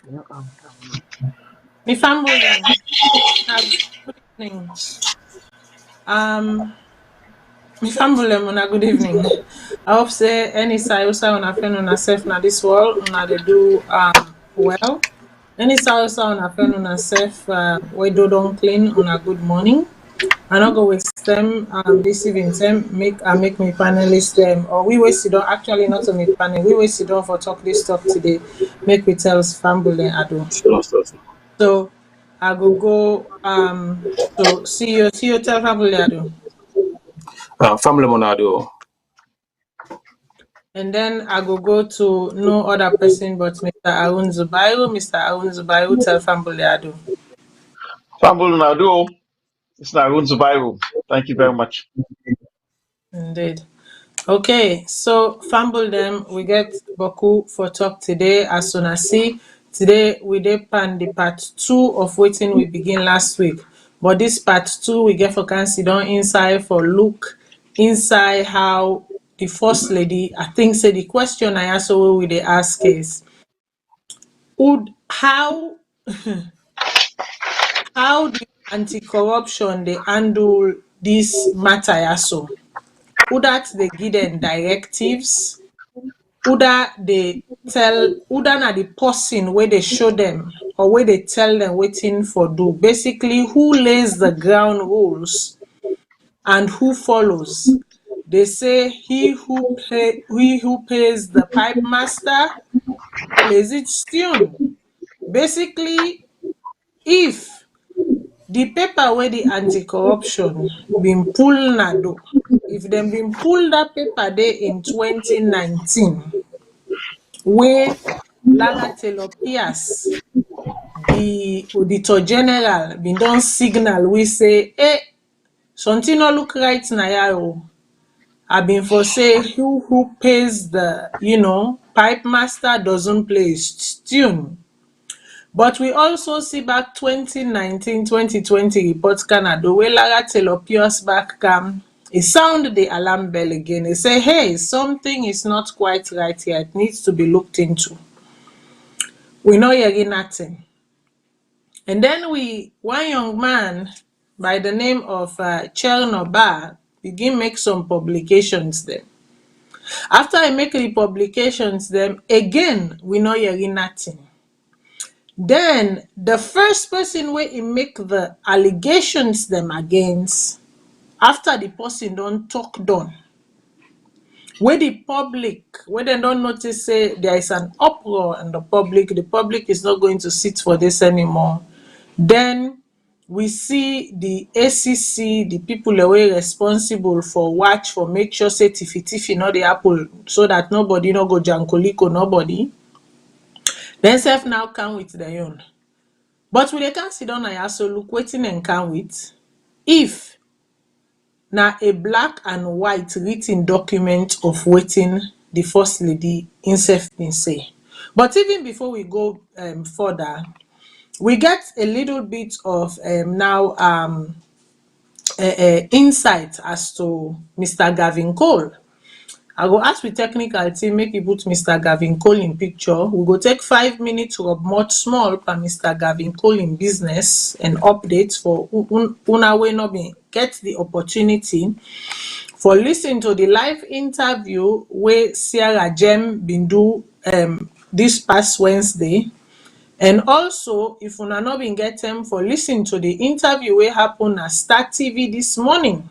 Mi family, good evening. Um, mi family, una good evening. I hope say any sa una friend una self na this world una they do well. Any sa una friend una self we do don't clean una good morning. I not go waste them this evening time make me panelist them or we waste it on actually not on me panel we waste it on for talk this talk today make we tell family I do. So I go so see you tell family I do. Family Monado. And then I go to no other person but Mr. Arun Zubairu. Mr. Arun Zubairu tell family I do. Family Monado. It's Narun Zubairu. Thank you very much. Indeed. Okay, so fumble them. We get Boku for talk today. As soon as see today we did pan the part 2 of waiting we begin last week. But this part 2 we get for can sit down inside for look inside how the first lady I think say the question I also we they ask is would how the anti-corruption they handle this matter also? Who that they give them directives? Who that they tell? Who that are the person where they show them or where they tell them waiting for do? Basically, who lays the ground rules and who follows? They say he who pays the pipe master plays its tune. Basically, if the paper where the anti-corruption been pull na do, if them been pull that paper there in 2019, where Lara Taylor Pierce, the Auditor General, been done signal, we say, something no look right na ya o. I been for say who pays the, pipe master doesn't play its tune. But we also see back 2019, 2020 report Canada where Lara Taylor Pierce back come. It sound the alarm bell again. They say, hey, something is not quite right here. It needs to be looked into. We know hearing nothing. And then one young man by the name of Chernobyl begin make some publications then. After I make the publications then, again, we know hearing nothing. Then the first person where he make the allegations them against, after the person don't talk done, where the public, where they don't notice say there is an uproar in the public is not going to sit for this anymore. Then we see the ACC, the people that were responsible for watch, for make sure say tiffy not the apple, so that nobody no go jankoliko nobody. Then self now come with their own. But we can sit down and also look waiting and can with if now a black and white written document of waiting the first lady himself been say. But even before we go further, we get a little bit of insight as to Mr. Gavin Cole. I go ask with technical team make you put Mr. Gavin Cole in picture. We go take 5 minutes to rub more small for Mr. Gavin Cole in business and updates for una way not be get the opportunity for listen to the live interview where Sierra Jem been do this past Wednesday. And also, if una not been get them for listen to the interview where happened at Star TV this morning,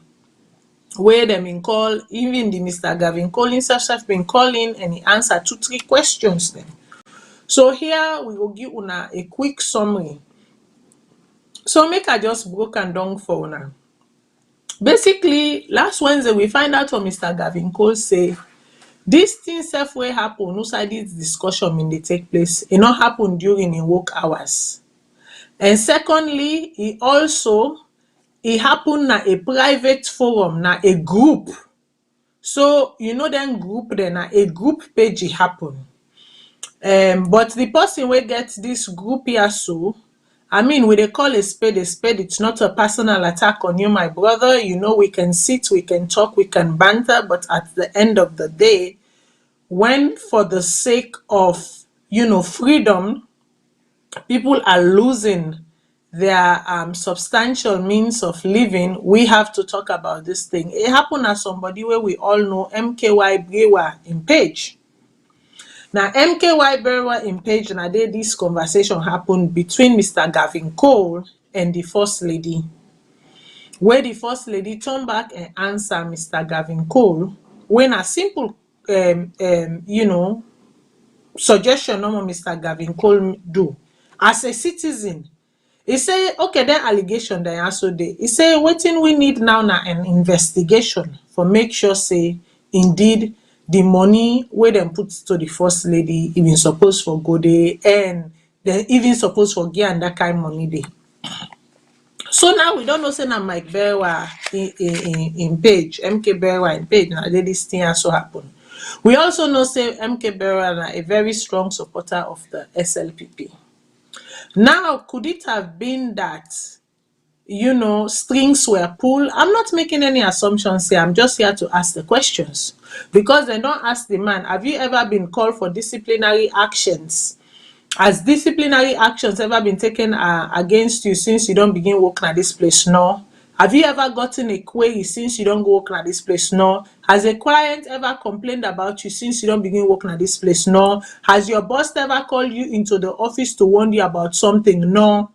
where them been call, even the Mr. Gavin Collins himself been calling and he answered 2-3 questions then. So here we will give una a quick summary. So make I just broke and down for una. Basically, last Wednesday we find out from Mr. Gavin Cole say this thing self way happen, no side this discussion when they take place. It not happen during in work hours. And secondly, it happened na a private forum, na a group. So then group then na a group page it happen. But the person will get this group here so I mean, we they call a spade, it's not a personal attack on you, my brother. We can sit, we can talk, we can banter, but at the end of the day, when for the sake of, freedom, people are losing their substantial means of living, we have to talk about this thing. It happened as somebody where we all know, MKY Brewer in Page. Now, MKY Brewer in Page, and this conversation happened between Mr. Gavin Cole and the First Lady, where the First Lady turned back and answered Mr. Gavin Cole when a simple, suggestion no more Mr. Gavin Cole do as a citizen. He say, okay, then allegation then also dey. He say, wetin we need now na an investigation for make sure say indeed the money wey dem put to the First Lady even suppose for go dey, and dem even suppose for give am that kind money dey. So now we don't know say na Mike Berwa in Page, MK Berwa in Page, na this thing also happen. We also know say MK Berwa na a very strong supporter of the SLPP. Now, could it have been that, strings were pulled? I'm not making any assumptions here. I'm just here to ask the questions. Because they don't ask the man, have you ever been called for disciplinary actions? Has disciplinary actions ever been taken against you since you don't begin working at this place? No. Have you ever gotten a query since you don't go working at this place? No. Has a client ever complained about you since you don't begin working at this place? No. Has your boss ever called you into the office to warn you about something? No.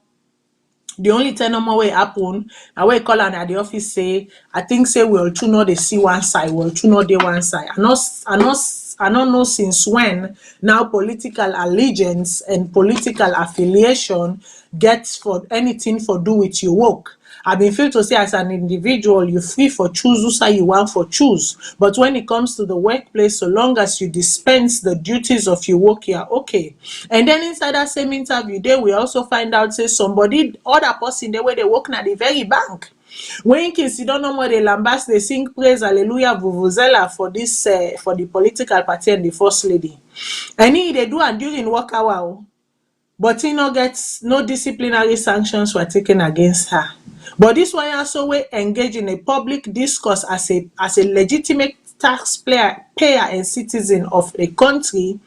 The only time normal way happen, na wey call am at the office say, I think say we'll two know they see one side, we'll two know they one side. I don't know since when now political allegiance and political affiliation gets for anything for do with your work. I been feel to say as an individual, you free for choose who side you want for choose. But when it comes to the workplace, so long as you dispense the duties of your work, you're okay. And then inside that same interview, there we also find out say somebody, other person, the way they work at the very bank. When kids you don't know more they lambast, they sing praise hallelujah vuvuzela for this for the political party and the First Lady. And they do and during work hour, but he no gets no disciplinary sanctions were taken against her. But this one also will engage in a public discourse as a legitimate taxpayer and citizen of a country.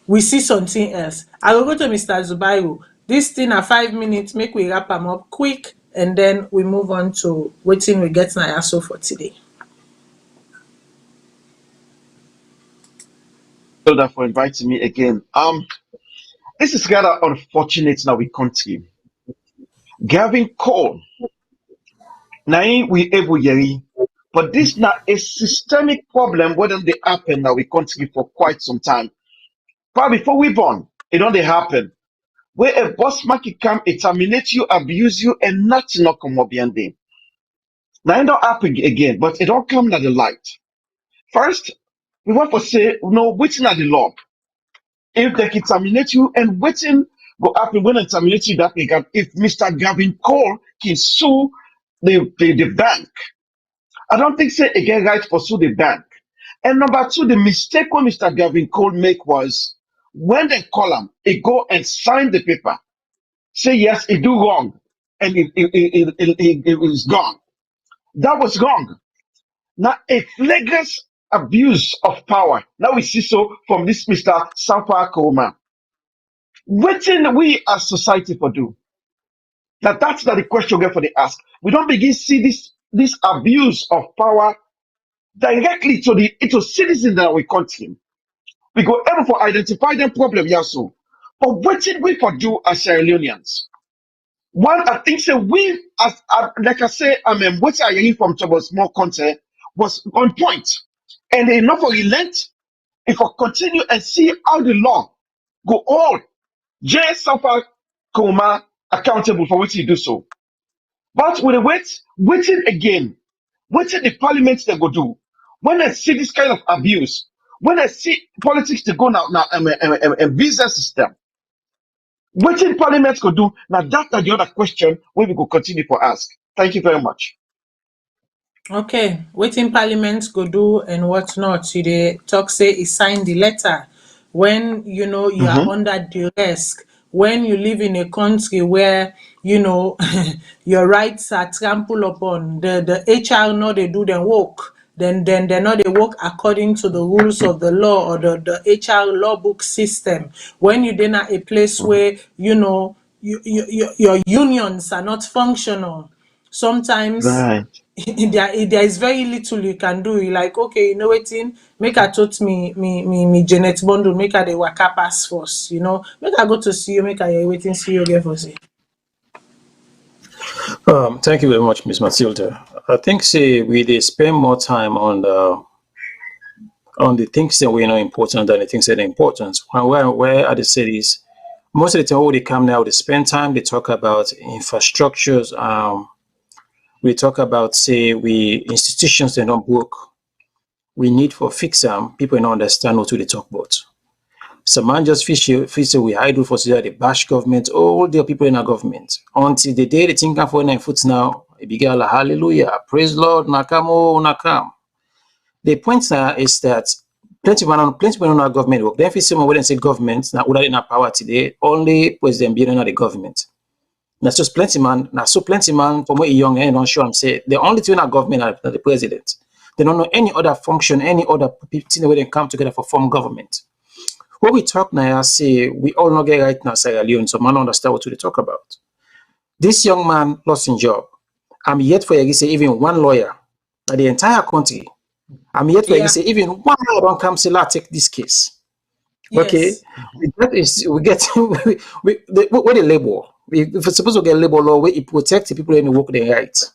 We see something else. I will go to Mr. Zubairu. This thing at 5 minutes, make we wrap them up quick, and then we move on to waiting we get now also for today. Thank you for inviting me again. This is rather unfortunate now we country. Gavin Cole, now we able yeri, but this now a systemic problem whether they happen now we country for quite some time. But before we born, it only happen. Where a boss market come, it terminate you, abuse you, and nothing not come up behind them. Now it don't happen again, but it don't come to the light. First, we want to say, no, waiting at the law. If they can terminate you and waiting go happen when they terminate you that they can, if Mr. Gavin Cole can sue the bank. I don't think say again right for sue the bank. And number two, the mistake what Mr. Gavin Cole make was when they call him, he go and sign the paper. Say yes, he do wrong, and it was gone. That was wrong. Now a flagrant abuse of power. Now we see so from this Mr. Sampa Koma. What can we as society for do? Now that's not the question we get for the ask. We don't begin see this abuse of power directly to citizens that we country. We go able for identify them problem, yeah, so. But what did we for do as Sierra Leoneans? One, I think so we as like I say, what I hearing from Thomas More content was on point. And enough for relent if I continue and see how the law go all J suffer coma accountable for what he do so. But with the waiting again, waiting the parliament they go do. When I see this kind of abuse, when I see politics to go now visa system, waiting parliament go do now that's the other question where we go continue for ask. Thank you very much. Okay, waiting parliament go do and what not. You dey talk say he signed the letter when you are Mm-hmm. under duress, when you live in a country where your rights are trampled upon, the HR no they do their work. then they're not, they work according to the rules of the law or the HR law book system. When you're in a place where, you know, your unions are not functional, sometimes Right. there is very little you can do. You like, okay, you know what, make I taught me Janet bundle, make I the waka pass first, you know, make I go to see you, make I waiting see you again for see. Thank you very much, Miss Matilda. I think say we they spend more time on the things that we know important than the things that are important. Where are the cities? Most of the time, when they come now, they spend time. They talk about infrastructures. We talk about say we institutions that don't work. We need for fix them. People don't understand what they talk about. Some man just fish we idle for say the bash government. All the people in our government until the day they think for 9 foot now. It began like hallelujah, praise Lord, nakam oh nakam. The point now is that plenty people on our government work. Then if someone wouldn't say government, now would in our power today, only president being the government. That's just plenty man, now so plenty man from what young and don't sure I'm saying the only two in our government are the president. They don't know any other function, any other people where they come together for form government. What we talk now, I say we all know get right now, Sierra Leone, so man understand what we talk about. This young man lost his job. I'm yet for you say even one lawyer at the entire country. I'm yet for you Yeah. say even one lawyer don't come say take this case. Okay, Yes. that is we get what the labor. If we're supposed to get labor law where it protects the people in the work their rights.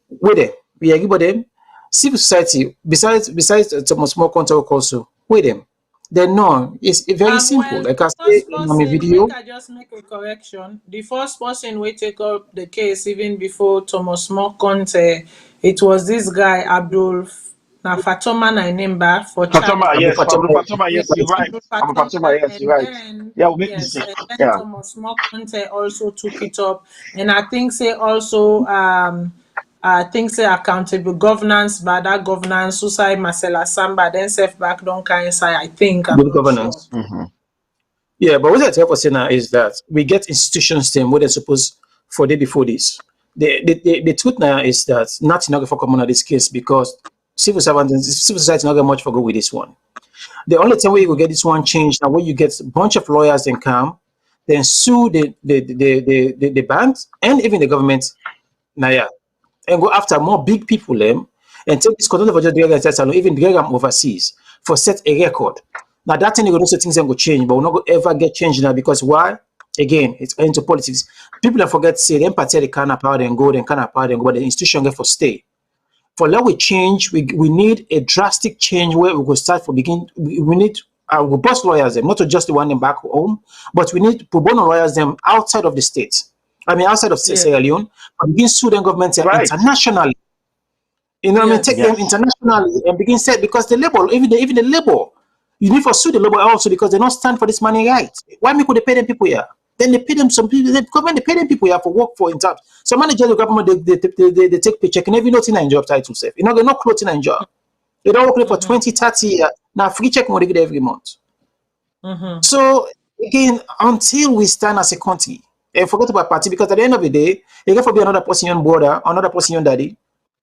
Where them we agree with them. Civil society besides Thomas More contact also where them. Then no, it's very simple. Well, Like I the say first in my person, video. make I just make a correction. The first person we take up the case even before Thomas More Conte, it was this guy Abdul Fatoma Naimba for Chad. Fatoma, Abu yes. Fatima, Pablo Fatoma, Yeah, yes, you're right. Abdul Pablo Fatoma, Fatoma, yes, and you're right. then Yeah, we'll make yes, mistake. and then Yeah. Thomas More Conte also took it up, and I think say also I think say accountable governance, but that governance, Susai Marcela Samba, then self back don't kind side. I think I'm good not sure. governance. Mm-hmm. Yeah, but what I tell us now is that we get institutions them where they're supposed for day before this. The truth now is that nothing not for common on this case because civil society not get much for go with this one. The only time where you will get this one changed now when you get a bunch of lawyers then come, then sue the banks and even the government now yeah, and go after more big people them and take this control of just the salon, even drag them overseas for set a record. Now that thing you also things then go change, but will not go ever get changed now because why? Again, it's into politics. People that forget to say them party they can't power and go, then can't power and go, but the institution get for stay. For that we change, we need a drastic change where we go start for begin. We need robust lawyers them, not to just the one them back home, but we need pro bono lawyers them outside of the state. I mean outside of Yeah. Sierra Leone, and begin sue them government Right. internationally. You know what I mean? Take Yes. them Yes. internationally and begin said because the label, even the label, you need to sue the label also because they don't stand for this money right. Why me could they pay them people here? Then they pay them some people. The government they pay them people here for work for in terms. Some managers the government they take paycheck and every nothing in job title self. You know they're not clothing in job. They don't work there for Mm-hmm. 20, 30 years. Now free check money they get every month. Mm-hmm. So again, until we stand as a country and forget about party because at the end of the day, you got to be another person on border, another person on daddy.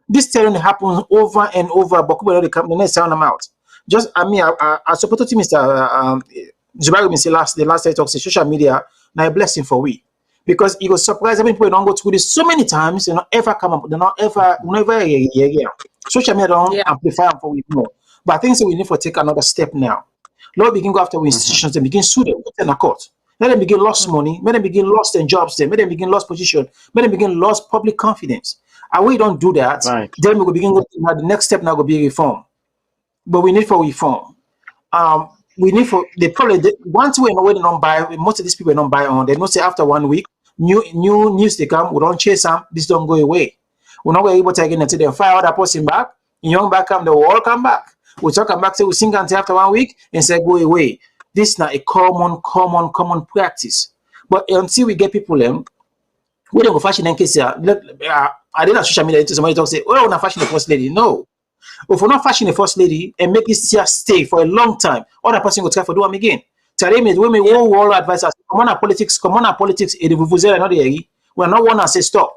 This telling happens over and over, but people already come the next sound them out. Just I mean, I support to Mr. Zubair say the last time talk say social media now a blessing for we because it was surprised. I mean, people don't go through this so many times, they not ever come up, they not ever, never yeah. Social media don't Yeah. amplify them for we know. But I think so we need to take another step now. Lord begin go after Mm-hmm. institutions and begin sue them, put them in a court. Let them begin lost money, let them begin lost in jobs there, let them begin lost position, let them begin lost public confidence. And we don't do that, Right. then we will begin now the next step now will be reform. But we need for reform. We need for the probably once we know where they don't buy, most of these people don't buy on. They don't say after 1 week, new news they come, we don't chase them, this don't go away. We're not able to again until they fire other person back, young back come, they will all come back. We talk back, say we sing until after 1 week and say go away. This is not a common practice. But until we get people we don't go fashion in case I did on social media somebody talk say, oh, not fashion the first lady. No. If we're not fashion the first lady and make this year stay for a long time, other person will try for do them again. Tell me, women Yeah. all advise us, come on our politics, it will not the we're not one and say stop.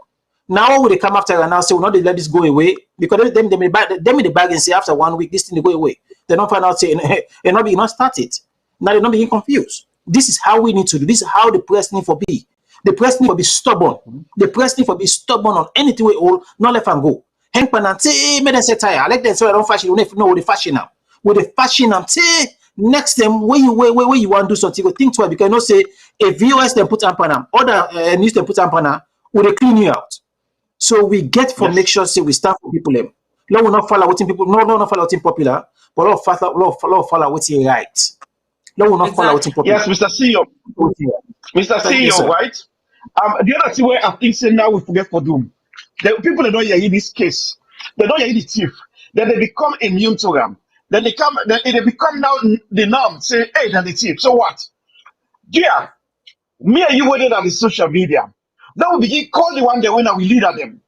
Now they come after and now say, "Well, not they let this go away," because them in the bag and say after 1 week this thing they go away. They don't find out saying, "Hey, they not start it." Now they're not being confused. This is how we need to do. This is how the press need for be. The press need for be stubborn. The press need for be stubborn on anything we all not let them go. Hang pan and say, "Hey, me them say tire. I like them so I don't fashion. We know the fashion now. With the fashion and say next time where you want to do something, you think twice because you know say if viewers then put ampanam, other news then put ampanam, will they clean you out? So we get for make Yes. sure say we stand for people them. No, will not follow what people. No, not follow what popular, but follow what's right. No, will not follow what Exactly. popular. Yes, Mr. CEO. Mr. Thank you, CEO, sir. right? The other thing where I think say now we forget for doom. The people that don't hear this case, they don't hear the thief. Then they become immune to them. Then they become now the norm. Say, hey, they're the thief. So what? Yeah, me and you waited on the social media. Now we begin call the one that when we lead at them.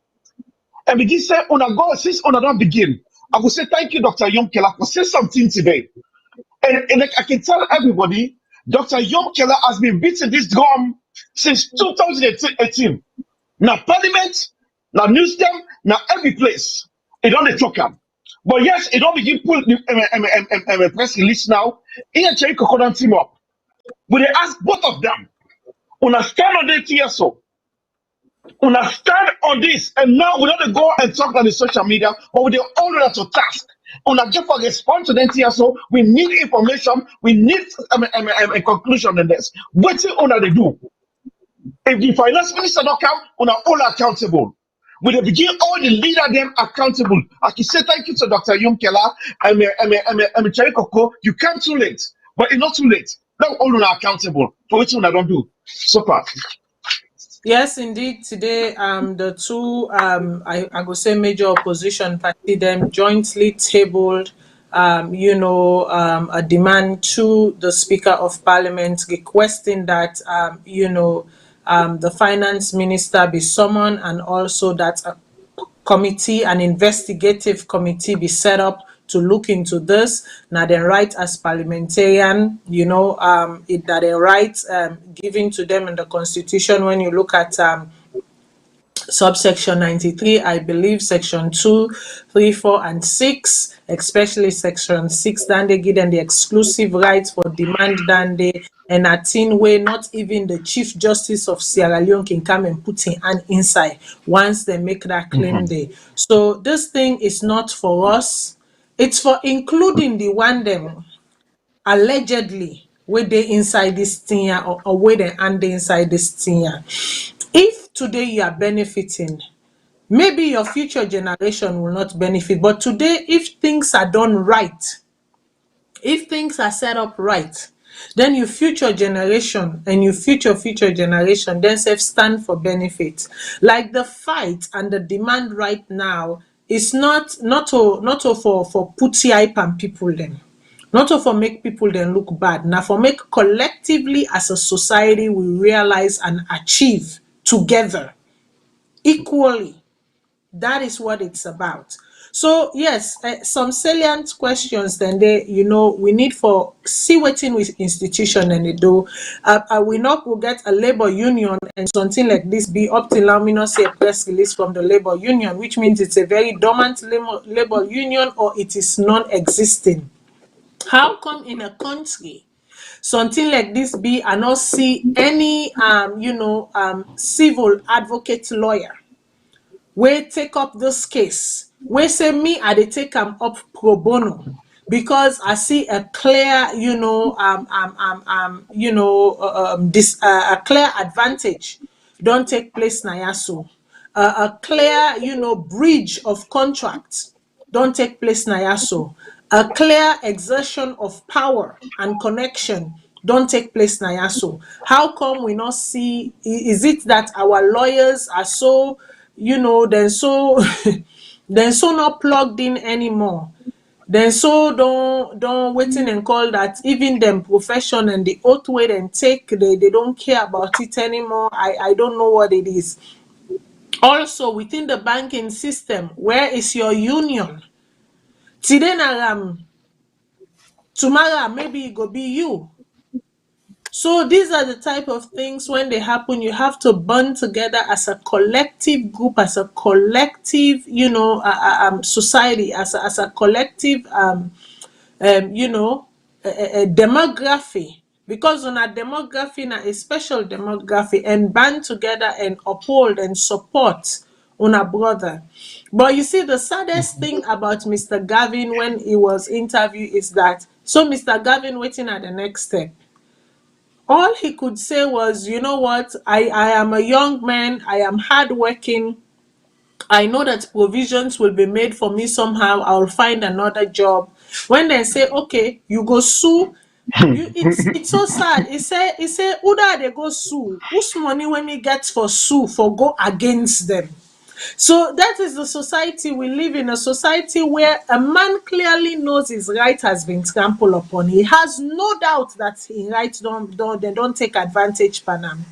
And begin say, Una go, since Una don't begin. I will say thank you, Dr. Yom Kela, for saying something today. And like I can tell everybody, Dr. Yom Keller has been beating this drum since 2018. Now Parliament, now newsroom, now every place. It don't talk am. But yes, it don't begin pull the press release now. Here, Cherry Coconut team up. But they ask both of them, una stand on the TSO. Una stand on this, and now we don't go and talk on the social media, but we dey hold that to task. Una just for respond to the TSO. We need information. We need a conclusion on this. What thing una they do? If the finance minister don't come, una all accountable. We dey begin all the leader them accountable. I can say thank you to Dr. Yum Keller. I'm a Cherry Coco. You come too late, but it's not too late. Now all una accountable for what una don't do. So far. Yes, indeed. Today, the two, I go say major opposition party, them jointly tabled, a demand to the Speaker of Parliament requesting that, the finance minister be summoned and also that committee, an investigative committee be set up to look into this. Now the right as parliamentarian, it that a right given to them in the constitution when you look at subsection 93, I believe section 2, 3, 4, and 6, especially section 6, then they give them the exclusive rights for demand then they and a thing where not even the Chief Justice of Sierra Leone can come and put in hand inside once they make that claim there. So this thing is not for us. It's for including the one them allegedly where they inside this thing or where they under inside this thing. If today you are benefiting, maybe your future generation will not benefit. But today, if things are done right, if things are set up right, then your future generation and your future generation then self stand for benefit. Like the fight and the demand right now is not to for put hype on people then. Not to for make people then look bad. Now for make collectively as a society we realize and achieve together equally. That is what it's about. So yes, some salient questions then they we need for see waiting with institution and they do. We not will get a labor union and something like this be up till now me not see a press release from the labor union, which means it's a very dormant labor union or it is non-existing. How come in a country something like this be and not see any civil advocate lawyer wey take up this case, wey say me I dey take am up pro bono because I see a clear, this a clear advantage don take place na yaso. A clear, bridge of contract don take place na yaso. A clear exertion of power and connection don take place na yaso. How come we not see? Is it that our lawyers are so then so then so not plugged in anymore? Then so don't waiting and call that even them profession and the oath way and take they don't care about it anymore. I don't know what it is. Also within the banking system, where is your union? Today na tomorrow maybe it go be you. So these are the type of things when they happen, you have to bond together as a collective group, as a collective, society, as a collective, you know, a demography. Because on a demography, na a special demography, and band together and uphold and support on a brother. But you see, the saddest thing about Mr. Gavin when he was interviewed is that, so Mr. Gavin waiting at the next step, all he could say was, you know what, I am a young man, I am hardworking, I know that provisions will be made for me somehow, I'll find another job. When they say, okay, you go sue, it's so sad. He say, who that they go sue? Whose money when me get for sue for go against them? So that is the society we live in, a society where a man clearly knows his right has been trampled upon. He has no doubt that his rights don't they don't take advantage pan am.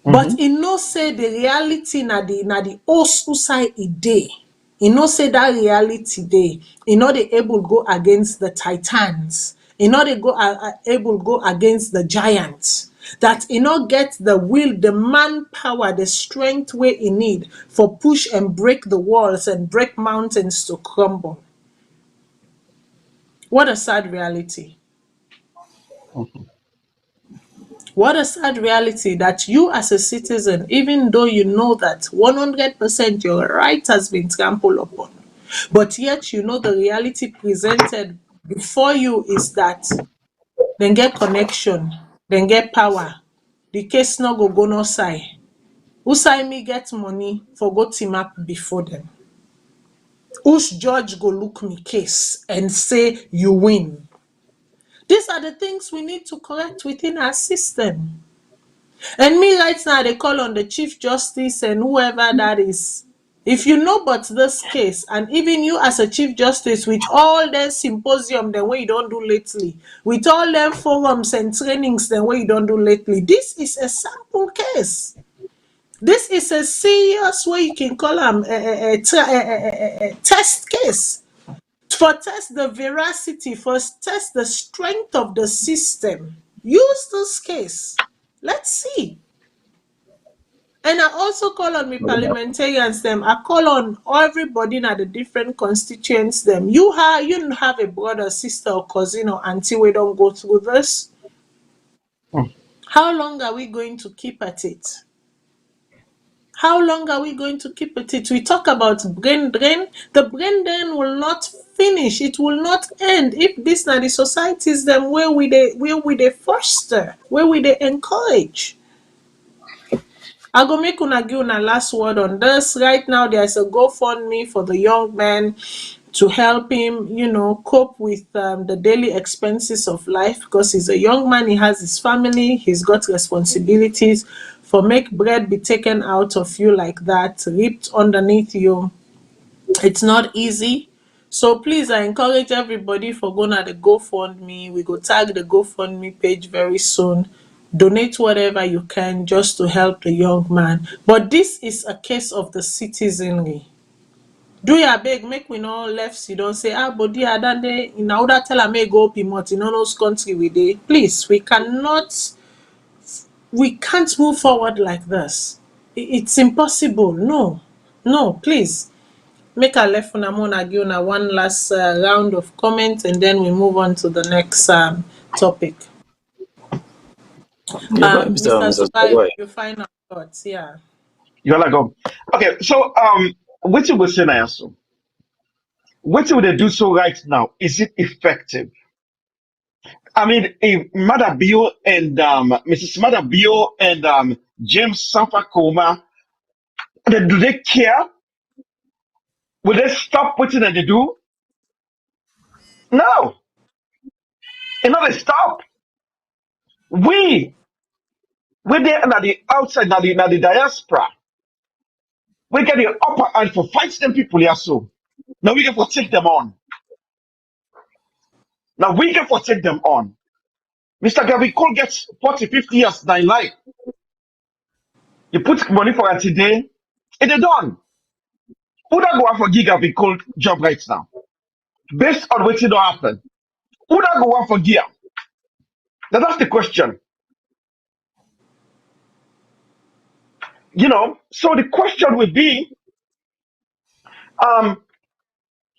But Mhm. e know say the reality na the whole side e dey. E know say that reality dey. E no dey able go against the titans. E no dey go able go against the giants. That e no get the will, the manpower, the strength wey e need for push and break the walls and break mountains to crumble. What a sad reality. What a sad reality that you, as a citizen, even though you know that 100% your right has been trampled upon, but yet you know the reality presented before you is that then get connection, then get power. The case no go no side. Who side me get money for go team up before them? Whose judge go look me case and say you win? These are the things we need to correct within our system. And me right now, they call on the Chief Justice and whoever that is. If you know but this case, and even you as a Chief Justice, with all the symposium the way you don't do lately, with all them forums and trainings the way you don't do lately, this is a sample case. This is a serious way you can call them a test case. For test the veracity, for test the strength of the system. Use this case. Let's see. And I also call on me parliamentarians them. I call on everybody in the different constituents them. You don't have a brother, sister, or cousin or auntie we don't go through this. How long are we going to keep at it? How long are we going to keep at it? We talk about brain drain. The brain drain will not finish. It will not end if this now the societies them where we they foster, where we they encourage. I go make una give una last word on this. Right now, there's a GoFundMe for the young man to help him, cope with the daily expenses of life because he's a young man. He has his family. He's got responsibilities. For make bread be taken out of you like that, ripped underneath you, it's not easy. So please, I encourage everybody for going at the GoFundMe. We go tag the GoFundMe page very soon. Donate whatever you can just to help the young man. But this is a case of the citizenry. Do ya beg, make we no left you don't say, but dear, then they in order tell a may go pimot in all those country we dey. Please, we can't move forward like this. It's impossible. No, no, please. Make a left una mona give una one last round of comments and then we move on to the next topic. Yeah, go ahead, Mr. Mr. Zubai, Boy. your final thoughts. Yeah. You're like, okay. So, what you will say now? So, what will they do so right now? Is it effective? I mean, if Mother Bill and Mrs. Mother Bill and James Sampakoma, do they care? Will they stop what they do? No, you know they stop. We we there na the outside, na the diaspora. We get the upper hand for fight them people here. So now we can for take them on. Now we can for take them on. Mr. Gavin Cole gets 40, 50 years now in life. You put money for it today, and they done. Who that go out for gig Gavin Cole job right now? Based on what don't happen. Who that go out for gear? Now that's the question. So the question will be, um,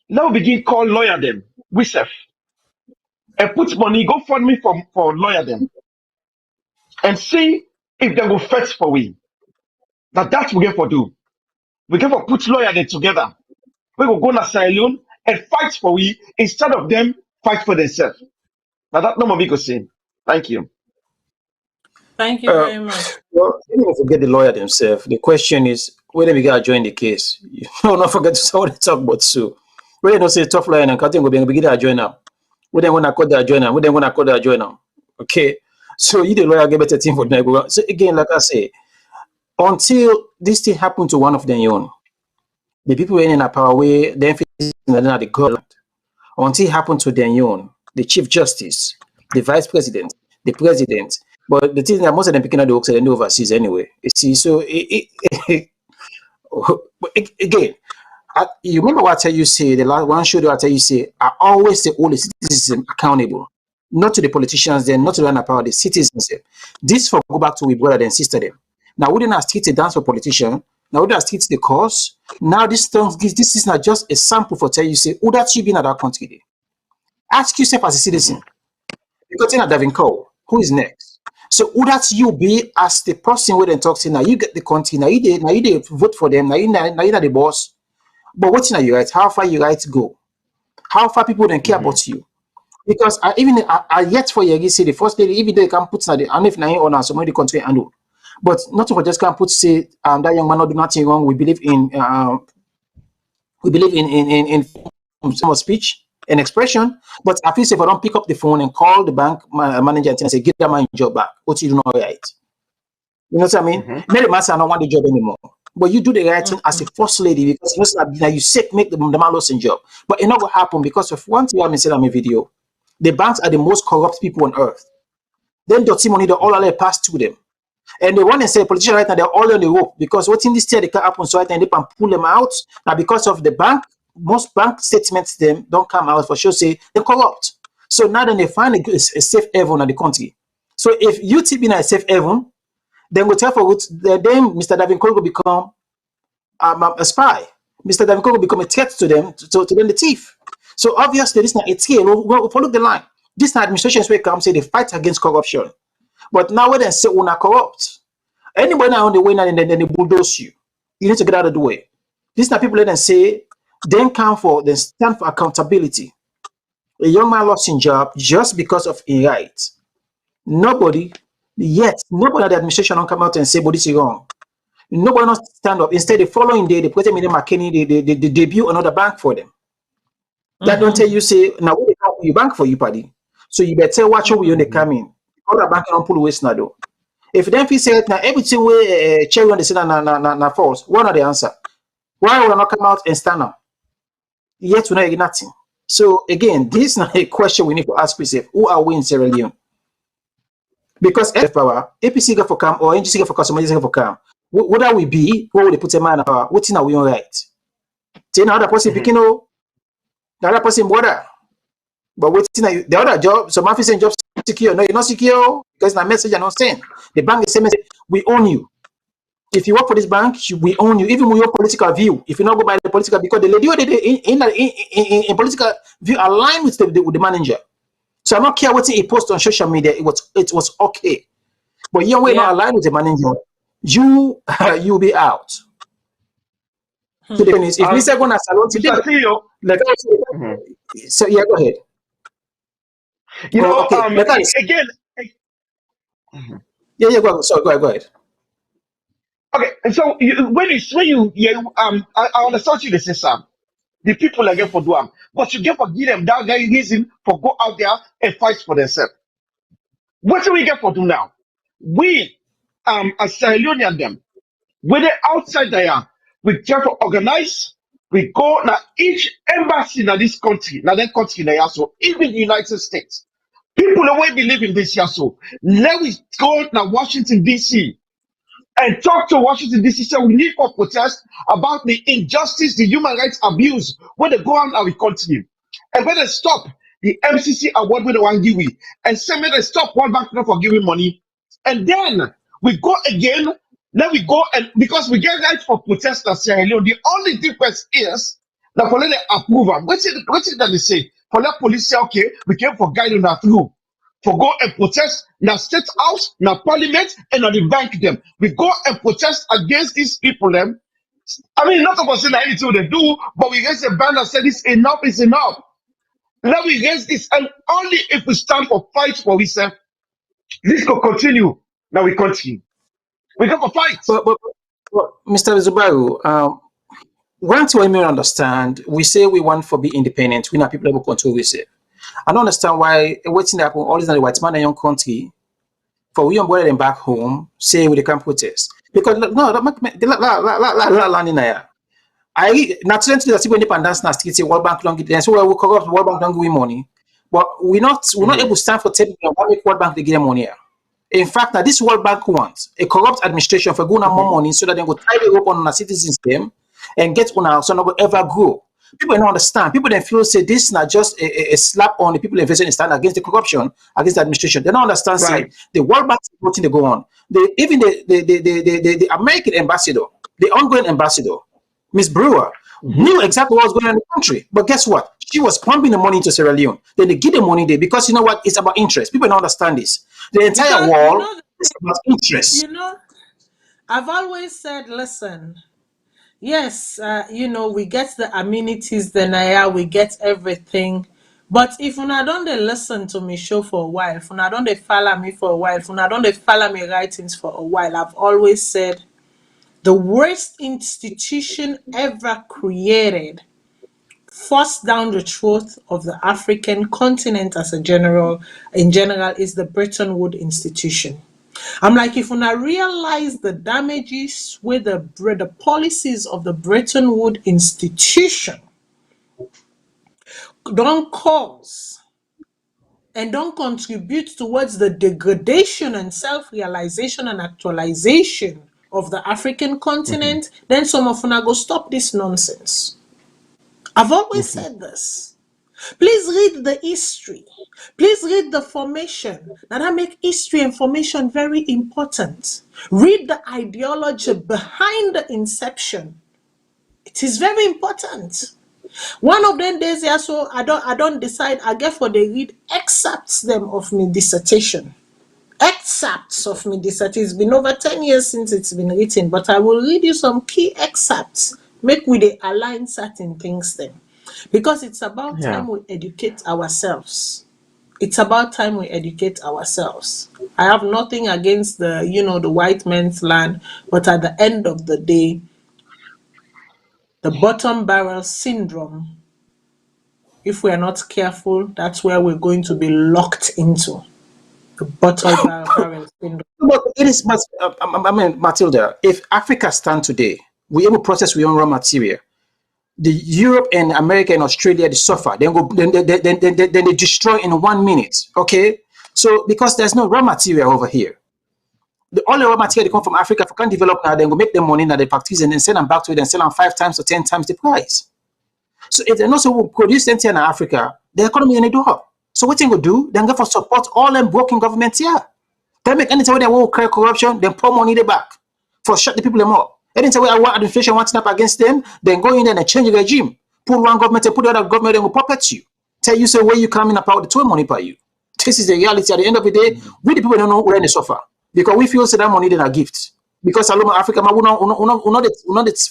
now begin call lawyer them, we self, and put money, go fund me for lawyer them, and see if they will fetch for we. Now that's we get for do. We get for put lawyer them together. We will go na SALONE and fight for we instead of them fight for themselves. Now that no more we go say. Thank you. Thank you Uh, very much. well, even if we get the lawyer themselves, the question is whether we gotta join the case. You don't forget to say what they talk about Sue. When they don't say tough lawyer and cutting go be begin to join them. We then gonna call that join them. We then gonna call that join them. Okay. So you the lawyer get better thing for them. So again, like I say, until this thing happen to one of their own, the people in a power way, then the government, until it happened to their own, the chief justice, the vice president, the president. But the thing is that most of them picking up the work and overseas anyway. You see, so again, you remember what I tell you say the last one show that I tell you say I always say all the citizens accountable, not to the politicians, then not to the power, the citizens. This for go back to we brother and sister them. Now we didn't street a dance for politician. Now we didn't street the cause. Now this is not just a sample for tell you say who that you been at that country. There. Ask yourself as a citizen. You got in a Davin Cole. Who is next? So who that you be as the person where they talk to now you get the country, now you did vote for them, now you the boss. But what's in you right? How far you right go? How far people don't care about you? Because I yet for you say the first lady, even though you can put I don't know if now on some of the country and do. But not for just can put say that young man not do nothing wrong. We believe in freedom of speech and expression. But at least if I don't pick up the phone and call the bank manager and say, give that man job back, what you do not right. You know what I mean? Mary Master, I don't want the job anymore. But you do the right thing as a first lady because you sick, make the man lose in job. But it not going to happen because of one thing I said on my video. The banks are the most corrupt people on earth. Then dirty money, they all pass to them. And they want to say politicians right now, they're all on the rope because what's in this year they can't happen so right now, they can pull them out. Now because of the bank, most bank statements them don't come out for sure say they're corrupt. So now then they find a safe haven in the country. So if you be in a safe haven, then we tell for then Mr. Davin Cole will become a spy. Mr. Davin Cole will become a threat to them, to them the thief. So obviously this is not a team. We'll follow the line. This administration where come say they fight against corruption. But now when they say we're not corrupt, anybody now on the way now and then they bulldoze you. You need to get out of the way. These are people that say then stand for accountability. A young man lost his job just because of a right. Nobody at the administration don't come out and say, but this is wrong. Nobody not stand up. Instead, the following day, the President McKinney, they debut another bank for them. That don't tell you, say, now we you bank for you, buddy. So you better watch how when they come in. Other bank don't pull away now. If then he said, now everything we cherry on the scene na false, what are the answer? Why will I not come out and stand up? Yet we know nothing. So again, this is not a question we need to ask ourselves. Who are we in Sierra Leone? Because power, APC get for come or NGC get for come, somebody get for come. What are we be? What will they put a man in power? What's in our we on right? Then another person picking up, the other person border. But what's in the other job? So my saying job secure. No, you're not secure because the message I not saying. The bank is saying we own you. If you work for this bank, we own you. Even with your political view, if you not go by the political, because the lady in political view align with the manager. So I don't care what he post on social media. It was okay. But you not align with the manager, you'll be out. So the thing is, if Mr. Gona Salon today, like so yeah, go ahead. Okay. Again. Yeah, go ahead. Sorry, go ahead. Okay, and so I understand you, the say Sam. The people are get for do but you get for give them that guy reason for go out there and fight for themselves. What do we get for do now? We as Sierra Leonean them, when they outside there, we try to organize. We go now each embassy in this country, now that country now so even the United States. People the way believe in this year so let we go now Washington DC and talk to Washington DC. So we need for protest about the injustice, the human rights abuse when they go on our country. And when they stop, the MCC award with the one give we, and say me they stop World Bank for giving money, and then we go again. Then we go and because we get right for protest in Sierra Leone, the only difference is that for let them approve them. What's it that they say? For let police say, okay, we came for guiding that through. For go and protest na state house, na parliament, and na the bank them. We go and protest against these people them. I mean, not about saying anything they do, but we raise a banner say this enough is enough. Let we raise this, and only if we stand for fight for ourselves, this will continue. Now we continue. We go for fight. But Mr. Zubaru, one thing I may understand, we say we want to be independent, we not people able to control we say. I don't understand why waiting happen all this in the white man in your country for we onboard them back home, say we can protest. Because no, that make la land in there. I naturally that's independence na street say World Bank don't get so we corrupt World Bank don't give money. But we're not able to stand for telling them why make World Bank they give them money here. In fact, now this World Bank wants a corrupt administration for going more money so that they go tie the rope on our citizens them and get on our so not ever grow. People don't understand. People then feel say this is not just a slap on the people investing in stand against the corruption, against the administration. They don't understand. Right. Say the World Bank is watching they go on. Even the American ambassador, the ongoing ambassador, Miss Brewer, knew exactly what was going on in the country. But guess what? She was pumping the money into Sierra Leone. Then they give the money there because you know what? It's about interest. People don't understand this. The entire wall is about interest. You know, I've always said, listen, yes, we get the amenities, the Naya, we get everything. But if una don't dey listen to me show for a while, if una don't dey follow me for a while, if una don't dey follow me writings for a while, I've always said the worst institution ever created, forced down the throat of the African continent as in general, is the Bretton Woods institution. I'm like, if una realize the damages with the policies of the Bretton Woods institution don't cause and don't contribute towards the degradation and self-realization and actualization of the African continent, then some of una go stop this nonsense. I've always said this. Please read the history. Please read the formation. Now that make history and formation very important. Read the ideology behind the inception. It is very important. One of them days here, so I don't decide. I get for they read excerpts them of my dissertation. Excerpts of my dissertation. It's been over 10 years since it's been written, but I will read you some key excerpts. Make we they align certain things then. Because it's about time we educate ourselves. It's about time we educate ourselves. I have nothing against the white man's land, but at the end of the day, the bottom barrel syndrome, if we are not careful, that's where we're going to be locked into. The bottom barrel syndrome. But it is, I mean, Matilda, if Africa stand today, we able to process our own raw material. The Europe and America and Australia they suffer. Then they destroy in 1 minute. Okay, so because there's no raw material over here, the only raw material they come from Africa. If we can't develop now, then go make them money in the factories and then sell them back to it and sell them 5 times or 10 times the price. So if they also will produce them here in Africa, the economy ain't do up. So what they go do? Then go for support all them broken governments here. They make anything where they will create corruption, then pour money they back for shut the people them up. Anytime where administration wants up against them, then go in there and change the regime. Pull one government and put the other government and will puppet you. Tell you say where you coming about the toy money per you. This is the reality. At the end of the day, we the people don't know where they suffer. Because we feel say that money then a gift. Because Salome Africa, we not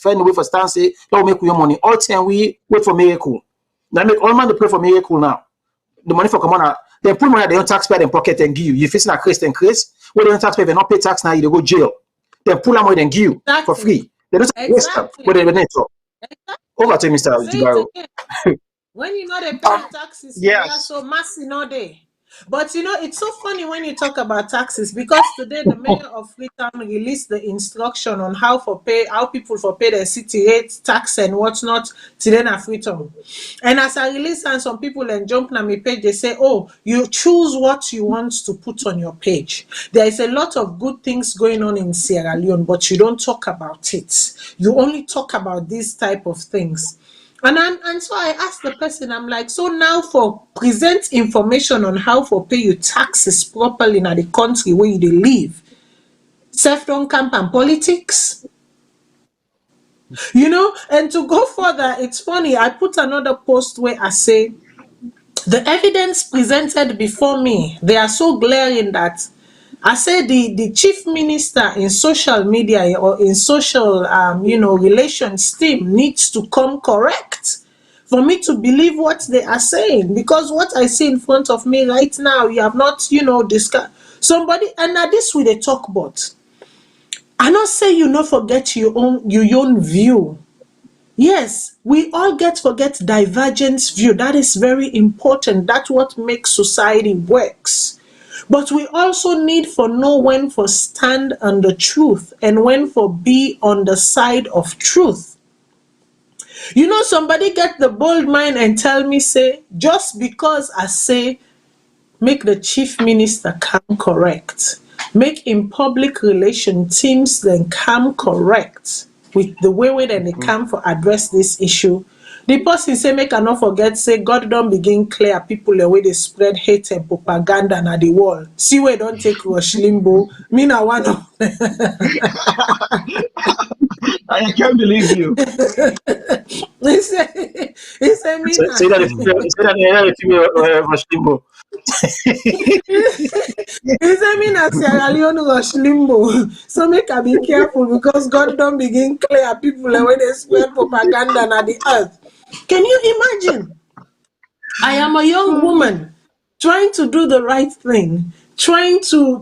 find a way for stand say, let make your money. All time we wait for miracle. Now make all man to pray for miracle now. The money for come on, they put money at their own taxpayer in pocket and give you. You facing a Chris. Where the taxpayer they not pay tax now, you go jail. They pull them money and give you for free. They don't waste them. But they don't talk. Over to Mr. Jibaro. When you know they pay taxes, yes. so massive no day. But it's so funny when you talk about taxes because today the mayor of Freetown released the instruction on how people for pay their city rates, tax and whatnot today in Freetown. And as I release and some people then jump on my page, they say, oh, you choose what you want to put on your page. There is a lot of good things going on in Sierra Leone, but you don't talk about it. You only talk about these type of things. And so I asked the person, I'm like, so now for present information on how for pay your taxes properly in the country where you dey live, self don camp and politics. And to go further, it's funny, I put another post where I say the evidence presented before me, they are so glaring that I say the chief minister in social media or in social relations team needs to come correct for me to believe what they are saying, because what I see in front of me right now, you have not discussed somebody. And now this with a talk, but I not say forget your own view. Yes, we all forget divergent view. That is very important. That's what makes society works. But we also need for know when for stand on the truth and when for be on the side of truth. Somebody get the bold mind and tell me, say, just because I say make the chief minister come correct, make in public relation teams then come correct with the way where they come for address this issue. The person say make I not forget, say God don't begin clear people the way they spread hate and propaganda na the wall. See where don't take Rush Limbo. Me na one of I can't believe you. he say me na Say that if you Rush Limbo. he say me na Sierra Leone Rush Limbo. So make I be careful because God don't begin clear people the way they spread propaganda na the earth. Can you imagine? I am a young woman trying to do the right thing, trying to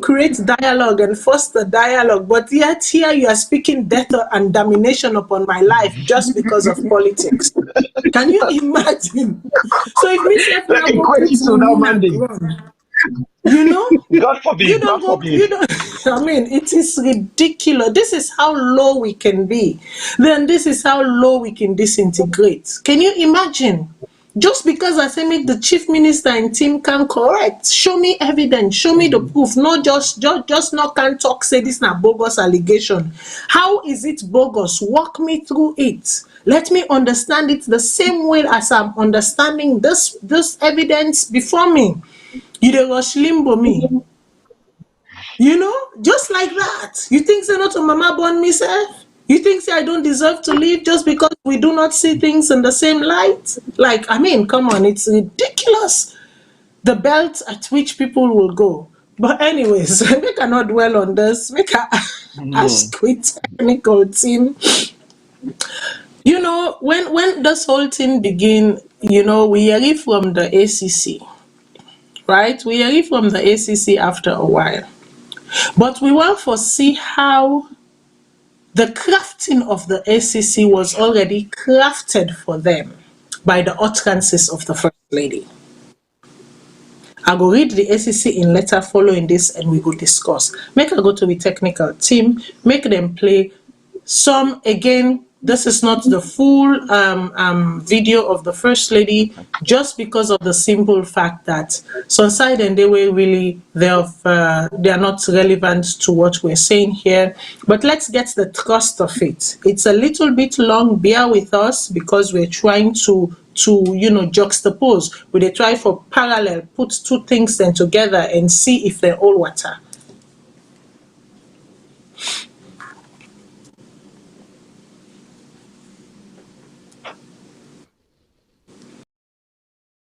create dialogue and foster dialogue, but yet here you are speaking death and damnation upon my life just because of politics. Can you imagine? So if me self now Like a go question to now Monday. God forbid, you God don't go, forbid. you don't, I mean, it is ridiculous. This is how low we can be. Then this is how low we can disintegrate. Can you imagine? Just because I say make the chief minister and team can correct, show me evidence, show me the proof. Not just not can talk, say this na bogus allegation. How is it bogus? Walk me through it. Let me understand it the same way as I'm understanding this evidence before me. You dey rush limbo me. Just like that. You think say not to mama born me self? You think say I don't deserve to live just because we do not see things in the same light? Like, I mean, come on, it's ridiculous the belt at which people will go. But anyways, we cannot dwell on this. We can ask with technical team. When this whole thing begin, we hear it from the ACC, right? We hear it from the ACC after a while. But we want to see how the crafting of the ACC was already crafted for them by the utterances of the First Lady. I go read the ACC in letter following this and we go discuss. Make I go to the technical team, make them play some again. This is not the full video of the First Lady, just because of the simple fact that some side and they were really they are not relevant to what we're saying here. But let's get the thrust of it. It's a little bit long. Bear with us because we're trying to juxtapose. We try for parallel, put two things then together and see if they're all water.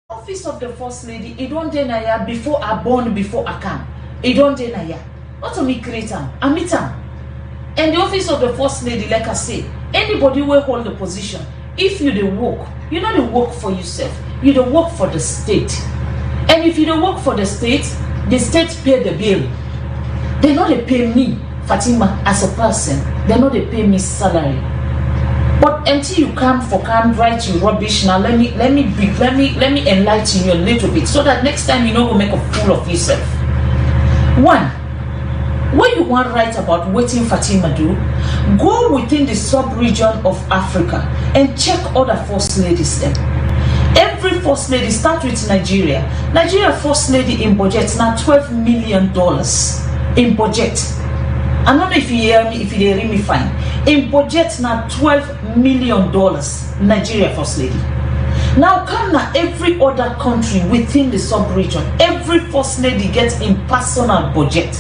Office of the First Lady, it don't deny before I born, before I come. It don't deny. Not only create them, I meet them. And the office of the First Lady, like I say, anybody will hold the position. If you don't work, you don't work for yourself. You don't work for the state. And if you don't work for the state pay the bill. They not they pay me, Fatima, as a person. They not they pay me salary. But until you come write you rubbish. Now let me enlighten you a little bit so that next time you know go make a fool of yourself. One, when you want to write about waiting Fatima do, go within the sub-region of Africa and check other First Ladies then. Every First Lady start with Nigeria. Nigeria First Lady in budget now $12 million in budget. I don't know if you hear me, if you hear me fine. In budget now $12 million, Nigeria First Lady. Now come now every other country within the sub-region, every First Lady gets in personal budget.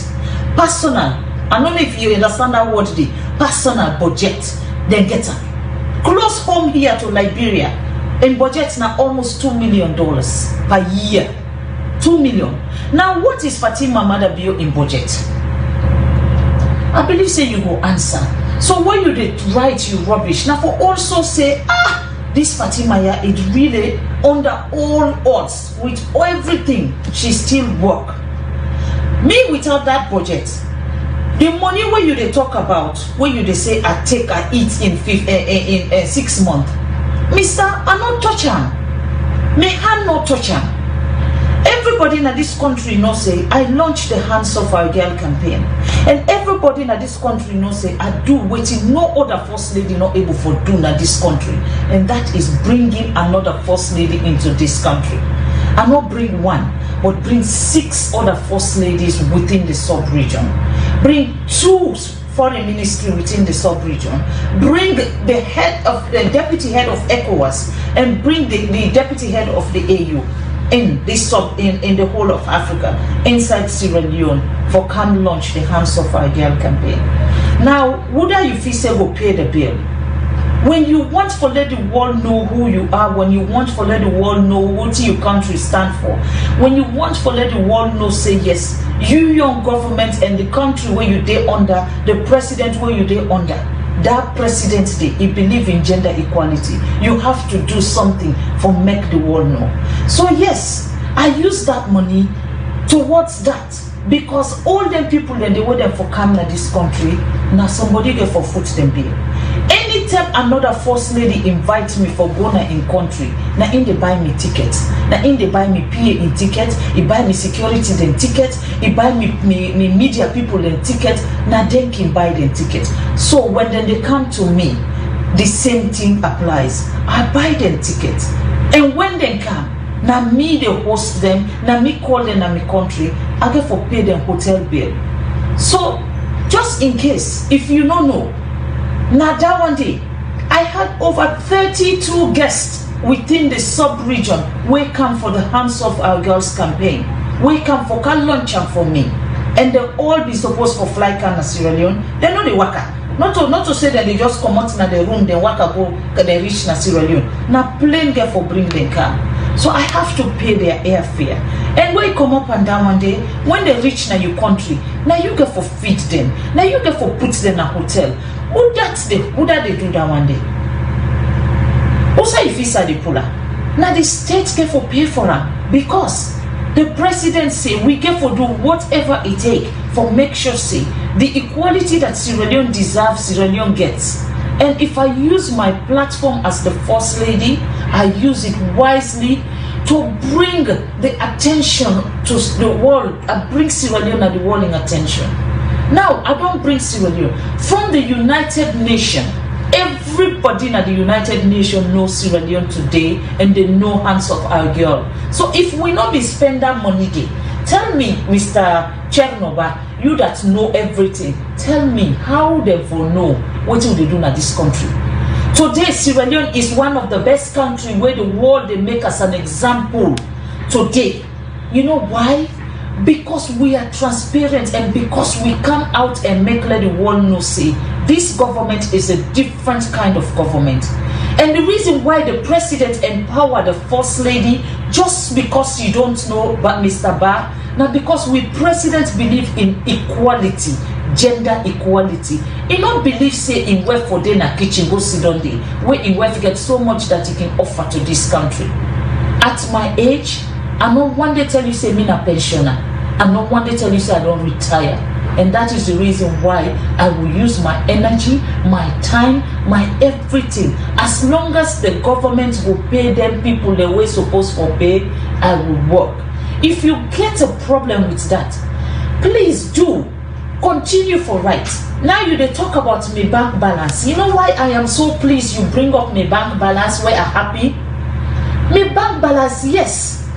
Personal. I don't know if you understand that word, the personal budget, then get her. Close home here to Liberia, in budget now almost $2 million per year. 2 million. Now what is Fatima Madabio in budget? I believe say you go answer. So when you did write you rubbish, now for also say, this Fatima here is really under all odds with everything, she still work. Me without that budget, the money when you they talk about, when you they say I take, I eat in 6 months, Mister, I not touch him. Me hand not touch him. Everybody in this country know say I launched the Hands Off Our Girl campaign, and everybody in this country know say I do waiting no other First Lady not able for do in this country, and that is bringing another First Lady into this country. I not bring one, but bring 6 other First Ladies within the sub-region. Bring 2 foreign ministry within the sub-region. Bring the head of the deputy head of ECOWAS, and bring the deputy head of the AU. In this in the whole of Africa, inside Sierra Leone, for come launch the Hands Off Our Girl campaign. Now, would you feel say go pay the bill? When you want to let the world know who you are, when you want to let the world know what your country stand for, when you want to let the world know, say yes, you young government and the country where you dey under, the president where you dey under, that president he believe in gender equality. You have to do something for make the world know. So yes, I use that money towards that, because all them people that they were there for come to this country, now somebody get for foot them bill. Anytime another First Lady invites me for Ghana in country, now in they buy me tickets, now in they buy me PA in tickets, he buy me security then tickets, he buy me media people then tickets, now they can buy them tickets. So when then they come to me, the same thing applies. I buy them tickets, and when they come, now me they host them, now me call them in my country, I get for pay them hotel bill. So just in case, if you don't know, now that one day, I had over 32 guests within the sub-region who come for the Hands Off Our Girls campaign. We come for can lunch and for me. And they all be supposed for fly can in Sierra Leone. They know the waka. Not to say that they just come out in the room, then waka go, they reach na Sierra Leone. Now plane get for bring them car. So I have to pay their airfare. And when you come up and down one day, when they reach na your country, now you get for feed them. Now you get for put them in a hotel. Who that they do that one day? Also if it's a puller. Now the state get for pay for them, because the president say we get for do whatever it take for make sure say the equality that Sierra Leone deserves, Sierra Leone gets. And if I use my platform as the First Lady, I use it wisely to bring the attention to the world. I bring Sierra Leone and the world in attention. Now, I don't bring Sierra Leone. From the United Nations, everybody in the United Nations knows Sierra Leone today, and they know Hands Off Our Girl. So if we not be spend that money day, tell me, Mr. Chernoba, you that know everything, tell me how they will know what will they do in this country. Today, Sierra Leone is one of the best countries where the world they make us an example today. You know why? Because we are transparent, and because we come out and make let the world know, say, this government is a different kind of government. And the reason why the president empowered the First Lady, just because you don't know, but Mr. Ba, now because we presidents believe in equality, gender equality. He not believe say in work for day na kitchen go sit on day, where in work get so much that he can offer to this country. At my age, I don't one day tell you say me na pensioner. I don't one day tell you say I don't retire. And that is the reason why I will use my energy, my time, my everything. As long as the government will pay them people the way supposed to pay, I will work. If you get a problem with that, please do continue for right. Now you they talk about my bank balance. You know why I am so pleased you bring up my bank balance where I'm happy? My bank balance, yes.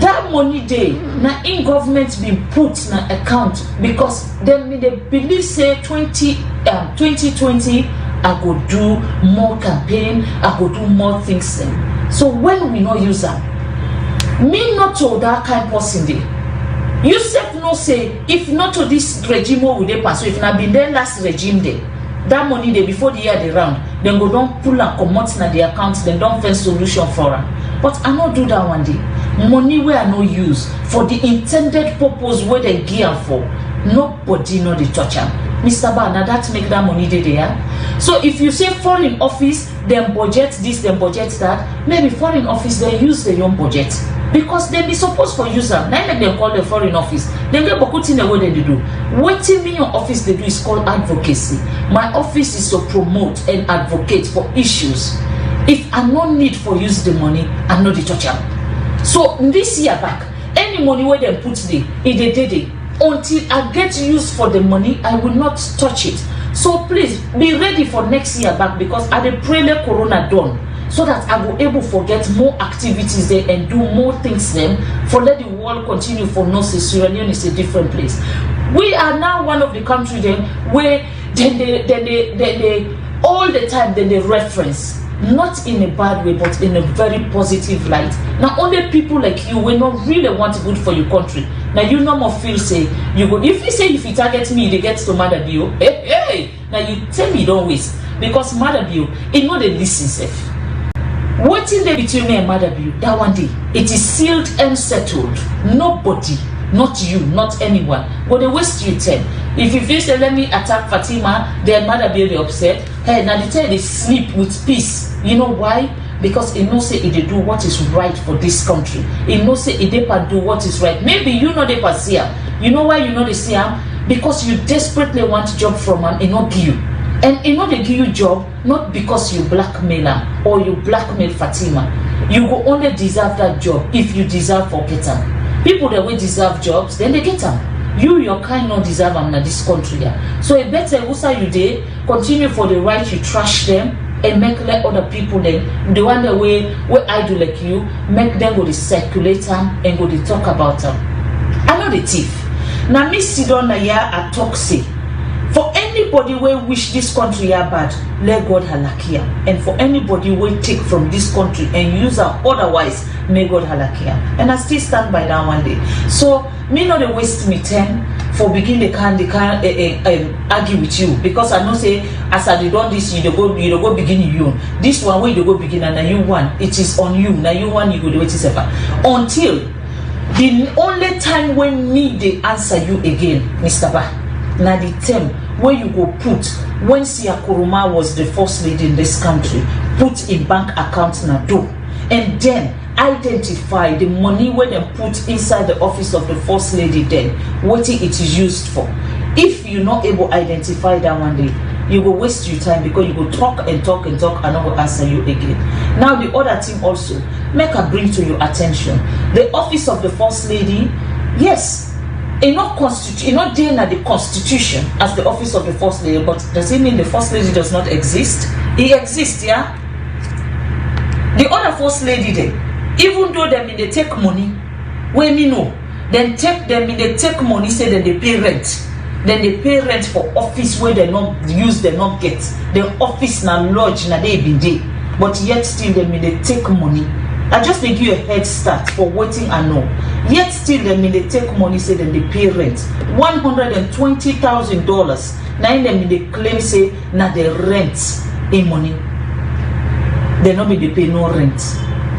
that money day na in government been put na account because them they believe say 2020 I go do more campaign, I go do more things then. So when we not use them, me not to that kind person day. You said no say if not to this regime will they pass. So if not been there last regime day, that money day before the year they round, then go don't pull and come out na the account, then don't find solution for them. But I not do that one day. Money where I no use for the intended purpose where they gear for. Nobody know the touch am. Mr. Ba, now that make that money there. So if you say foreign office, then budget this, then budget that, maybe foreign office they use their own budget. Because they be supposed for user. Now make them call the foreign office. Then get put in the way they do. What in your office they do is called advocacy. My office is to promote and advocate for issues. If I no need for use the money, I know the touch am. So this year back, any money where they put there, it they did it. Until I get used for the money, I will not touch it. So please be ready for next year back because I dey pray let Corona done so that I will able to get more activities there and do more things then for let the world continue for no Sierra Leone is a different place. We are now one of the country then where they all the time then they reference. Not in a bad way, but in a very positive light. Now, only people like you will not really want good for your country. Now, you no more feel say you go. If you say if you target me, they get to mother you. Hey. Now you tell me don't waste because mother you, it know they listen safe. What in there between me and mother you? That one day it is sealed and settled. Nobody, not you, not anyone, but they waste you 10. If you feel say let me attack Fatima, then mother be upset. Hey, now they tell they sleep with peace. You know why? Because it knows say it they do what is right for this country. It knows say it they do what is right. Maybe you know they pass here. You know why you know they see him? Because you desperately want job from him and not give you. And you know they give you job not because you blackmail him or you blackmail Fatima. You will only deserve that job if you deserve for get him. People that will deserve jobs, then they get them. You, your kind, not deserve them in this country. Yeah. So it better also you day continue for the right, you trash them and make let other people then the one the way I do like you, make them go to circulate them and go to talk about them. I know the thief. Now me sit down here at talk say. For anybody who wish this country are bad, let God halakia. And for anybody who take from this country and use her otherwise, may God halakia. And I still stand by that one day. So me not waste me time for begin they can argue with you because I know say as I done this you go begin you. This one way you go begin and now you one it is on you. Now you one you go do it is ever until the only time when me they answer you again, Mr. Ba. Now the term where you go put when Sia Kuruma was the first lady in this country, put in bank account na do, and then identify the money where they put inside the office of the first lady then what it is used for. If you're not able to identify that one day, you will waste your time because you will talk and talk and talk and I will answer you again. Now the other thing also, make her bring to your attention the office of the first lady. Yes, it's not there at the constitution as the office of the first lady, but does it mean the first lady does not exist? It exists, yeah. The other first lady there, even though they mean they take money, when me know, then take them in they take money, say that they pay rent. Then they pay rent for office where they not use, they not get. The office na lodge na they been there. But yet still they mean they take money. I just give you a head start for waiting I know. Yet still they mean they take money, say that they pay rent. $120,000. Now they mean they claim say na the rent in money. They not be they pay no rent.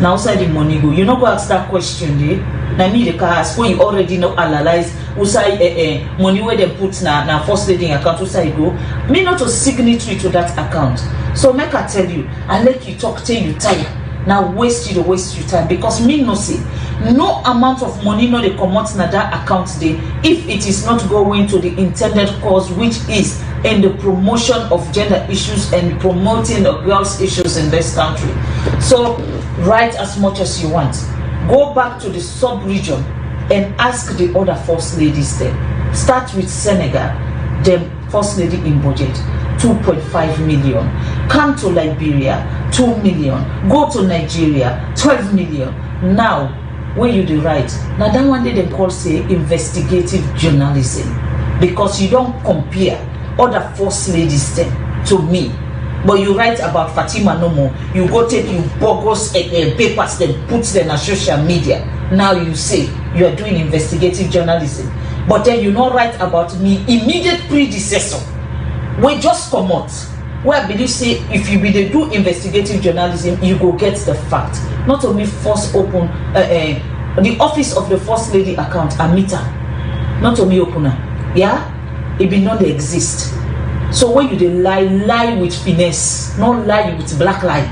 Now outside the money go. You know go ask that question there. Now me the car ask when you already know analyze usai money where they put na first lady account usai go. Me not a signatory to that account. So make I tell you, I let you talk till you tired. Now waste your time because me no say no amount of money no they come out na that account there if it is not going to the intended cause, which is in the promotion of gender issues and promoting the girls issues in this country. So write as much as you want. Go back to the sub-region and ask the other first ladies there. Start with Senegal, them first lady in budget 2.5 million. Come to Liberia, 2 million. Go to Nigeria, 12 million. Now when you dey write, na that one dey call say investigative journalism, because you don't compare other first ladies them to me. But you write about Fatima no more. You go take you bogus papers, then put them on social media. Now you say you are doing investigative journalism. But then you not write about me immediate predecessor. We just come out. Where I believe say if you be they do investigative journalism, you go get the fact. Not only first open the office of the first lady account, Amita. Not only opener. Yeah? It be not exist. So when you dey lie with finesse, not lie with black lie.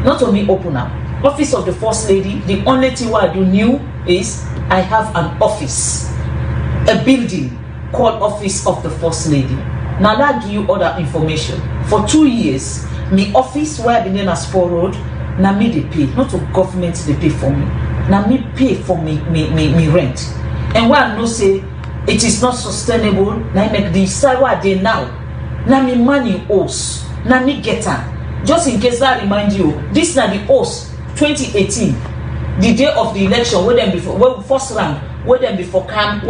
Not only opener. Office of the first lady, the only thing what I do new is I have an office, a building called Office of the First Lady. Now that give you other information. For 2 years, my office where I been in a Spur Road, now me they pay, not to government they pay for me. Now me pay for me rent. And where I know say it is not sustainable, now I make the side where they now. Now me money owes, now me get her. Just in case I remind you, this now the owes 2018, the day of the election, where them before, well, first round, where them before camp,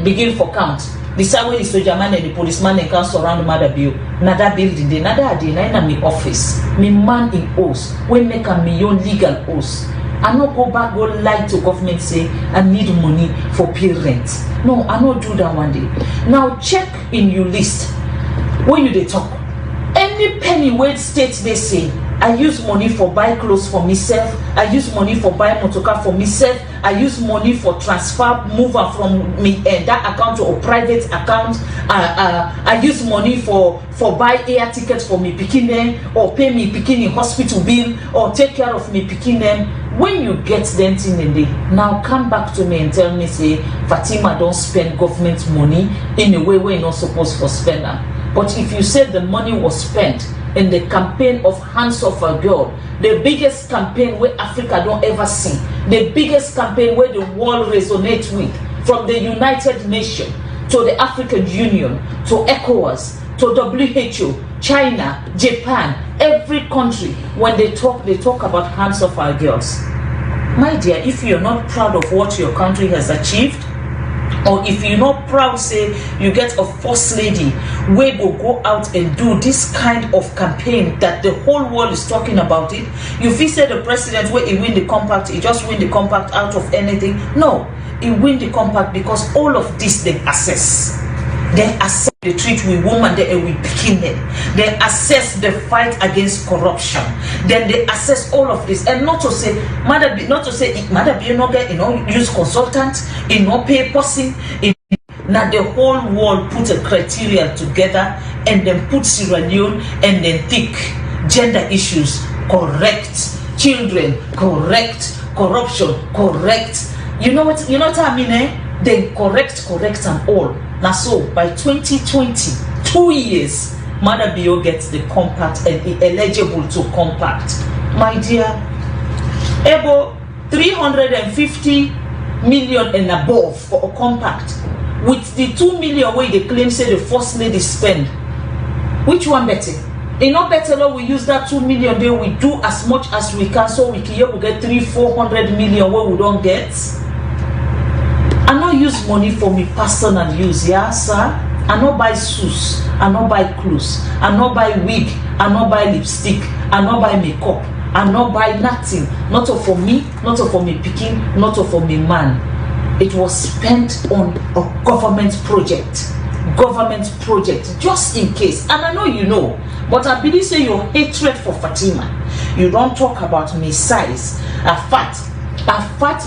begin for count. The side where the soldier man and the policeman and can surround mother bill. Now that building, they now that day, now me office, me man in owes, we make a million legal owes. I not go back, go lie to government say I need money for pay rent. No, I not do that one day. Now check in your list when you they talk. Any penny where state they say I use money for buy clothes for myself. I use money for buy motorcar for myself. I use money for transfer, move from me that account to a private account. I use money for buy air tickets for me picking them, or pay me picking in hospital bill, or take care of me picking them. When you get them in the day, now come back to me and tell me say Fatima don't spend government money in a way we're not supposed to spend them. But if you say the money was spent in the campaign of Hands of a Girl, the biggest campaign where Africa don't ever see, the biggest campaign where the world resonates with, from the United Nations to the African Union to ECOWAS to WHO, China, Japan, every country, when they talk about Hands of our Girls. My dear, if you're not proud of what your country has achieved, or if you're not proud, say you get a first lady where go out and do this kind of campaign that the whole world is talking about it. You feel say the president where he win the compact, he just win the compact out of anything. No, he win the compact because all of this they assess. They assess the treat with women, they will picking them. They assess the fight against corruption. Then they assess all of this, and not to say it matter be not get use consultant, pay person. Now the whole world put a criteria together and then put Sierra Leone and then think gender issues correct, children correct, corruption correct. You know what I mean? Then correct and all. Now so by 2020, 2 years, Mother Bio gets the compact and is eligible to compact. My dear, able 350 million and above for a compact, with the 2 million where they claim say the first lady spend. Which one better? It's not better now we use that 2 million there, we do as much as we can so we can get 300-400 million where we don't get. I not use money for me personal use, yeah, sir. I not buy shoes, I not buy clothes, I not buy wig, I not buy lipstick, I not buy makeup, I not buy nothing. Not for me, not for me picking, not for me man. It was spent on a government project, just in case. And I know you know, but I believe say your hatred for Fatima. You don't talk about me size, I fat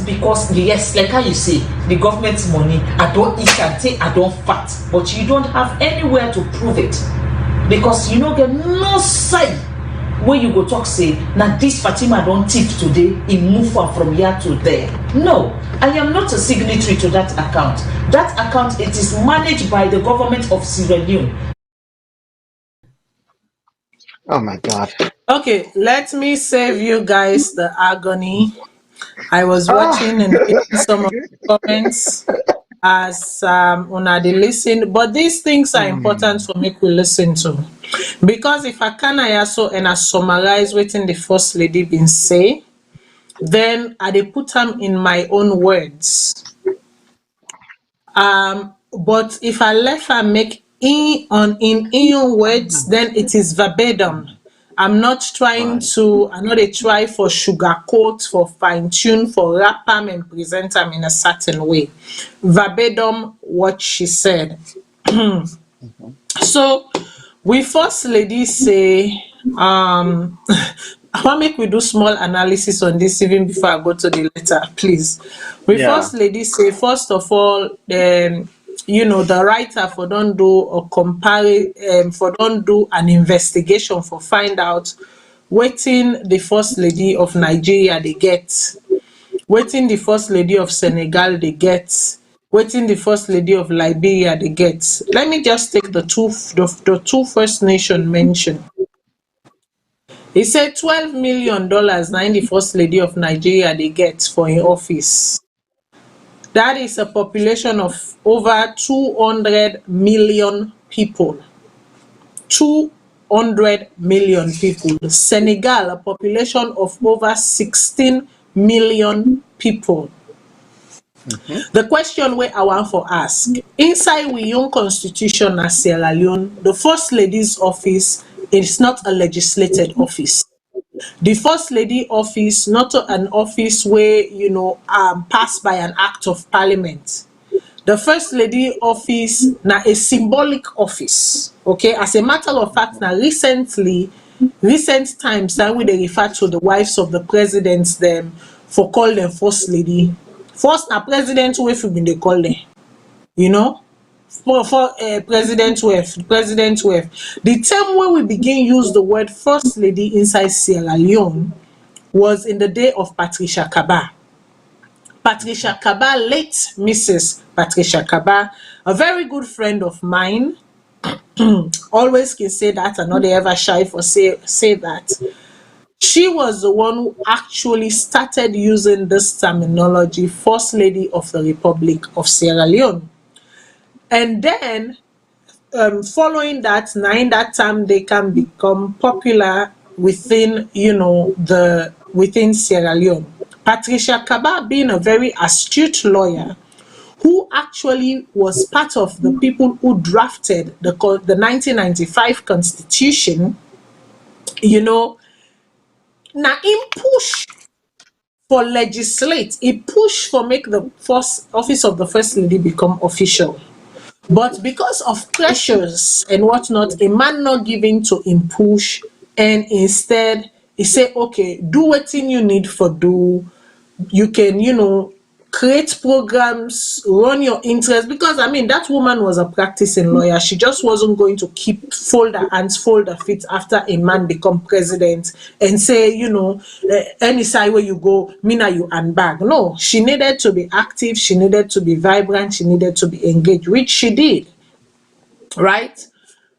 because yes, like how you say, the government's money, I don't eat and say I don't fat, but you don't have anywhere to prove it, because you don't get no say where you go talk say, now this Fatima don't tip today, it move from here to there. No, I am not a signatory to that account. That account, it is managed by the government of Sierra Leone. Oh my God. Okay, let me save you guys the agony. I was watching and reading some of the comments as una dey listen, but these things are important for me to listen to, because if I can also and I summarize wetin the first lady been say, then I dey put them in my own words. But if I let her make in own words, then it is verbatim. I'm not trying Right. to, I know they try for sugarcoat, for fine tune, for wrap them and present them in a certain way. Verbatim what she said. Mhm. So we first lady say, I want make we do small analysis on this even before I go to the letter, please. We Yeah. first lady say, first of all, the writer for don't do a compare for don't do an investigation for find out wetin the first lady of Nigeria they get, wetin the first lady of Senegal they get, wetin the first lady of Liberia they get. Let me just take the two first nation mentioned. He said $12 million na im the first lady of Nigeria they get for im office. That is a population of over 200 million people. 200 million people. Senegal, a population of over 16 million people. Mhm. The question wey I want for ask, inside we own constitution as Sierra Leone, the first lady's office is not a legislated office. The first lady office not an office where passed by an act of parliament. The first lady office na a symbolic office. Okay, as a matter of fact, now recent times that we they refer to the wives of the presidents them for call them first lady. First na president wey fit been dey call them, you know, for president wife. The term when we begin use the word first lady inside Sierra Leone was in the day of Patricia Kaba. Patricia Kaba, late Mrs. Patricia Kaba, a very good friend of mine, always can say that and not ever shy for say that. She was the one who actually started using this terminology, First Lady of the Republic of Sierra Leone. And then following that, now in that time they can become popular within the within Sierra Leone. Patricia Kaba being a very astute lawyer who actually was part of the people who drafted the 1995 constitution, now in push for legislate, he push for make the first office of the first lady become official. But because of pressures and whatnot, a man not giving to him push, and instead he say, okay, do what you need for do. You can, create programs, run your interest. Because I mean, that woman was a practicing lawyer. She just wasn't going to keep fold her hands, fold her feet after a man become president and say, any side where you go, Mina, you and bag. No, she needed to be active. She needed to be vibrant. She needed to be engaged, which she did, right?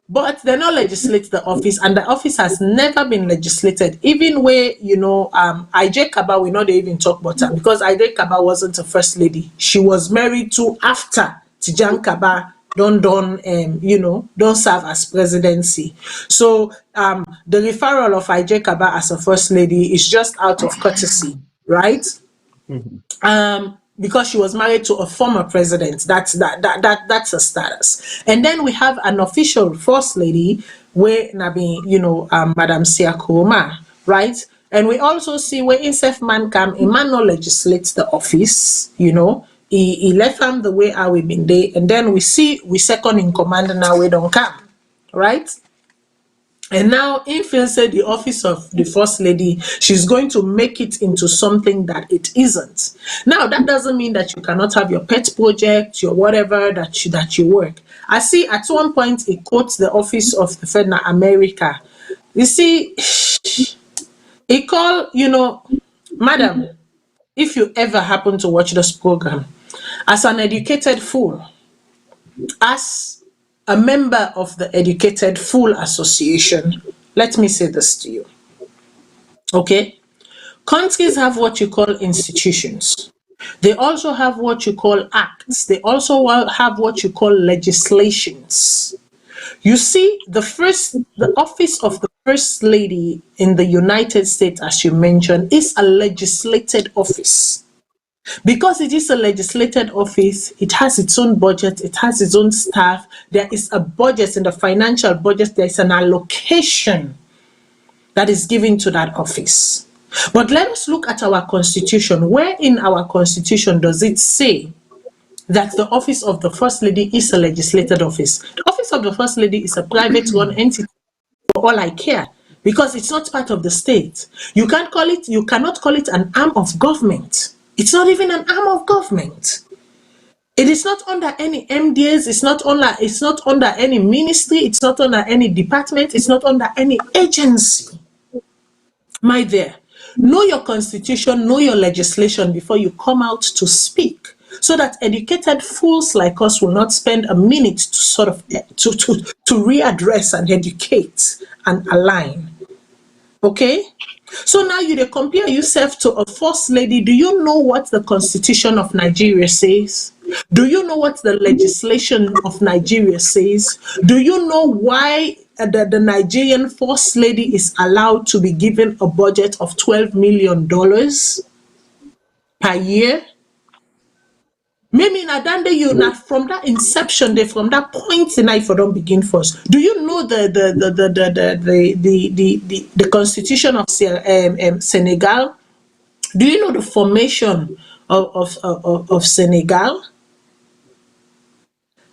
But they not legislate the office, and the office has never been legislated. Even where IJ Kaba, we not even talk about her because IJ Kaba wasn't a first lady. She was married to after Tijan Kaba don't serve as presidency. So the referral of IJ Kaba as a first lady is just out of courtesy, right? Mhm. Because she was married to a former president. That's a status. And then we have an official first lady, where Nabi, Madam Siakoma, right? And we also see where Insef man come, a man no legislates the office, he left him the way how we been there, and then we see we second in command now we don't come, right? And now, if you say the office of the first lady, she's going to make it into something that it isn't. Now, that doesn't mean that you cannot have your pet project, your whatever that you work. I see at one point it quotes the office of the Federal America. You see, he called, Madam, if you ever happen to watch this program, as an educated fool, as a member of the Educated Fool Association, let me say this to you. Okay? Countries have what you call institutions. They also have what you call acts. They also have what you call legislations. You see, the office of the First Lady in the United States, as you mentioned, is a legislated office. Because it is a legislated office, it has its own budget, it has its own staff. There is a budget. In the financial budget, there is an allocation that is given to that office. But let us look at our constitution. Where in our constitution does it say that the office of the First Lady is a legislated office? The office of the First Lady is a private run entity, for all I care, because it's not part of the state. You cannot call it an arm of government. It's not even an arm of government. It is not under any MDAs, it's not under any ministry, it's not under any department, it's not under any agency. My dear, know your constitution, know your legislation before you come out to speak, so that educated fools like us will not spend a minute to sort of to readdress and educate and align. Okay? So now you compare yourself to a first lady. Do you know what the constitution of Nigeria says? Do you know what the legislation of Nigeria says? Do you know why the Nigerian first lady is allowed to be given a budget of $12 million per year? Maybe in Adande, you not from that inception, they from that point in if I don't begin first. Do you know the constitution of Senegal? Do you know the formation of Senegal?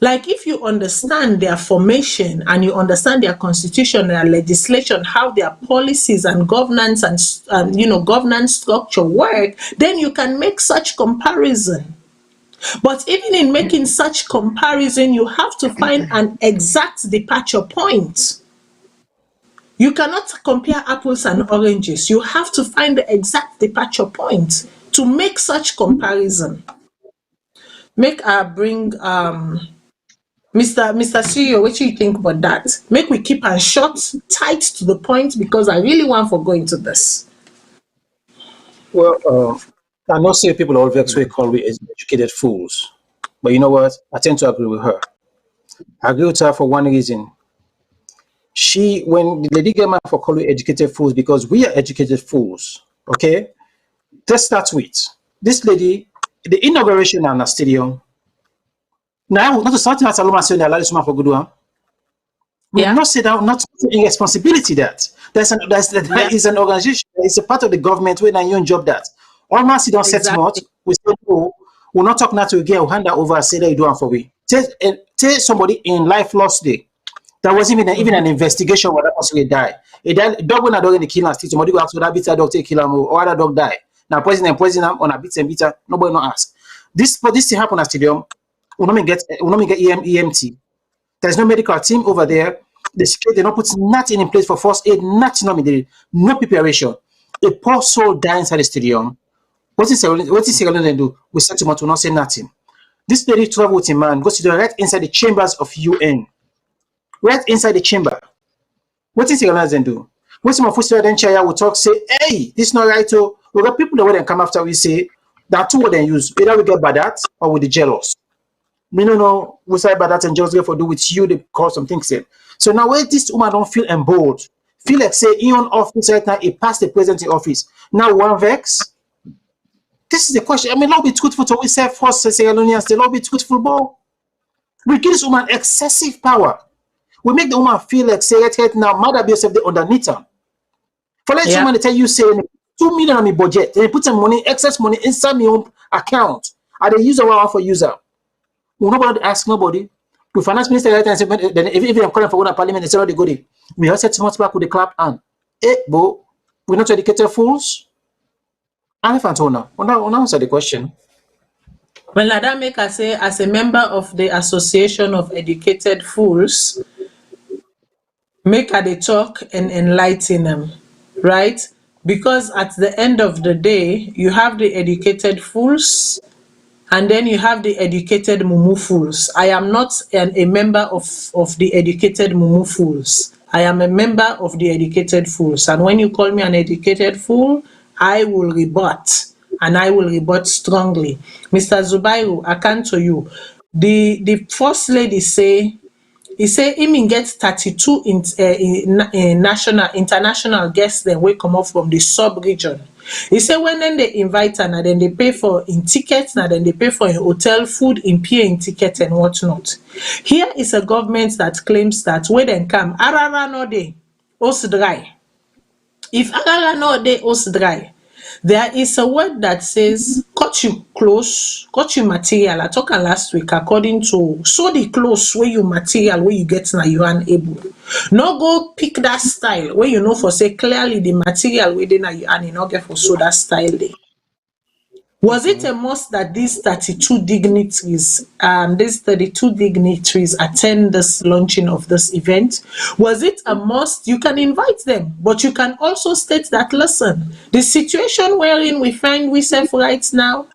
Like, if you understand their formation and you understand their constitution, their legislation, how their policies and governance and governance structure work, then you can make such comparison. But even in making such comparison, you have to find an exact departure point. You cannot compare apples and oranges. You have to find the exact departure point to make such comparison. Make I bring Mr. CEO, what do you think about that? Make we keep and short, tight to the point, because I really want for going to this. Well, I know say people all vex we call we educated fools. But you know what? I tend to agree with her. I agree with her for one reason. When the lady came out for calling educated fools, because we are educated fools. Okay? Let's start with this lady, the inauguration in the stadium. Now, not to start at Salome and say that Larry for good one. We not say that, not taking responsibility that. There is an organization, it's a part of the government where you job that. Almost don't set months, we say, oh, we'll not talk now to again, we'll hand that over and say that you do it for me. Tell somebody in life lost day. There wasn't even an investigation where that person will die. A dog when a dog in the kill and somebody go ask, would that beat a dog take kill him or other dog die? Now poison him on a beat and beater, nobody not ask. This thing happen at stadium, we not get EMT. There's no medical team over there. The security, they not put nothing in place for first aid, nothing, no preparation. A poor soul die inside the stadium. What is Sierra do? We said to not say nothing. This lady travel with a man, goes to the right inside the chambers of UN. Right inside the chamber. What is Sierra do? When some of us then chair will talk, say, hey, this is not right. So we got people that will come after we say that two will then use. Either we get by that or with the jealous. We don't know we say by that and jealous for do with you, they cause some things. So now where this woman don't feel emboldened, feel like say in office right now, it passed the president in office. Now one vex. This is the question. I mean, not be truthful to we say first Sierra-Leoneans, they not be truthful, but we give this woman excessive power. We make the woman feel like say right now, mother be yourself there underneath her. For like someone to tell you say 2 million on my budget, then put some money, excess money inside my own account. And they use a one for user. We nobody ask nobody. The finance minister right and say, then if I'm calling for one parliament, they say no, they go there. We have set months back with the clap and but we're not educated fools. Elephant owner. We'll answer the question. Well, that make us say, as a member of the Association of Educated Fools, make her they talk and enlighten them, right? Because at the end of the day, you have the educated fools, and then you have the educated mumu fools. I am not a member of the educated mumu fools. I am a member of the educated fools. And when you call me an educated fool, I will rebut, and I will rebut strongly. Mr. Zubairu, I come to you. The first lady say He say him get 32 international guests dem wey comot from the sub-region. He say when dem dey invite am, na dem dey pay for im ticket, na dem dey pay for im hotel, food, im pay im ticket and what not. Here is a government that claims that when dem come, arara no dey, hose dry. If arara no dey, hose dry, there is a word that says cut you close, cut you material. I talk am last week according to sew the clothes wey you material wey you get na you able. No go pick that style wey you know for say clearly the material wey dey na you and e no get for sew that style dey. Was it a must that these 32 dignitaries attend this launching of this event? Was it a must? You can invite them, but you can also state that, listen, the situation wherein we find ourselves right now,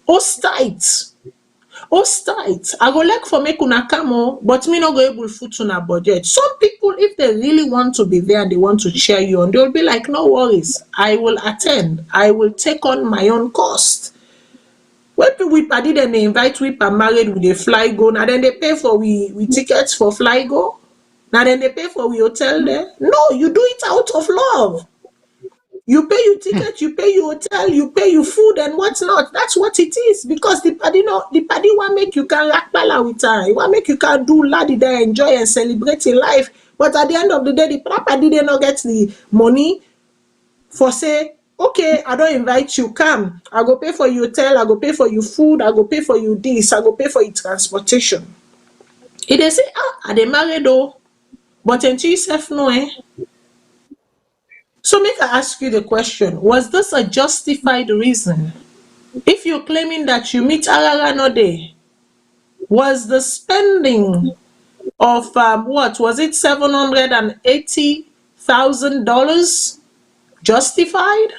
tight. Tight. I go like for make una come, but me no go able foot on a budget. Some people, if they really want to be there and they want to cheer you on, they'll be like, no worries, I will attend. I will take on my own cost. When we party dem dey invite we per married we dey fly go, na dem dey pay for we tickets for fly go, na dem dey pay for we hotel there. No, you do it out of love. You pay your ticket, you pay your hotel, you pay your food and what not. That's what it is. Because the party want make you can rakpala with her. It want make you can do laddie there, enjoy and celebrate in life. But at the end of the day, the party they not get the money for say, okay, I don't invite you, come. I go pay for your hotel, I go pay for your food, I go pay for you this, I go pay for your transportation. If they say, are they married though? But until you self know, So make I ask you the question, was this a justified reason? If you're claiming that you meet Arara no day, was the spending of what was it, $780,000 justified?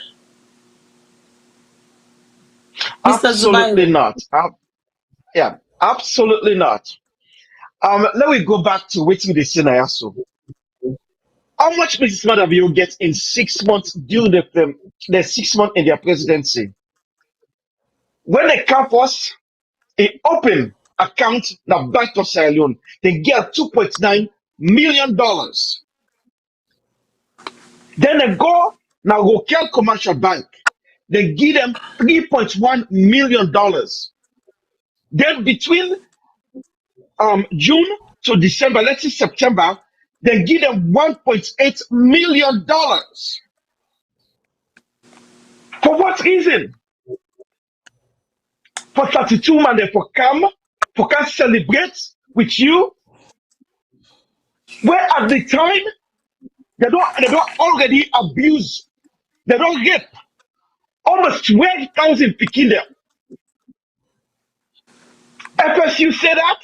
Mr. Absolutely Zubairu. not. Yeah, absolutely not. Let me go back to waiting the scenario. How much Mrs. Madabio gets in 6 months during the 6 months in their presidency? When they come first, they open account na Bank of SALONE, they get $2.9 million. Then they go now Rokel Commercial Bank, they give them $3.1 million. Then between June to December, let's say September, they give them $1.8 million. For what reason? For 32 man, they for come celebrate with you. Where at the time they don't already abuse, they don't rape almost 12,000 picking them. FSU say that,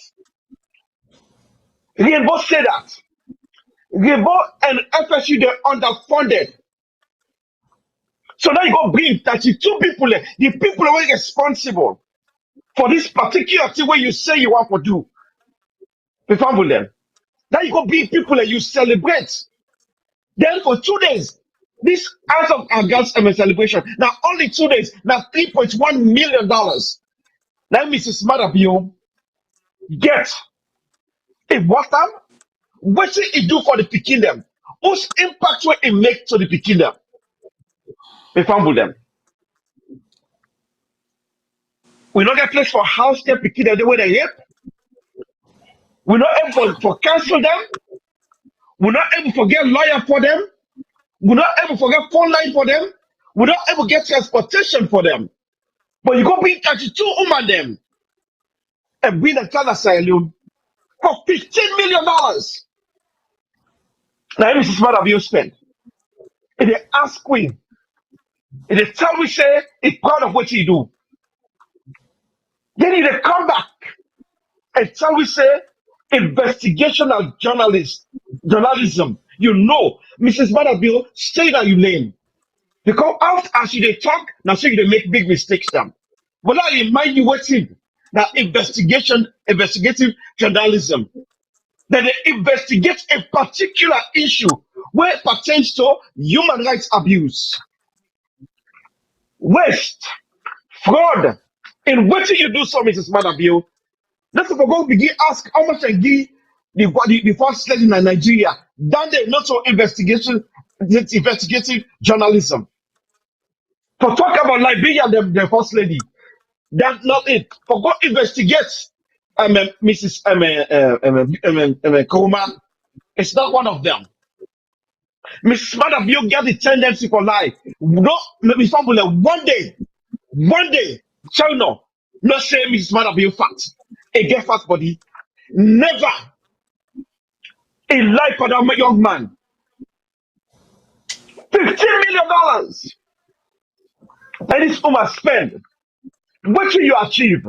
Rainbow say that. Rainbow and FSU they're underfunded. So now you go bring 32 people, the people who are responsible for this particular thing where you say you want to do. Before them. Now you go bring people that you celebrate. Then for 2 days, this House of our girls celebration. Now only 2 days, now $3.1 million. Now Mrs. Madabio get a water. What did it do for the picking them? Whose impact will it make to the picking them? Before them. We not get place for house care picking them the way they rape. We're not able for cancel them. We're not able to get lawyer for them. We're not able to get phone line for them. We're not able to get transportation for them. But you go bring 32 women them and bring a child asylum for $15 million. Now, Mrs. Madabio spend. And they ask Queen. And they tell me, say, it's proud of what you do. Then they come back and tell me, say, investigational journalism. You know, Mrs. Madabio, stay that you name. Because after as you they talk, now so you they make big mistakes them. But I remind you what's in that investigative journalism. That they investigate a particular issue where it pertains to human rights abuse, waste, fraud. And what do you do so, Mrs. Madabio? Let's go begin ask how much I give the first lady in Nigeria. That they not so investigative journalism. For talk about Liberia, the first lady. That's not it. For go investigate Mrs. Kuruma. It's not one of them. Miss Madabio get the tendency for lie. No, Miss Fambula, one day, shall no, not say Miss Madabio fat. A get fat body. Never a lie for that young man. $15 million. And this woman spend. What will you achieve?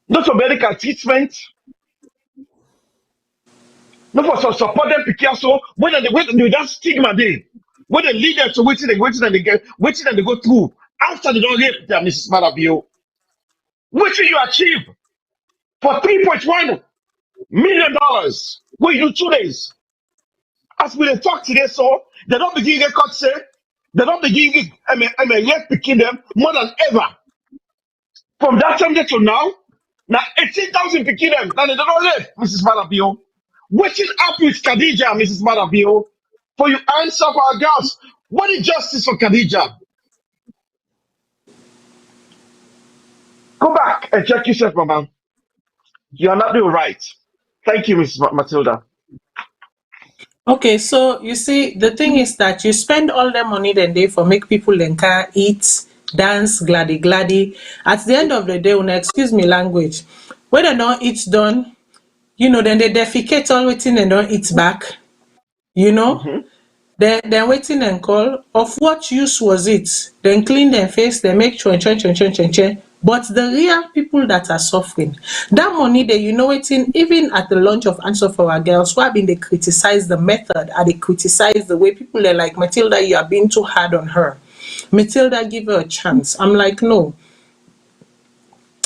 Not for medical treatment, not for some support them Picasso. When they that stigma they when they lead them to waiting and they get waiting and they go through after they don't rape them, Mrs. Madabio. What will you achieve for $3.1 million? What you do 2 days? As we dey talk today, so they don't begin record say they don't begin rape picking them more than ever. From that time to now 18,000 picking them. Now they don't rape, Mrs. Madabio. Waiting up with Khadija, Mrs. Madabio, for you answer for our girls. What is justice for Khadija? Go back and check yourself, Mama. You are not doing right. Thank you, Mrs. Matilda. Okay, so you see, the thing is that you spend all the money then day for make people then can eat, dance, gladdy gladdy. At the end of the day, when excuse me language, when they don't eat done, then they defecate all waiting and don't eat back, you know. Mm-hmm. Then waiting and call. Of what use was it? Then clean their face, they make chen. But the real people that are suffering, that money that waiting, even at the launch of Answer for Our Girls, who have been they criticize the method, and they criticize the way people are like, Matilda, you are being too hard on her. Matilda, give her a chance. I'm like, no.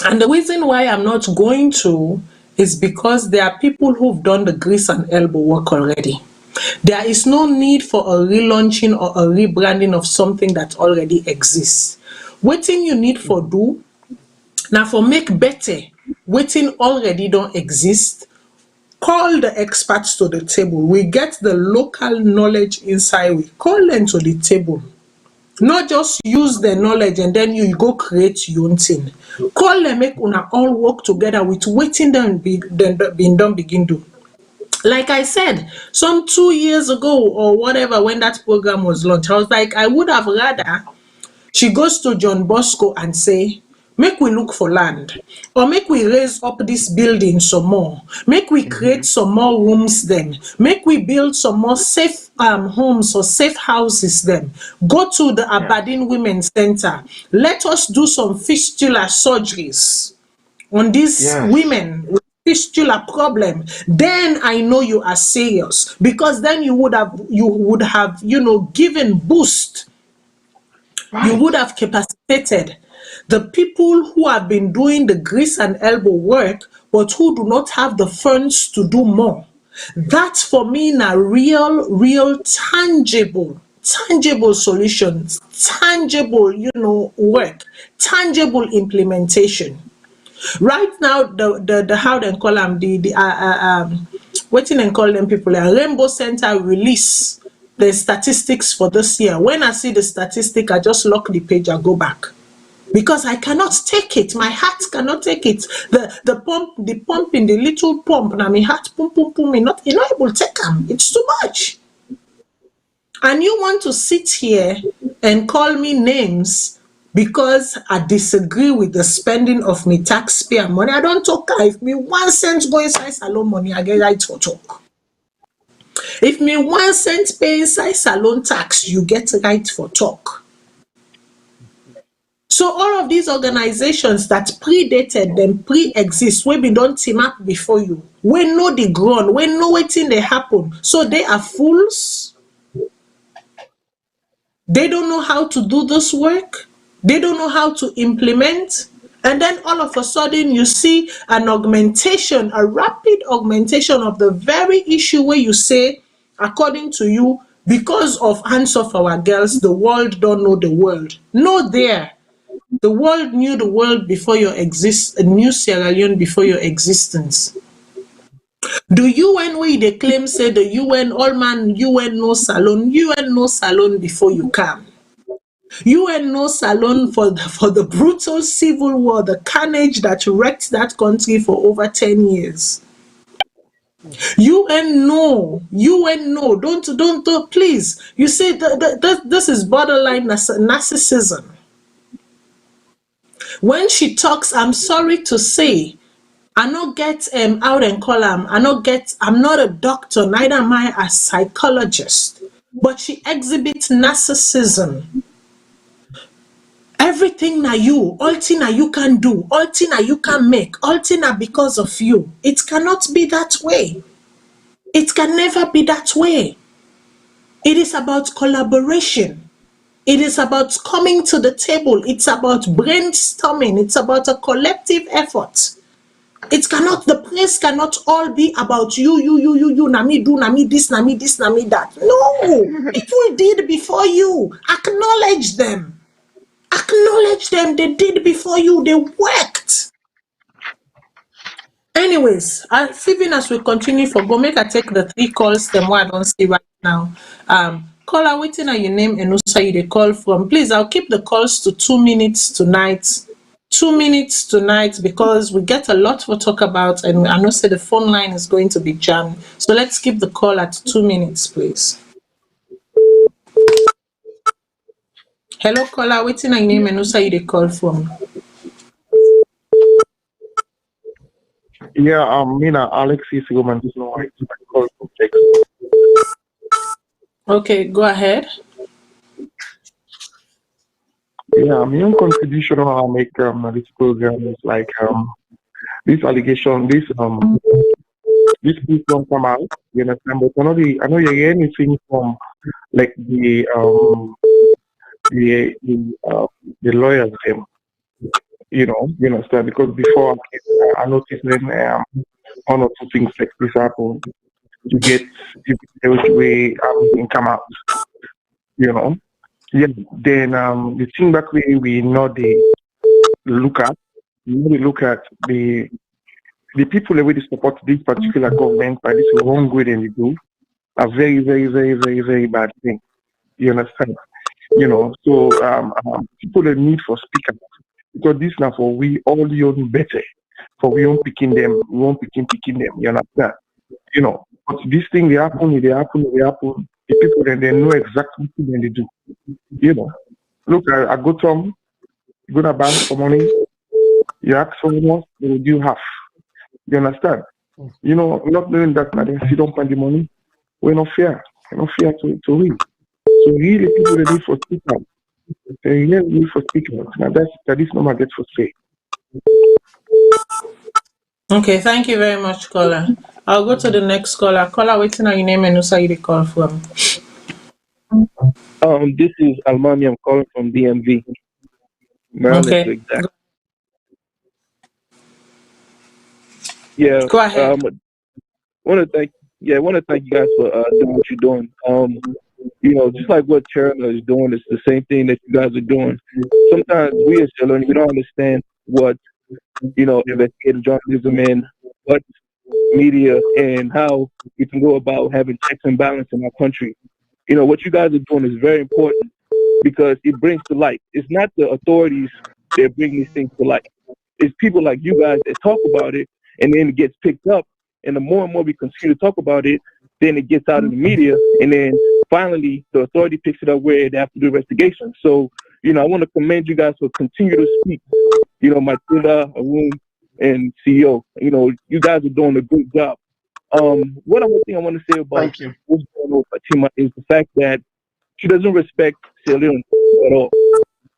And the reason why I'm not going to is because there are people who've done the grease and elbow work already. There is no need for a relaunching or a rebranding of something that already exists. Waiting you need for do, now for make better, waiting already don't exist. Call the experts to the table. We get the local knowledge inside. We call them to the table. Not just use the knowledge and then you go create your own thing. Call them, make una all work together with waiting them being done begin do. Like I said, some 2 years ago or whatever, when that program was launched, I was like, I would have rather she goes to John Bosco and say, make we look for land, or make we raise up this building some more, make we create some more rooms then, make we build some more safe homes or safe houses then, go to the Aberdeen Women's Center, let us do some fistula surgeries on these women with fistula problem. Then I know you are serious, because then you would have given boost. You would have capacitated the people who have been doing the grease and elbow work, but who do not have the funds to do more. That for me now real tangible solutions, tangible work, tangible implementation. Right now, the how they call them waiting and call them people, Rainbow Center release the statistics for this year. When I see the statistic, I just lock the page and go back, because I cannot take it. My heart cannot take it. The pump in the little pump. Now my heart pump. Not able to take them. It's too much. And you want to sit here and call me names because I disagree with the spending of my taxpayer money. I don't talk. If me 1 cent go inside salon money, I get right to talk. If me 1 cent pay inside salon tax, you get right for talk. So all of these organizations that predated them, pre-exist, we be don't team up before you. We know the ground, we know waiting they happen. So they are fools. They don't know how to do this work. They don't know how to implement. And then all of a sudden you see an augmentation, a rapid augmentation of the very issue where you say, according to you, because of Hands Off Our Girls, the world don't know the world. No, there. The world knew the world before your knew Sierra Leone before your existence. The UN wey they claim say the UN all man UN no salon, UN no salon before you come. UN no salon for the brutal civil war, the carnage that wrecked that country for over 10 years. UN no, don't please. You see, this is borderline narcissism. When she talks, I'm sorry to say, I not get out and call I'm not a doctor, neither am I a psychologist, but she exhibits narcissism. Everything na you, all thing na you can do, all thing na you can make, all thing na because of you. It cannot be that way. It can never be that way. It is about collaboration. It is about coming to the table. It's about brainstorming. It's about a collective effort. The place cannot all be about you, na me do, na me this, na me this, na me that. No, people did before you. Acknowledge them. Acknowledge them. They did before you. They worked. Anyways, even as we continue for go, make I take the 3 calls, them what I don't see right now. Caller, waiting on your name and also you they call from. Please, I'll keep the calls to 2 minutes tonight. 2 minutes tonight because we get a lot to talk about, and I know say the phone line is going to be jammed. So let's keep the call at 2 minutes, please. Hello, caller, waiting on your name and also you they call from. Yeah, Mina, Alexis Roman, this no I call from Texas. Okay, go ahead. Yeah, my own contribution I make this program is like this allegation, this piece don't come out, you understand? But I know you hear anything from like the lawyers them, you understand? Because before I noticed when 1 or 2 things like this happen, you get which way can come out, you know. Yeah, then the thing that we know look at, we look at the people that really support this particular government by this wrong way they do a very, very, very, very, very bad thing. You understand? So people that need for speakers because this now for we all young better for we won't picking them, we won't picking them. You understand? But this thing they happen. The people then they know exactly what they do. Look, I go to you go to bank for money. You ask for more, they will do half. You understand? Not knowing that now they sit up on the money. We're not fair. We're not fair to win. So really, people they need for speakers. They really need for speakers. Now that this number gets for say. Okay, thank you very much, caller. I'll go to the next caller. Caller, waiting on your name and also you they call from. This is Almami. I'm calling from DMV, Maryland to Okay, exact. Yeah. go ahead. Want to thank you guys for doing what you're doing. Just like what Cherna is doing, it's the same thing that you guys are doing. Sometimes we as children, we don't understand what investigative journalism and what media and how we can go about having checks and balance in our country. What you guys are doing is very important because it brings to light. It's not the authorities that bring these things to light. It's people like you guys that talk about it, and then it gets picked up. And the more and more we continue to talk about it, then it gets out in the media, and then finally the authority picks it up where they have to do investigation. So, I want to commend you guys for continue to speak. Matilda, Arun, and CEO. You guys are doing a good job. One other thing I want to say about what's going on with Fatima is the fact that she doesn't respect SALONE at all.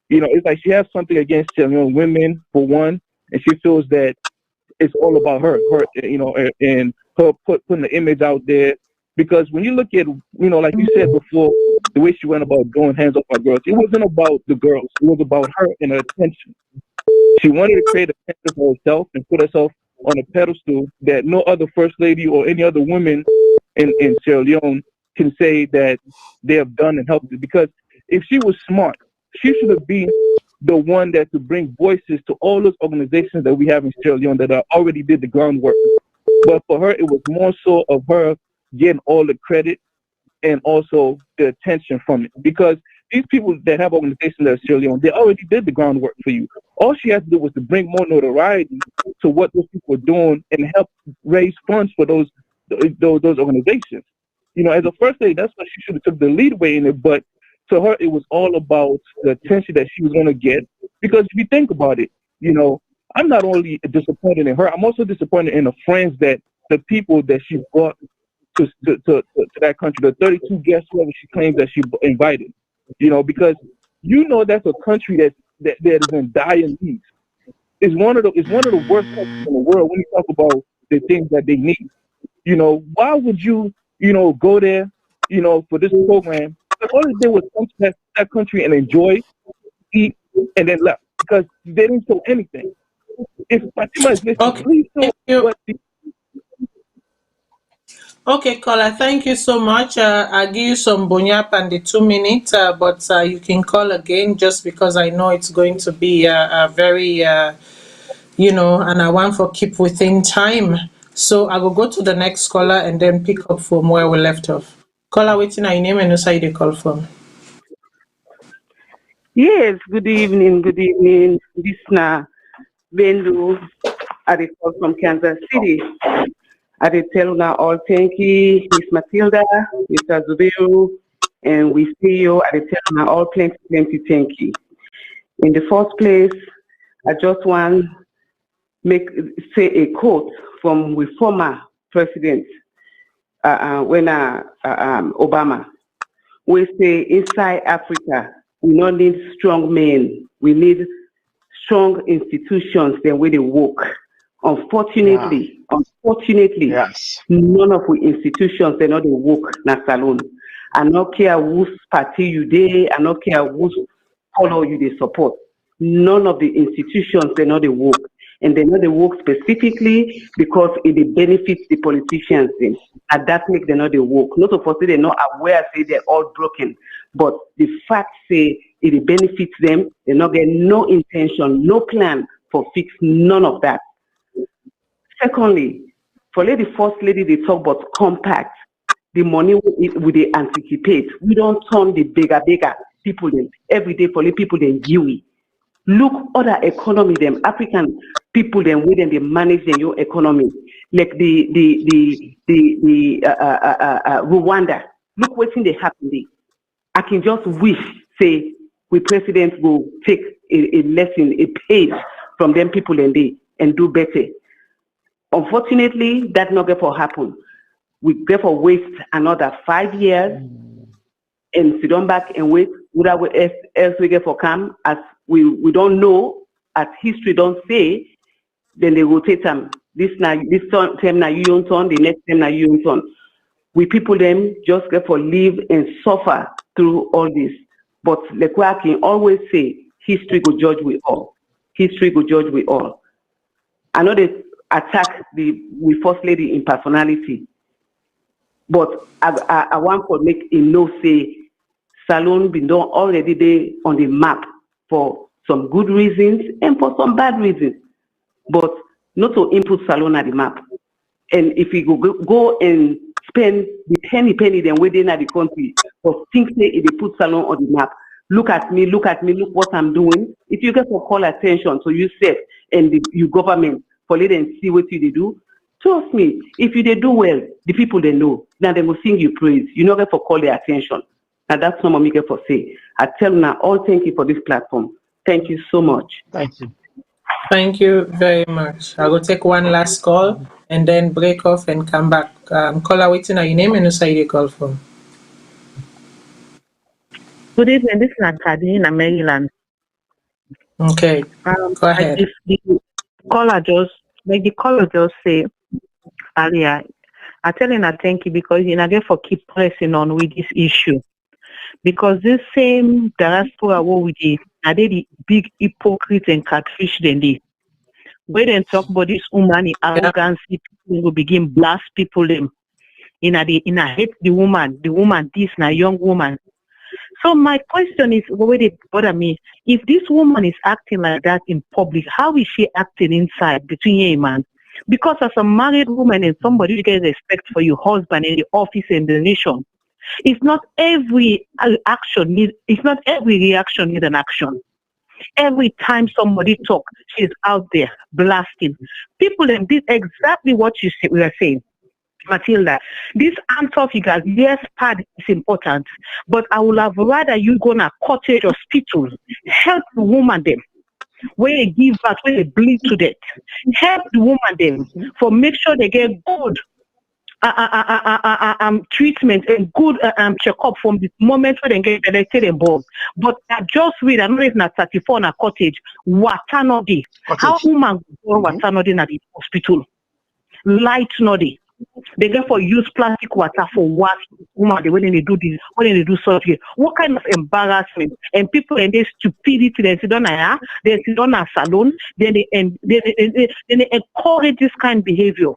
It's like she has something against SALONE women, for one, and she feels that it's all about her, and her putting the image out there. Because when you look at, like you said before, the way she went about going hands off our girls, it wasn't about the girls. It was about her and her attention. She wanted to create attention for herself and put herself on a pedestal that no other first lady or any other woman in Sierra Leone can say that they have done and helped it. Because if she was smart, she should have been the one that could bring voices to all those organizations that we have in Sierra Leone that already did the groundwork. But for her, it was more so of her getting all the credit and also the attention from it. Because these people that have organizations that are Sierra Leone, they already did the groundwork for you. All she had to do was to bring more notoriety to what those people are doing and help raise funds for those organizations. As a first lady, that's why she should have took the lead way in it. But to her, it was all about the attention that she was going to get. Because if you think about it, I'm not only disappointed in her, I'm also disappointed in the friends the people that she brought to that country, the 32 guests, whoever she claims that she invited. Because that's a country that is in dire need. It's one of the worst countries in the world when you talk about the things that they need. Why would you go there, for this program? Because all they did was come to that country and enjoy, eat, and then left because they didn't show anything. If Fatima is listening, Okay, please show thank you. what Okay, caller, thank you so much. I'll give you some bonyap and the 2 minutes, but you can call again just because I know it's going to be a very, and I want for keep within time. So I will go to the next caller and then pick up from where we left off. Caller, waiting, I name and no side they call from. Yes, good evening, This na Bendu. I call from Kansas City. I tell now all thank you, Miss Matilda, Mr. Zubero, and we see you. I tell now all plenty thank you. In the first place, I just want say a quote from the former president Obama. We say inside Africa, we don't need strong men. We need strong institutions then where they work. Unfortunately, Yes. none of the institutions they not they work na SALONE. I don't care whose party you dey, I don't care whose color you they support. None of the institutions they not they work. And they know they work specifically because it benefits the politicians then. And that make them know they work. Not of us they're not aware, say they're all broken. But the fact say it benefits them, they not get no intention, no plan for fix none of that. Secondly, for the first lady they talk about compact, the money we they anticipate. We don't turn the bigger people then every day for the people then you. Look other economy them African people then with them they manage their own economy like the Rwanda. Look what's in the happen there. I can just wish say we president will take a lesson, a page from them people and they and do better. Unfortunately, that not going to happen. We therefore waste another 5 years and sit on back and wait. Would else we get for come as we don't know as history don't say. Then they rotate them. This time now you don't turn. The next time now you don't turn. We people them just get for live and suffer through all this. But like I can always say, history will judge we all. History will judge we all. I know they attack the first lady in personality, but I want to make a no say SALONE been done already there on the map for some good reasons and for some bad reasons, but not to input SALONE at the map. And if we go and spend the penny then within the country, but think say if they put SALONE on the map, look at me, look what I'm doing. If you get to call attention, so you said and you government for let them see what you do. Trust me, if you they do well, the people they know, now they will sing you praise. You know get for call their attention. And that's not what me get for say. I tell now all thank you for this platform. Thank you so much. Thank you. Thank you very much. I will take one last call and then break off and come back. Caller, waiting, are your name and no side you call from? Good evening. This is Nakadina, Maryland. Okay, go ahead. If the caller just say earlier, I tell him I thank you because you know for keep pressing on with this issue. Because this same diaspora what we did, are they the big hypocrite and catfish than they? When they talk about this woman arrogance, people will begin blast people them. In a hate the woman this na young woman. So my question is, what it bother me? If this woman is acting like that in public, how is she acting inside between you and man? Because as a married woman and somebody who gets respect for your husband in the office and the nation, it's not every it's not every reaction need an action. Every time somebody talk, she's out there blasting people, and this exactly what we are saying. Matilda, this answer figures, yes, part is important, but I would have rather you go to cottage hospital, help the woman them, where they give birth, where they bleed to death, help the woman them for make sure they get good treatment and good checkup from the moment where they get elected and born. But I just read, I don't know if not 34 na cottage, watanodi. How woman go watanodi na the hospital? Light nodi. They therefore use plastic water for what woman when they do this, when they do surgery. What kind of embarrassment? And people and their stupidity, they sit on a salon, then they encourage this kind of behavior.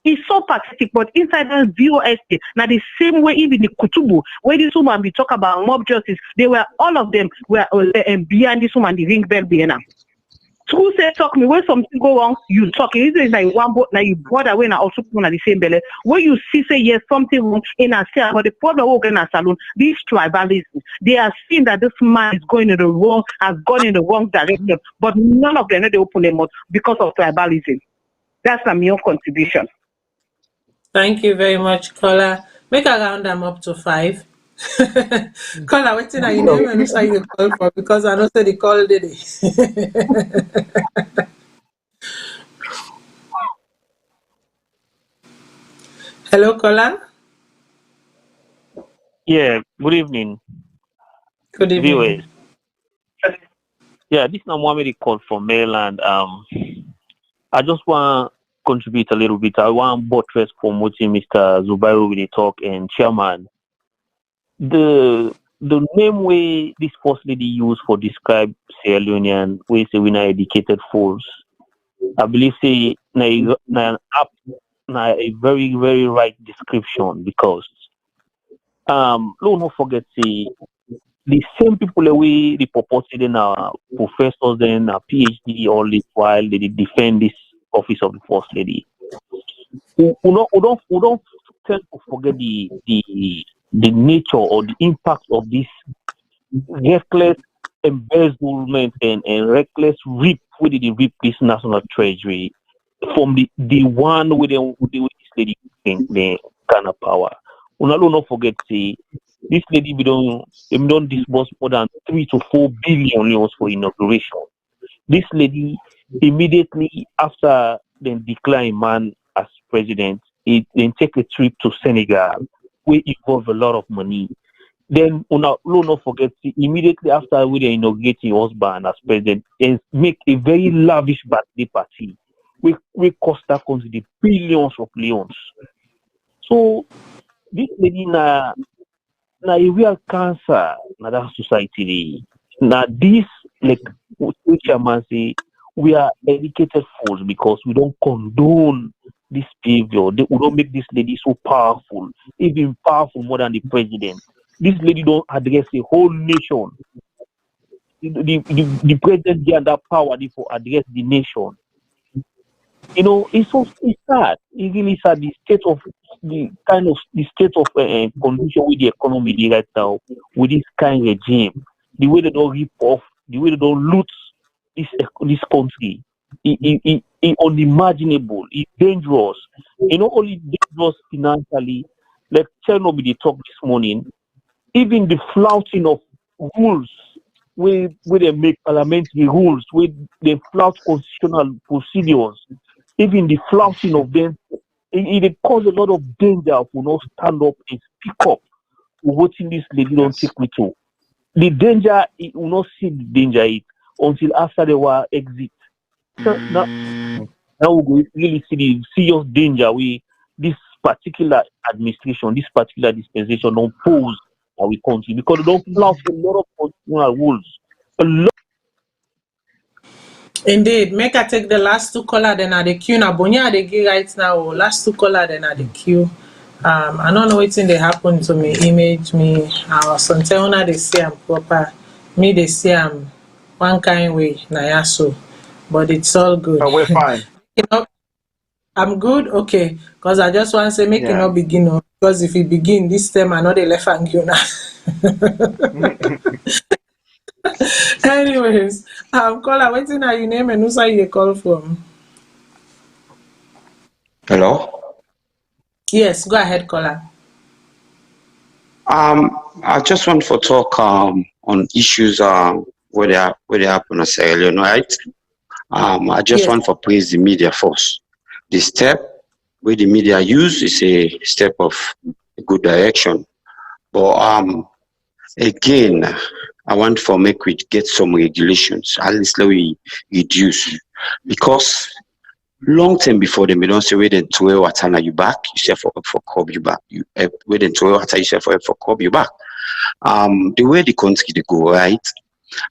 It's so pathetic, but inside that VOST, now the same way even the Kutubu, where this woman we talk about mob justice, they were all of them were behind this woman, the ring bell behind her. Who say talk me when something go wrong, you talk. It is like one boat now you bother when I also put on the same belly. When you see say yes something wrong in a cell, but the problem working a salon, these tribalism, they are seeing that this man is going in the wrong, has gone in the wrong direction, but none of them know they open their mouth because of tribalism. That's a mere contribution. Thank you very much, Kola. Make a round them up to 5. Kola, waiting are you name and who's you call for because I know say the call did it. Hello, Kola. Yeah, good evening, Good evening. viewers. Yeah, this is Mohammed call from Maryland. I just want to contribute a little bit. I want buttress promoting Mr. Zubairu with the talk and chairman. The name way this first lady used for describe Sierra Leonean, we say we are educated fools. I believe say a very very right description because don't not forget say the same people we the purported in our professors then our PhD all this while they defend this office of the first lady. We don't tend to forget the nature or the impact of this reckless embezzlement and reckless rip where did they rip this national treasury from the one with this lady the kind of power. We don't forget say this lady we don't disburse more than 3 to 4 billion euros for inauguration. This lady immediately after then decline man as president, it then take a trip to Senegal, where involve a lot of money. Then not forget immediately after we inaugurate your husband as president and make a very lavish birthday party. We cost that country the billions of leons. So this lady na a real cancer in that society. Now this like which chairman say we are educated fools because we don't condone this behavior. We don't make this lady so powerful, even powerful more than the president. This lady don't address the whole nation. The president get that power for address the nation. You know, it's sad. It really sad the state of condition with the economy right now with this kind of regime. The way they don't rip off, the way they don't loot this country. It's unimaginable. It's dangerous. Not only dangerous financially, like Chernobyl they talk this morning, even the flouting of rules where they make parliamentary rules, where they flout constitutional procedures, even the flouting of them, it cause a lot of danger for not stand up and speak up for what this lady don't take me to. The danger, it will not see the danger until after the war exit. So now we will really see the serious danger we this particular administration, this particular dispensation don't pose our country because they don't flout a lot of constitutional rules. A lot. Indeed, make I take the last 2 caller then at the queue. Now, Bonya they give right now. Last 2 caller then at the queue. I don't know what's in they happen to me. Image me. Sometimes they say I'm proper. Me they say I'm one kind way. Nayaso, but it's all good. We're fine. I'm good. Okay, because I just want to say make it Yeah. not begin, oh, because if it begin this time, I know they left and you now. Anyways, caller, waiting are your name and who's you call from? Hello. Yes, go ahead, caller. I just want to talk on issues where they happen in Sierra Leone, right? I just Yes. want to praise the media first. The step where the media use is a step of a good direction. But again, I want for make we get some regulations. At least let we reduce because long time before them, you don't say wait and 12 water now you back, you say for curb you back. You wait and 12 water you say for curb you back. The way the country they go, right?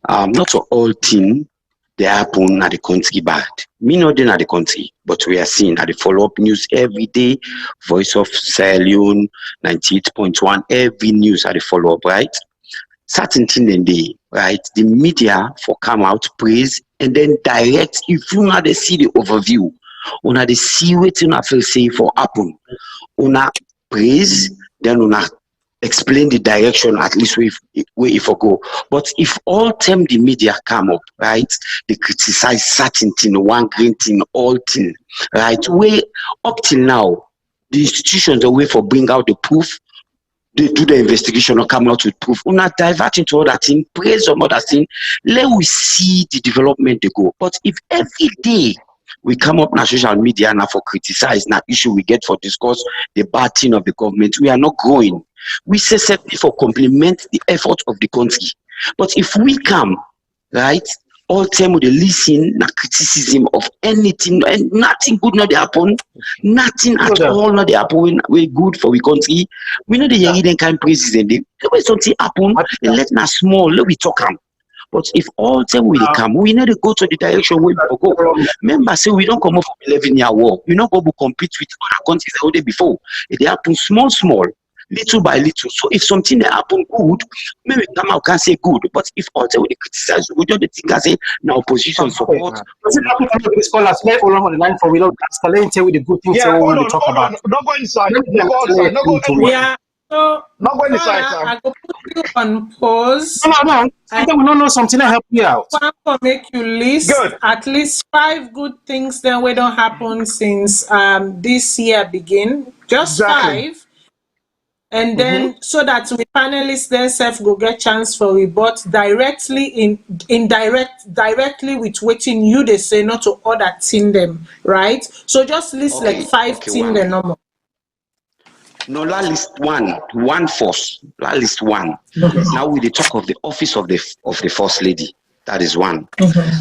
Not for all thing they happen at the country bad. Me not then at the country, but we are seeing at the follow-up news every day, Voice of SALONE, 98.1, every news at the follow-up, right? Certain thing in the right, the media for come out, praise, and then direct. If you now they see the overview, una they see what you feel say for happen, una praise, then una explain the direction at least where if go. But if all time the media come up, right, they criticize certain thing, one green thing, all thing, right? Where up till now, the institutions are way for bring out the proof, they do the investigation or come out with proof. We're not divert into other thing, praise some other thing. Let we see the development they go. But if every day we come up on social media now for criticize now issue we get for discuss the bad thing of the government, we are not growing. We say simply for compliment the effort of the country. But if we come, right, all time with the listen na criticism of anything and nothing good not they happen, nothing at all not they happen we good for we country. We know the hear them kind praises and they when something happen, they let na small, let we talk am. But if all time we dey come, we need to go to the direction where we go. Remember, say we don't come up from 11-year war. We not go to compete with other countries that day before. It happen small, small, little by little. So if something that happen good, maybe come out can say good. But if all time we criticize, we don't think I say now opposition support. This call us hold on the line for we don't escalate with the good things Yeah, we hold want to on, talk hold about. on. Don't go inside. Don't go outside. Don't go anywhere. Yeah. So Not go inside, caller, sir. I go put you on pause. No. Something we don't know something that help you out. I want to make you list Good. at least 5 good things that we don't happen since this year begin. Just Exactly. 5. And then so that we panelists themselves go get chance for rebut directly directly with waiting you they say not to other team them, right? So just list like 5 team one. the number. No, la list one force. La list one. Now with the talk of the office of the first lady. That is one.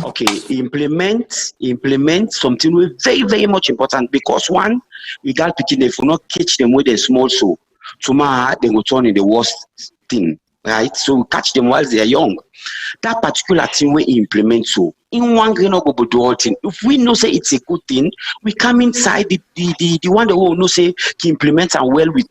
Okay, implement something we very, very much important because one, we got picking if we not catch them with a small so tomorrow they will turn in the worst thing, right? So we catch them while they are young. That particular thing we implement so in one green or go do all thing. If we know say it's a good thing, we come inside the one that will know say to implement and well with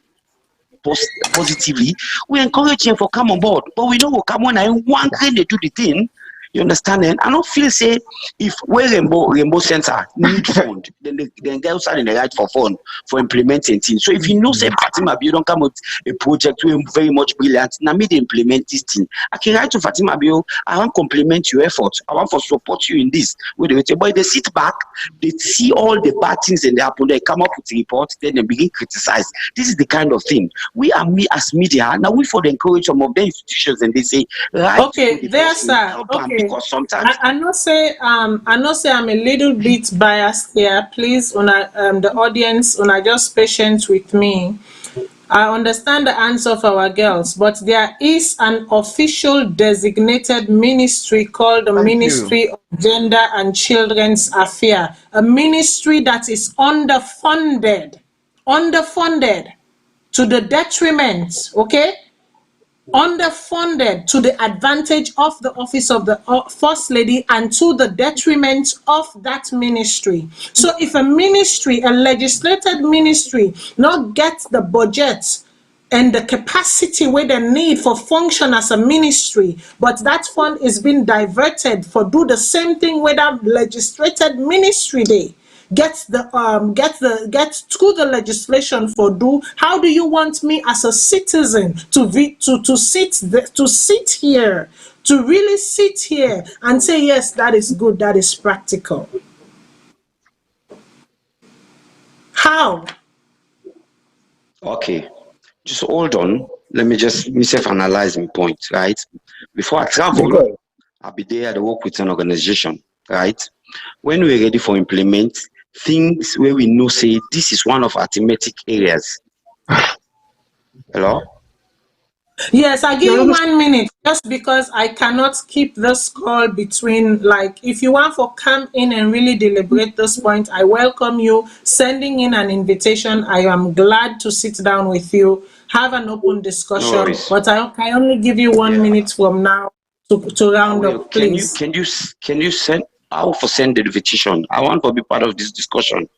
positively, we encourage them for come on board. But we know we come on and one green they do the thing. You understand? And I don't feel say if we Rainbow Center need fund, then they get outside in the right for fund for implementing things. So if you know say Fatima Bio don't come with a project we very much brilliant, now me they implement this thing. I can write to Fatima Bio, I want to compliment your efforts. I want to support you in this. But they sit back, they see all the bad things and they happen, they come up with a report, then they begin criticize. This is the kind of thing. We are me as media, now we for the encourage some of the institutions and they say, right. Okay, there, sir. Okay. Because sometimes I know say I'm a little bit biased here. Please, the audience, just patient with me. I understand the answer of our girls, but there is an official designated ministry called the Ministry of Gender and Children's Affairs, a ministry that is underfunded to the detriment, okay? Underfunded to the advantage of the office of the first lady and to the detriment of that ministry. So if a ministry, a legislated ministry, not get the budget and the capacity where they need for function as a ministry, but that fund is being diverted for do the same thing with that legislated ministry day. get through the legislation for do. How do you want me as a citizen to sit here, to really sit here and say yes, that is good, that is practical? How? Okay, just hold on. Let me just self-analyze my point, right? Before I travel, Okay. I'll be there to work with an organization, right? When we're ready for implement things where we know say this is one of our thematic areas. Hello? Yes, I give Yeah, you 1 minute just because I cannot keep this call between, like, if you want to come in and really deliberate this point, I welcome you sending in an invitation. I am glad to sit down with you, have an open No discussion, worries. but I only give you one Yeah, minute from now to I round will. up, please. Can you send? I will for send the invitation. I want to be part of this discussion.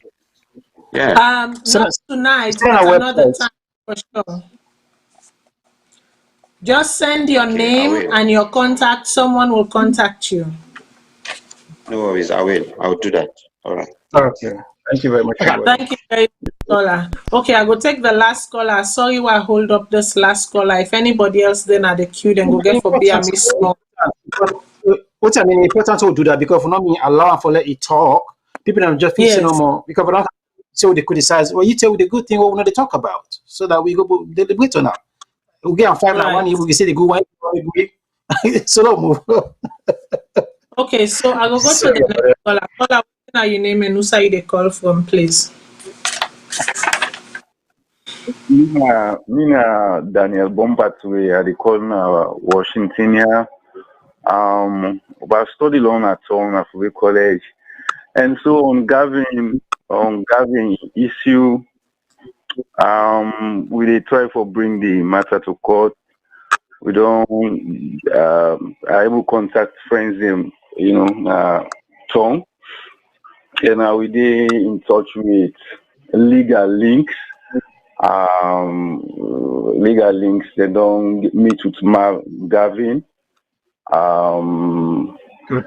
Yeah. send Not us, tonight, send on but our another website. time for sure. Just send your Okay, I name will. and your contact. Someone will contact you. No worries. I will. I'll do that. All right. Okay. Thank you very much, everybody. Thank you very much, caller. Okay, I will take the last caller. Sorry why I hold up this last caller. If anybody else then at the queue, then go get for be a miss call. What I mean, important to do that because if not me allow for let it talk, people don't just feel no Yes. more because we don't say what they criticize. Well, you tell the good thing what we know they talk about, so that we go deliberate on that. We get on 5 now Right. 1 year, we say the good one, so don't move. Okay, so I will go to Sorry the about next that. caller. Caller, what are your name and who say they call from, please? Mina Daniel Bombatwe, I call Washington here. But I studied on at home at Fuwe College. And so on Gavin issue, we dey try for bring the matter to court. We don't are able to contact friends them, Tom. And we dey in touch with legal links. Legal links, they don't meet with Gavin. Good.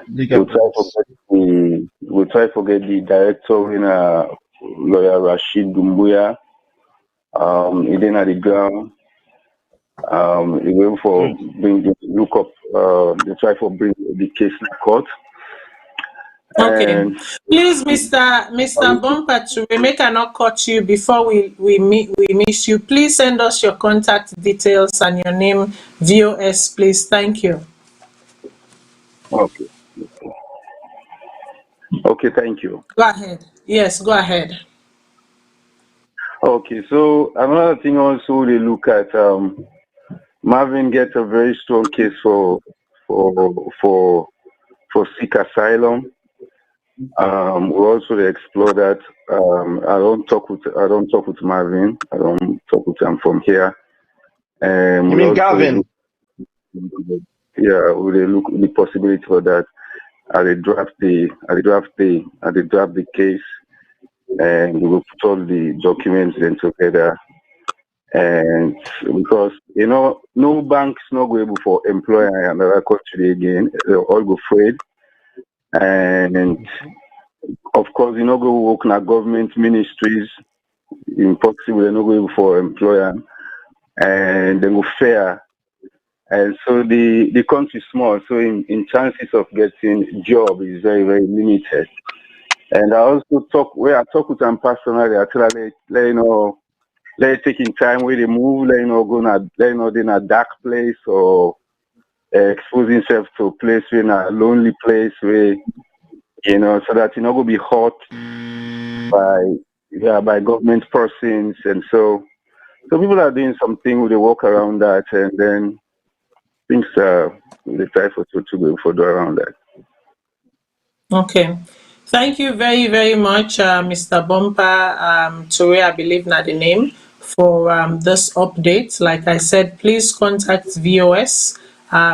We'll try to get the director in lawyer Rashid Dumbuya. He then at the ground. He went for look up. They try for bring the case in court. Okay. And Please, Mr. Bumper, to make I not cut you before we miss you. Please send us your contact details and your name, VOS, please. Thank you. okay, thank you. Go ahead. Yes, go ahead. Okay, so another thing also they look at Marvin gets a very strong case for seek asylum. We also explore that. I don't talk with Marvin. I don't talk with him from here. You We mean also Gavin? we look the possibility for that. I draft the case, and we will put all the documents then together. And because no banks not go able for employer another country again, they all go afraid. And of course, go work in government ministries. Impossible, they not go able for employer, and they go fair. And so the country is small, so in chances of getting job is very, very limited. And I also talk with them personally. I tell them, let taking time where they move, they're in a dark place or expose himself to a place in a lonely place where so that you're not gonna be hurt by government persons. And so people are doing something with the work around that, and then things they try to go for do around that. Okay. Thank you very, very much, Mr. Bumper, Ture, I believe not the name, for this update. Like I said, please contact VOS,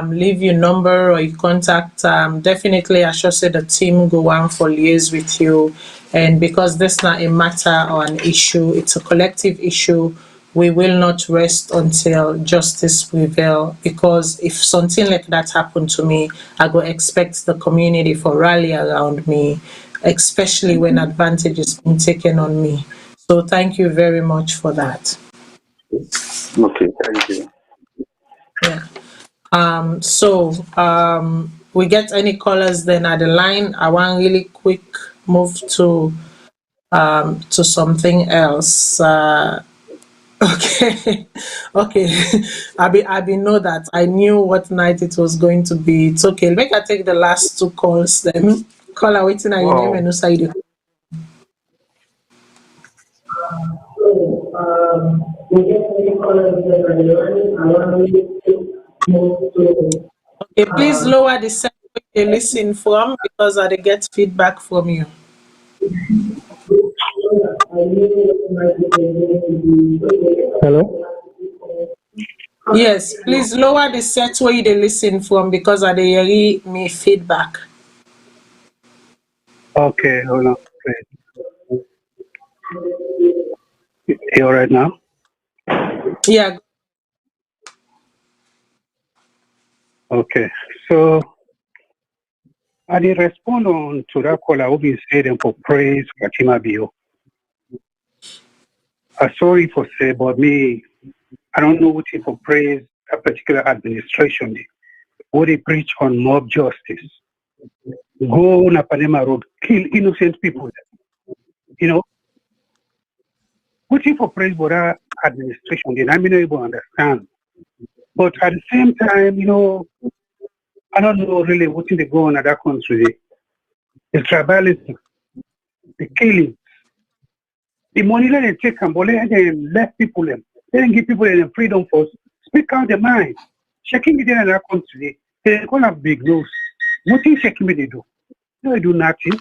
leave your number or your contact. Definitely, I should say the team go on for liaise with you. And because this is not a matter or an issue, it's a collective issue, we will not rest until justice prevail, because if something like that happened to me, I go expect the community for rally around me especially when advantage is being taken on me. So thank you very much for that. Okay, thank you. Yeah. We get any callers then at the line. I want really quick move to something else. Okay. Okay. I be know that I knew what night it was going to be. It's okay. Make I take the last two calls then. Caller waiting at your name Wow. and also you. Okay, please lower the sound where you listen from because I dey get feedback from you. Hello? Yes, please lower the set where you dey listen from because I dey hear me feedback. Okay, hold on. You all right now? Yeah. Okay. So I did respond on to that call. I will be saying for praise Fatima Bio. Sorry for say, but me, I don't know what it for praise a particular administration. What they preach on mob justice. Go on Panama Road, kill innocent people. You know, what if for praise for that administration? Then I'm not able to understand. But at the same time, you know, I don't know really what they go on at that country. The tribalism, the killing, the money that they take and they let people them. They didn't give people the freedom for speak out their mind. Checking it in that country, they call them big news. What is checking me they do? They do nothing.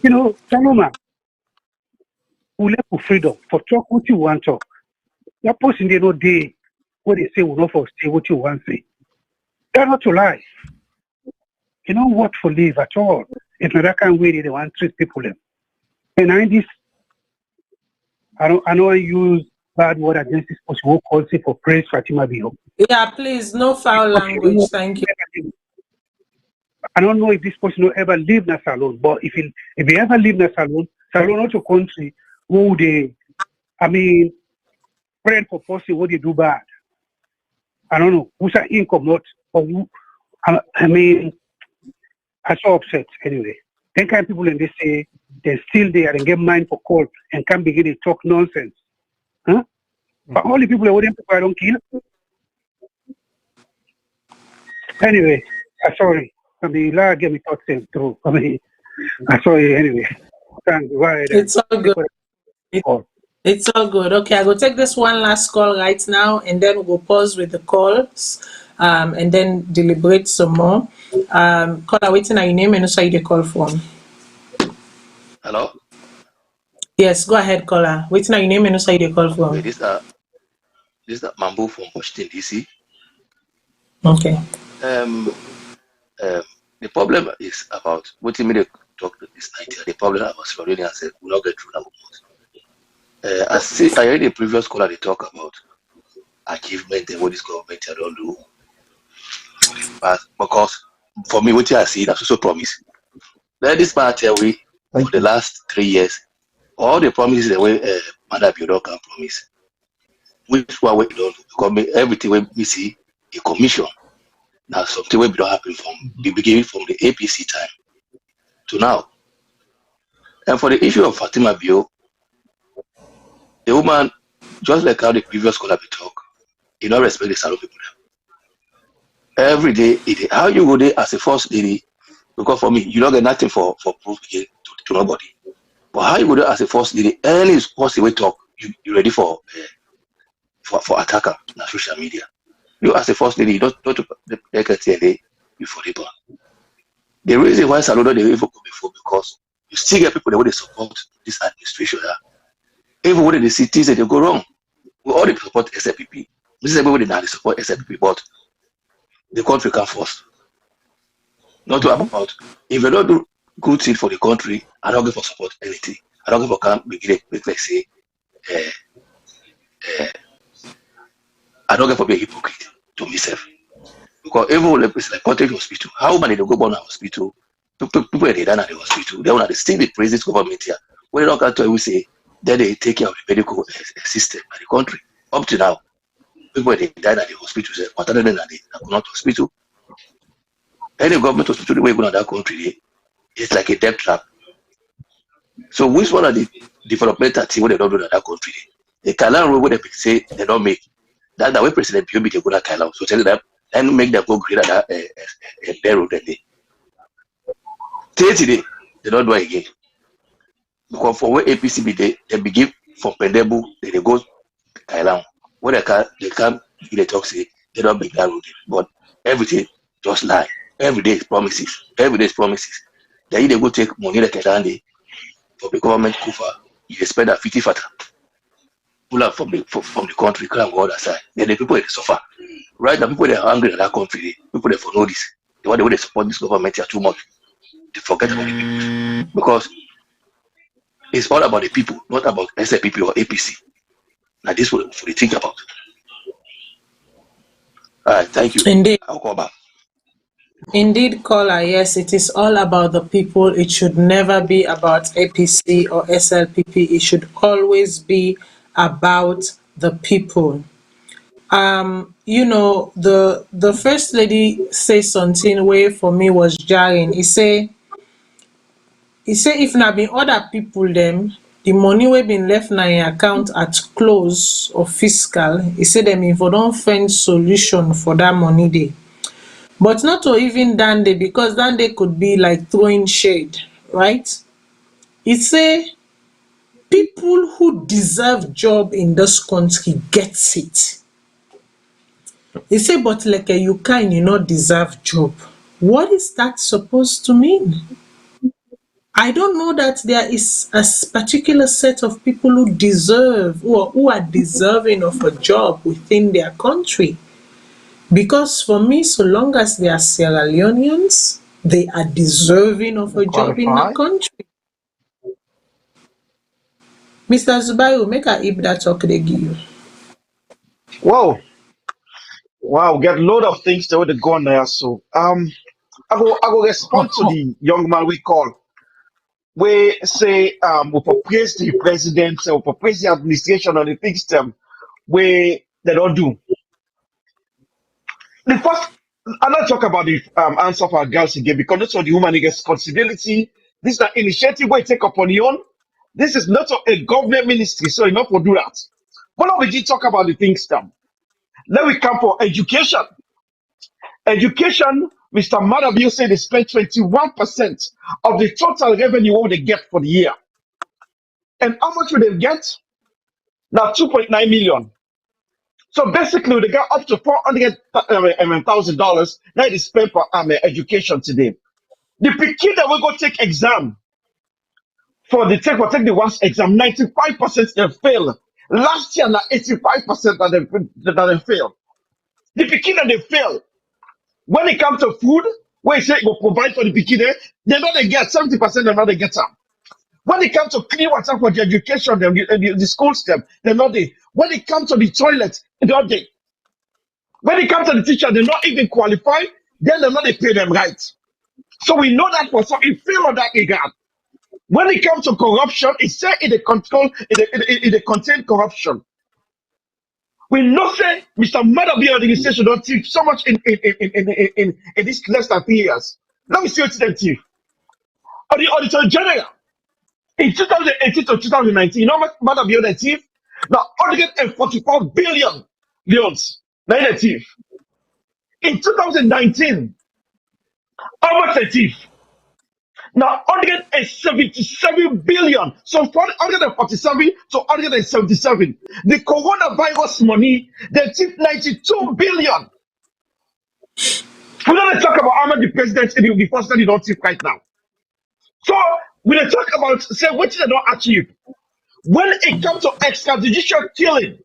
You know, Saloma, who left for freedom for talk what you want to talk. That person they know they what they say will not for say what you want to say. They're not to lie. You know what for live at all. It's not that kind of way they want to treat people them. And I know I use bad word against this person who calls it for praise Fatima Bio. Yeah, please, no foul language. Thank you. I don't know if this person will ever live in a salon, but if he ever live in a salon not a country who they, I mean, friend for person what they do bad. I don't know who's an income not or who. I mean, I'm so upset anyway. Then kind of people and they say they're still there and get mind for call and can't begin to talk nonsense. Huh? But all the people are waiting for I don't kill. Anyway, I'm sorry. I mean, la get me thoughts through. I mean, I'm sorry anyway. Thanks. Right. It's all good. It's all good. Okay, I will take this one last call right now and then we'll pause with the calls and then deliberate some more. Caller waiting at your name and also you the call from. Hello? Yes, go ahead, caller. Waiting at your name and also you the call from. Okay, this is Mambo from Washington, DC. Okay. The problem is about what you made talk to this night. The problem I was already and said we'll not get through that. I heard the previous caller they talk about achievement and what this government don't do. But because for me, what I see, that's also promise. Then this part we for the last 3 years, all the promises the way Madam Bureau can promise. Which one we don't do because everything we see a commission. Now something we don't happen from the beginning from the APC time to now. And for the issue of Fatima Bio, the woman, just like how the previous caller we talk, you don't respect the salon people. Every day, how you go there as a first lady, because for me, you don't get nothing for proof again to nobody. But how you go there as a first lady, any possible way talk, you ready for attacker on social media. You as a first lady, you don't take a TLA before the born. The reason why Salone they even go before because you still get people that they support this administration. Even when they see things that they go wrong, we all support SLPP. This is everybody now they support SLPP, but the country come first. Not to about if you don't do good thing for the country, I don't give for support anything. I don't give for can't begin like say I don't give for be a hypocrite to myself. Because even when it's like country hospital, how many they go born a hospital People they done at the hospital. They want to still the praise this government here. When they don't come to we say then they take care of the medical system at the country. Up to now, people they died at the hospital. Say, what other than that, they are not hospital. Any government hospital the way go to that country, it's like a debt trap. So which one of the developmental team what they don't do in that country? The Kailan road where they say they don't make. That's the way President Piobi they go to Kailan. So tell them and make them go green at that road that day. Today, they don't do it again. Because for where APC be they begin from Pendebu, they go Kailan. When they come, they talk say they don't make that road. But everything just lie. Every day is promises. Every day is promises. Then they go take money like Kailan for the government kufa. You spend a 50 fata. Pull up from the country, come go other side. Then the people they suffer. Right now, people they are angry in that country. People they for know this. The way they support this government here too much. They forget about the people. Because it's all about the people, not about SAPP or APC. Now this what they think about. All right, thank you. Indeed. I'll call back. Indeed, caller, yes, it is all about the people. It should never be about APC or SLPP. It should always be about the people. You know, the first lady say something where for me was jarring. He say if na been other people them, the money wey been left na im account at close or fiscal, he say them if we don't find solution for that money dey. But not to even that day, because that day could be like throwing shade, right? He say people who deserve job in this country gets it. He say, but like you can you not deserve job. What is that supposed to mean? I don't know that there is a particular set of people who deserve or who are deserving of a job within their country. Because for me, so long as they are Sierra Leoneans, they are deserving of a job in the country. Mr. Zubayu, make a hip that talk they give you. Wow. Wow, get a load of things that would go on there. So I go respond to the young man we call. We say we praise the president, we praise the administration on the things them where they don't do. The first, I'm not talk about the answer for our girls again because that's what the human responsibility. This is an initiative we take upon your own. This is not a government ministry, so enough will do that. But now we did talk about the things them. Then we come for education. Education, Mr. Madabio said they spend 21% of the total revenue what they get for the year. And how much will they get? Now 2.9 million. So basically, they got up to $400,000 that is spent for education today. The kid that will go take exam for the take the worst exam, 95% they fail. Last year, now 85% that they fail. The pikin that they fail. When it comes to food, where you say you provide for the pikin, they know they get 70%. They know they get some. When it comes to clean water for the education, the schools, they know they. When it comes to the toilet, they know they. When it comes to the teacher, they're not even qualified. Then they're not they pay them right. So we know that for some, it fail on that regard. When it comes to corruption, it say in the control, in the contain corruption. We know say Mr. Madabi administration don't thief so much in this less than 3 years. Let me see what they thief. Or the Auditor General in 2018 to 2019, you know what Madabi the thief? Now 144 billion loans. Now the thief. In 2019, how much they thief? Now 177 billion. So from 147 to 177. The coronavirus money, they thief 92 billion. We're going to talk about how much the president the first time don't thief right now. So we're going to talk about say what they don't achieve. When it comes to extrajudicial killing,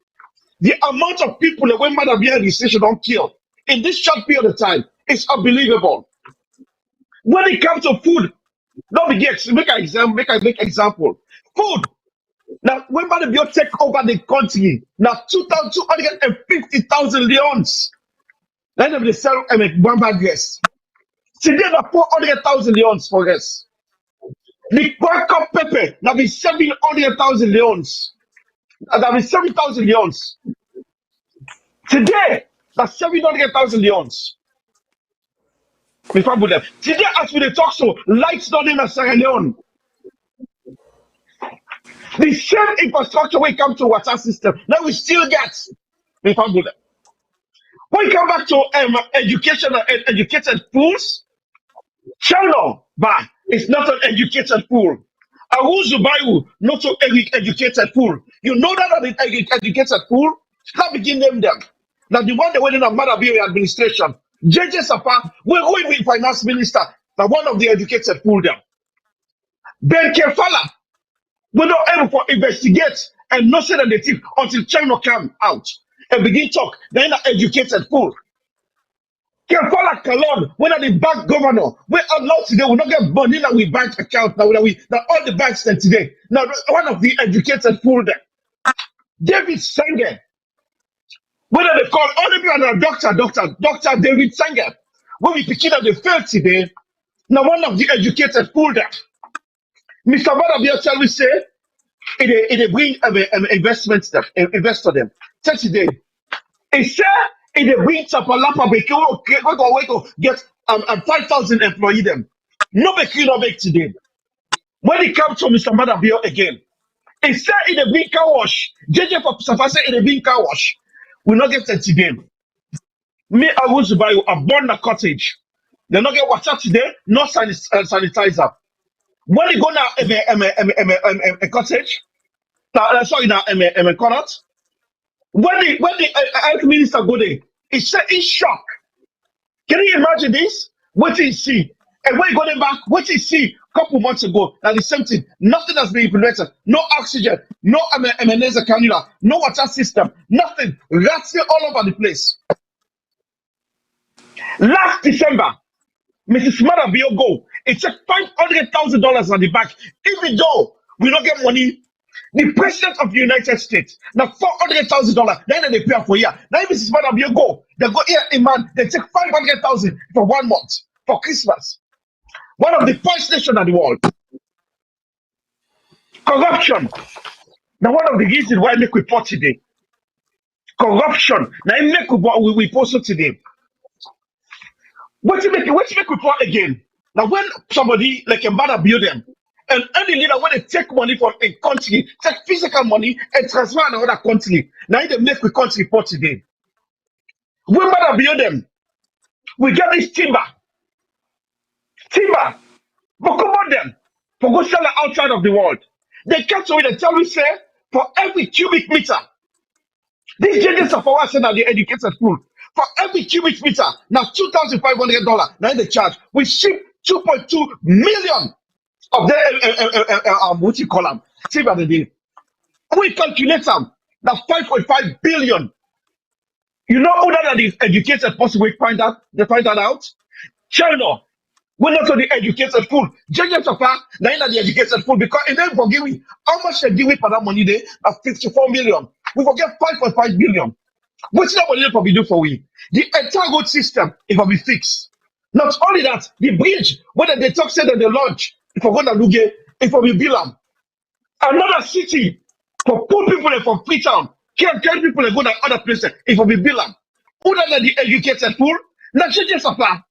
the amount of people that when Madam administration don't kill in this short period of time is unbelievable. When it comes to food, don't forget, make an example. Food. Now, when Madam take over the country, now 250,000 leons. Then they sell one bag dress. Today na 400,000 leons for us. The Quaker pepper na be 700,000 leons. That be 7,000 leons. Today, that's 700,000 leons. Before we left. Today, as we dey talk so, lights not in Sierra Leone. The same infrastructure when it comes to water system that we still get. Before we left. When we come back to education and educated fools, China, but it's not an educated fool. Awuzubayu, not an educated fool. You know that an educated fool? Start begin name them. Now the one that went in a Madabi administration, JJ Sapa, who will be finance minister, now one of the educated fool them. Ben Kefala, we not able to investigate and not say that the thief until China come out and begin talk. Then an educated fool. Kefala Kalon, when are the bank governor, we allowed today, we not get money now we bank account now that all the banks stand today. Now one of the educated fool there. David Sanger. Whether they call all the people and Dr. David Sanger. When we pick it up the fail today, now one of the educated fool there. Mr. Badabia shall we say, it bring investments them, investor them. Tell today. It say it bring Tapalapa we go get 5,000 employee them. No make today. When it comes to Mr. Badabia again, it say it bring car wash. JJ for Safa say it bring car wash. We not get it today. Me, I want to buy a born a cottage. They not get water today, no sanitizer. When you go now a cottage, sorry now a connaught. When the health minister go there, it's shock. Can you imagine this? What did he see? And when you go there back, what did he see a couple months ago? Now the same thing. Nothing has been implemented. No oxygen, no nasal cannula, no water system, nothing. Rats all over the place. Last December, Mrs. Madabio go. It took $500,000 on the back. Even though we don't get money, the president of the United States, now $400,000, then they pay for a year. Now Mrs. Madabio go. They go here in man, they take 500,000 for 1 month for Christmas. One of the poorest nations in the world. Corruption. Now one of the reasons why I make report today. Corruption. Now I make we post it today. What you make report again? Now when somebody like a mother build them, and any leader when they take money from a country, take physical money and transfer another country, now they make we country report today. When mother build them, we get this timber, but come on them, for go sell it outside of the world. They catch away and tell me say for every cubic meter, these judges of our saying at the educated school. For every cubic meter, now $2,500. Now they charge. We ship 2.2 million of their what you call them? See by the day. We calculate them. That's 5.5 billion. You know who that is educated person we find out? They find that out. China. We're not on the educated school. Judges of our now the educated school because if they forgive me, how much they give me for that money there? That's 54 million. We forget 5.5 billion. What's that money for we do for we? The entire road system, it will be fixed. Not only that, the bridge, whether they talk said that they launch, if we're gonna look it, it will be Bilam. Another city for poor people and for Freetown, can't tell people and go to other places, it will be Bilam. Who than the educated fool? Not just a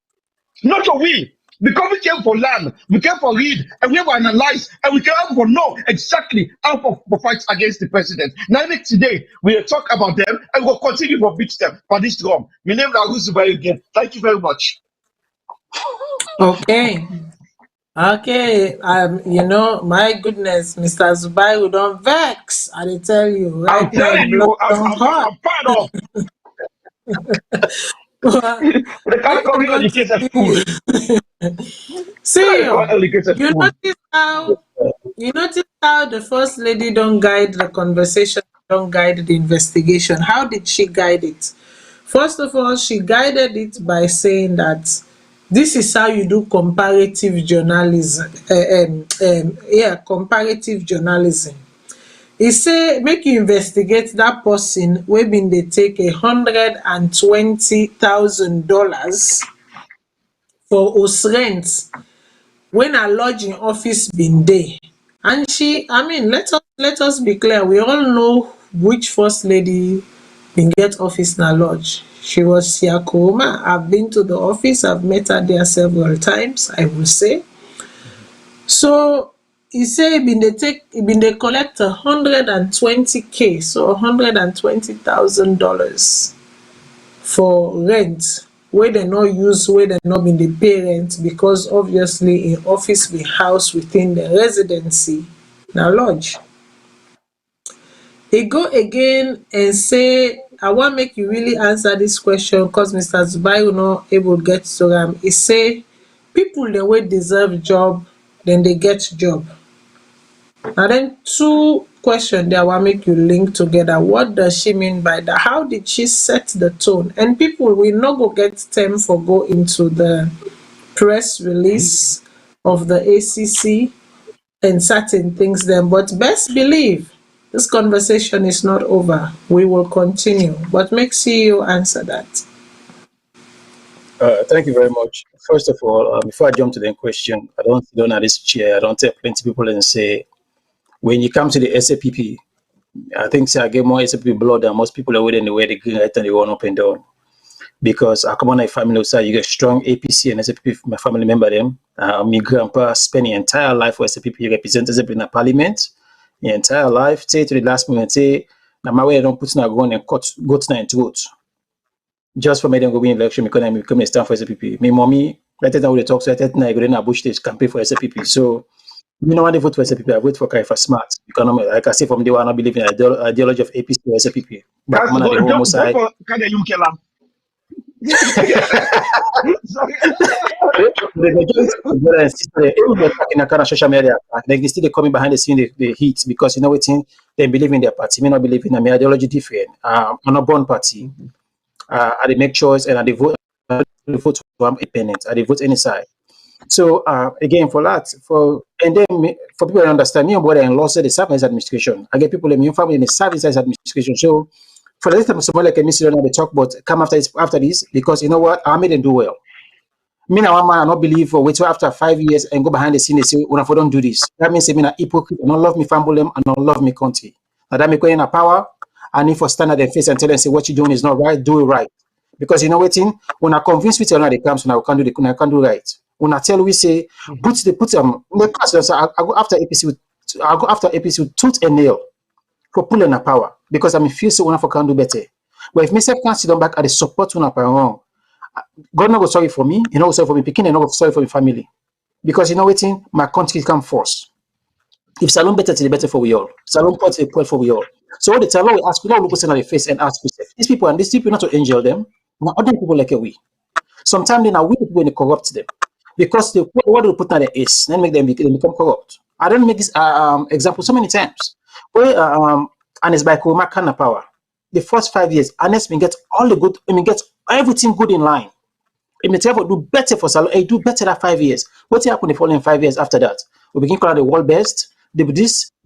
not a we. Because we came for land, we came for read, and we have analyze, and we came for know exactly how to fight against the president. Now, today, we will talk about them, and we'll continue to beat them for this drum. My name is Aguzubai again. Thank you very much. Okay. Okay. You know, my goodness, Mr. Zubai, we don't vex. I tell you, right I'm telling you, I'm proud of. They can't call me educated fool. See you notice how the first lady don't guide the conversation, don't guide the investigation. How did she guide it? First of all, she guided it by saying that this is how you do comparative journalism. Comparative journalism. E say make you investigate that person wey bin dey take $120,000 for us rent when her lodging office been dey. And she, I mean, let us be clear, we all know which first lady been get office na lodge. She was Siakoma. I've been to the office, I've met her there several times, I will say. So he say he been dey collect 120K, so $120,000 for rent wey dem no use, wey dem no been dey pay rent, because obviously im office be house within the residency na lodge. He go again and say, I wan make you really answer this question because Mr. Zubairu no able get to am. He say people dem wey deserve job, dem dey get job. Na then two question there I wan make you link together. What does she mean by that? How did she set the tone? And people, we no go get time for go into the press release of the ACC and certain things then, but best believe this conversation is not over. We will continue, but make CEO answer that. Thank you very much. First of all, before I jump to the question, I don't sit down at this chair. I don't tell plenty people and say, when you come to the SAPP, I think say I get more SAPP blood than most people are waiting the way the green light and they run up and down. Because I come on a family side, you get strong APC and SAPP, my family member them. My grandpa spent his entire life for SAPP, he represented SAPP in the parliament. His entire life, say to the last moment, say, now my way I don't put in a gun and cut goats and throat. Just for me, them go win election because I become a stand for SAPP. My mommy, let it know they talk, so I tell I go in a bush stage campaign for SAPP. So, you know, when they vote for SAPP, I vote for Kaifa Smart. Economic, like I say from day one, I believe in the ideology of APC or SAPP. But Guys, I'm on the homo side. for kind of you kill him. Sorry. The majority of brother and sister, even they're talking a kind of social media attack, they still coming behind the scene, the heat, because you know what, they believe in their party, may not believe in my ideology different. I'm not born party. I they make choice and I they vote for independent. I they vote any side. So again, for that, and then for people to understand, me and brother-in-law said the service administration. I get people in my family in the service administration. So for the time, somebody like me, they talk about come after this because you know what, I made them do well. Me and one man, I not believe for wait till after 5 years and go behind the scene and say, when I don't do this, that means I mean a hypocrite. I don't love me family and I don't love me country. Now that me going in a power, I need for stand at their face and tell them say what you doing is not right, do it right. Because you know what, when I convince we tell they comes, when I can't do right. When I tell we say put the class, so I go after APC with tooth and nail for pulling a power because I mean feel so when I can do better. But if myself can't sit down back at the support when I wrong, God not go sorry for me, you know, sorry for me, picking and not go sorry for my family. Because you know what, my country come first. If Salone better to the better for we all. Salone pot to the point for we all. So all the time, we ask, we don't look at the face and ask yourself, these people not to angel them, not other people like we. Sometimes they are we people when they corrupt them. Because what they put on the ace, then make them become corrupt. I don't make this example so many times. Where and it's by Kuruma kind of power. The first 5 years, Anes get all the good, get everything good in line. It may therefore do better for Salone. It do better than 5 years. What happened the following 5 years after that? We begin calling the world best, the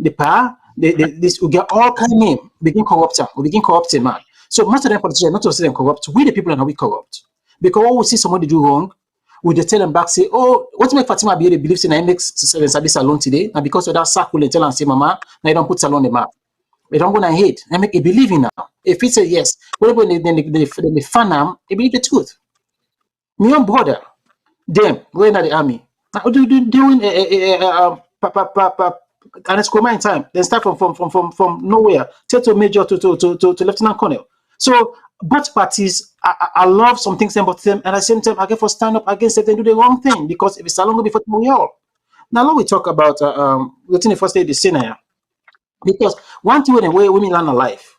power, this we get all kind of name. We begin corrupting, man. So most of them politicians not to say them corrupt. We the people are not we corrupt. Because when we see somebody do wrong, we just tell them back, say, oh, what make Fatima be able to believe in I make Salone today? And because of that circle, they tell and say, Mama, now you don't put Salone on the map. They don't go and hate. I make a believing now. If he say yes, whatever they fan them, they believe the truth. Me and brother, them going at the army. Now doing and it's command time. They start from nowhere, take to major to lieutenant colonel. So both parties, I love some things about them, and at the same time, I get for stand up against them and do the wrong thing because if it's a long before we all. Now, let we talk about the first day the scenario. Because one thing when we learn a life,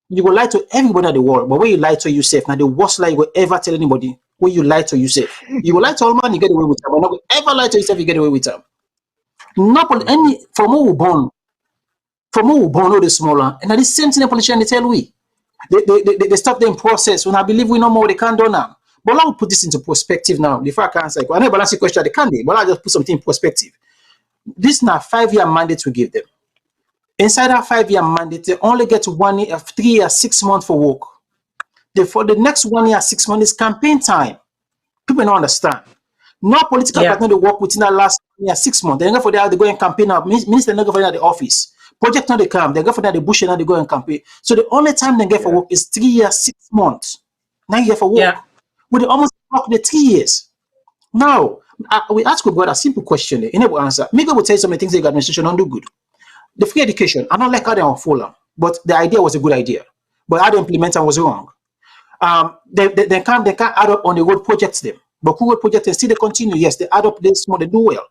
you will lie to everybody in the world, but when you lie to yourself, now the worst lie you will ever tell anybody, when you lie to yourself. You will lie to all man, you get away with them, but not ever lie to yourself, you get away with them. Not any from who born all the smaller, and at the same thing the politician they tell we. They stop them process when I believe we know more they can't do now. But I will put this into perspective now. Before I can answer, I never balance the question they can't, but I just put something in perspective. This now 5-year mandate we give them. Inside that 5-year mandate, they only get 1 year, 3 years, 6 months for work. For the next 1 year, 6 months is campaign time. People don't understand. No political party they work within the last 6 months. They go for that, they go and campaign now. Minister they go for that the office. Project now they come, they go for that the bush and they go and campaign. So the only time they get for work is 3 years, 6 months. 9 years for work. We almost block the 3 years. Now we ask God a simple question. He never answer. Maybe we'll tell you some of the things the administration don't do good. The free education, I don't like how they unfold, but the idea was a good idea. But how they implement it was wrong. They can't add up on the road projects them. But road projects still they continue. Yes, they add up this more, they do well.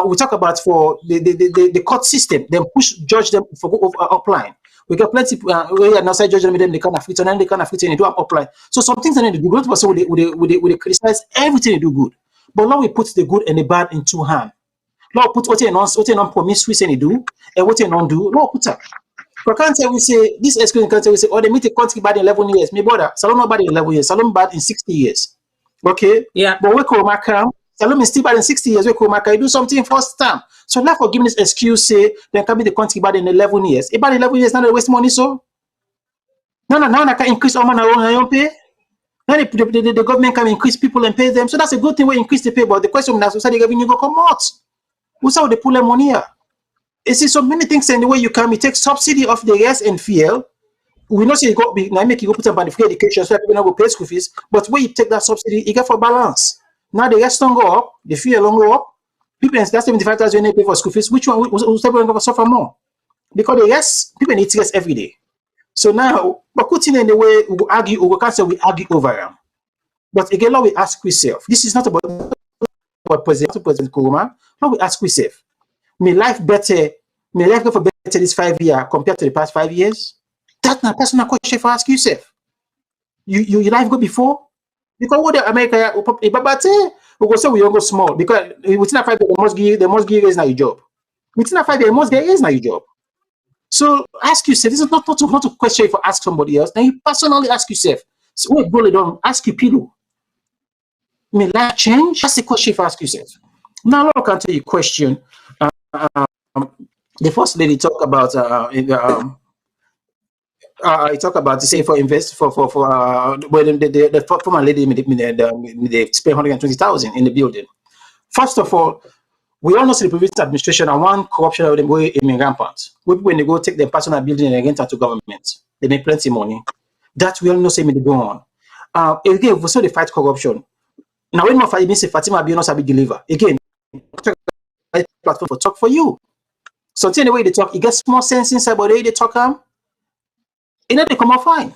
We talk about for the court system, then push judge them for upline. We got plenty we are now judge them, they can't fit on and they can't fit and they do upline. So some things they need to do good, so we criticize everything they do good. But now we put the good and the bad in two hands. Now put what you non promise we do and what you non do. Now put up. For cancer, we say this exclusion cancer, we say, oh, they meet a country bad in 11 years. Me brother, Salone not bad in 11 years, Salone bad in 60 years. Okay? Yeah. But we call Macam, Salone is still bad in 60 years, we call Macam, you do something first time. So now for giving this excuse, say, then can be the country bad in 11 years. If bad in 11 years, now they waste money, so? No, I can increase all my own pay. Now the government can increase people and pay them. So that's a good thing we increase the pay, but the question is, society revenue go come out. Who's how they pull their money here? You see, so many things in the way you can take subsidy off the gas and fuel. We know say you go now make you go put up on the free education so that people not go pay school fees. But when you take that subsidy, you get for balance. Now the gas don't go up, the fuel don't go up. People that's 75,000 they pay for school fees. Which one who's going to suffer more? Because the gas people need gas every day. So now, but putting in the way we argue, we can't say we argue over them. But again, now we ask ourselves. This is not about President Kuruma. Now we ask ourselves. May life go for better this 5 years compared to the past 5 years? That's not a personal question for ask yourself. Your life go before? Because what the America we go say we don't go small because within a 5 years they must give raise now your job. Within a 5 years, they must get raise now your job. So ask yourself, this is not to question if you ask somebody else. Then you personally ask yourself. So wait, bully don't ask you people. May life change? That's the question you ask yourself. Now look answer your question. The first lady talk about I talk about say for invest for when the former lady they spend 120,000 in the building. First of all, we all know the previous administration and one corruption of them way in rampant. When they go take their personal building and against to government, they make plenty of money. That we all know say they go on. Again, we saw they fight corruption. Now when I say Fatima Bionos will be deliver again. Platform for talk for you. So in the way they talk, it gets more sense inside, but the way they talk they come out fine.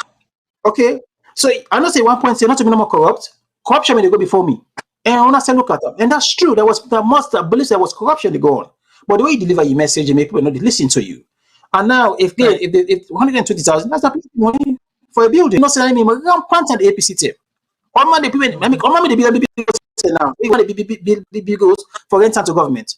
Okay. So I know say one point say not to be no more corrupt. Corruption may go before me. And I want to say look at them. And that's true. There believe there was corruption they go on. But the way you deliver your message, you make people not listen to you. And now if 120,000, that's not money for a building. Not saying I mean rampant at the APC team. All money people now. We want the big goals for rent to government.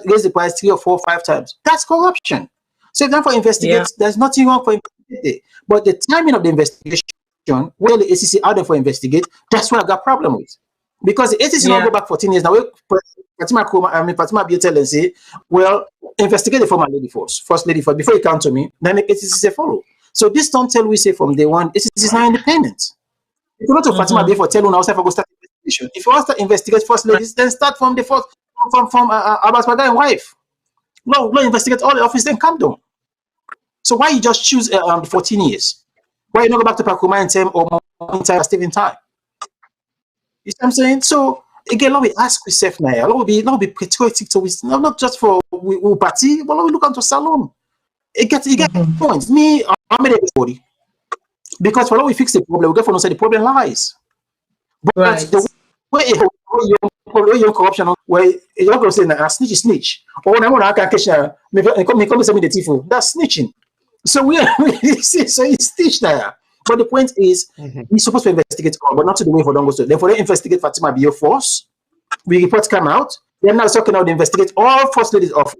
Raise the price 3 or 4 or 5 times. That's corruption. So if not for investigate, there's nothing wrong for investigate. But the timing of the investigation, where the ACC out there for investigate, that's what I got problem with. Because the ACC now go back 14 years now. Fatima Biotel and say, well, investigate the former lady first lady first before you come to me. Then the ACC say follow. So this don't tell we say from day one, ACC is not independent. If you want to Fatima before tell you now, say go start investigation. If you want to investigate first ladies, then start from the first. From Abbas Baga and wife. No, investigate all the office, then come down. So why you just choose 14 years? Why you not go back to Pakuma and time or more time Stephen time? You see what I'm saying? So again, let we ask ourselves now. Let we be patriotic to us, not just for we party, but let we look into Salone. It gets points. Me, I'm everybody. Because for how we fix the problem, we get for no say the problem lies. But the way your corruption, where you're going to say a snitch is snitch. Or when I want to catch me come send me the tifo. That's snitching. So we see, so it's snitch there. But the point is, we're supposed to investigate all, but not to the way for don't go to. Therefore, they investigate Fatima Bio force. We reports come out. They're now talking out. They investigate all first ladies off.